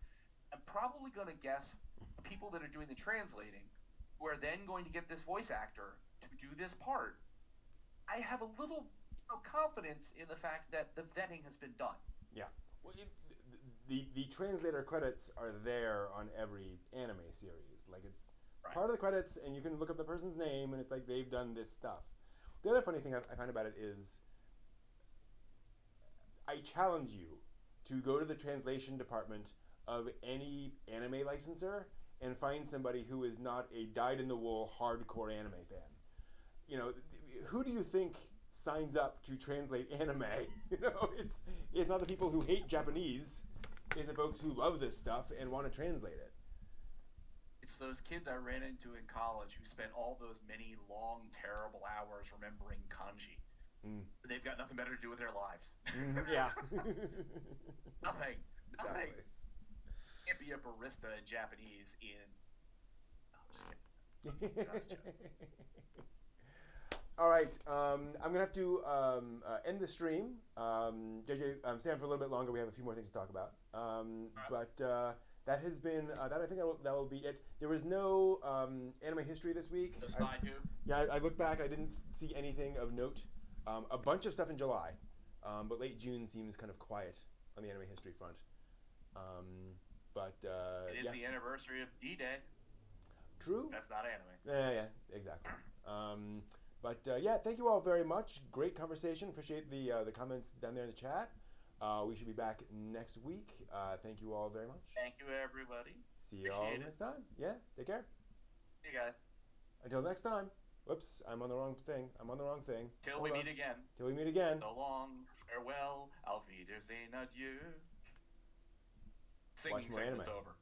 I'm probably going to guess people that are doing the translating, who are then going to get this voice actor to do this part. I have a little confidence in the fact that the vetting has been done. Yeah. Well, the translator credits are there on every anime series. Like it's Right. part of the credits, and you can look up the person's name, and it's like they've done this stuff. The other funny thing I find about it is, I challenge you to go to the translation department of any anime licensor and find somebody who is not a dyed-in-the-wool hardcore anime fan. You know, who do you think signs up to translate anime? You know, it's not the people who hate Japanese. It's the folks who love this stuff and want to translate it. It's those kids I ran into in college who spent all those many long, terrible hours remembering kanji. They've got nothing better to do with their lives. Yeah. Nothing. Exactly. Can't be a barista in Japanese in... No, just kidding. All right, I'm gonna have to end the stream. JJ, stay on for a little bit longer. We have a few more things to talk about. But that has been that. I think that will be it. There was no anime history this week. No spy tube? Yeah, I looked back. I didn't see anything of note. A bunch of stuff in July, but late June seems kind of quiet on the anime history front. It is the anniversary of D-Day. True. That's not anime. Yeah, exactly. Yeah, thank you all very much. Great conversation. Appreciate the comments down there in the chat. We should be back next week. Thank you all very much. Thank you, everybody. See you all next time. Yeah, take care. See you guys. Until next time. Whoops, I'm on the wrong thing. Till we meet again. Till we meet again. So long, farewell, auf Wiedersehen, adieu. Singing Watch more anime. segment's over.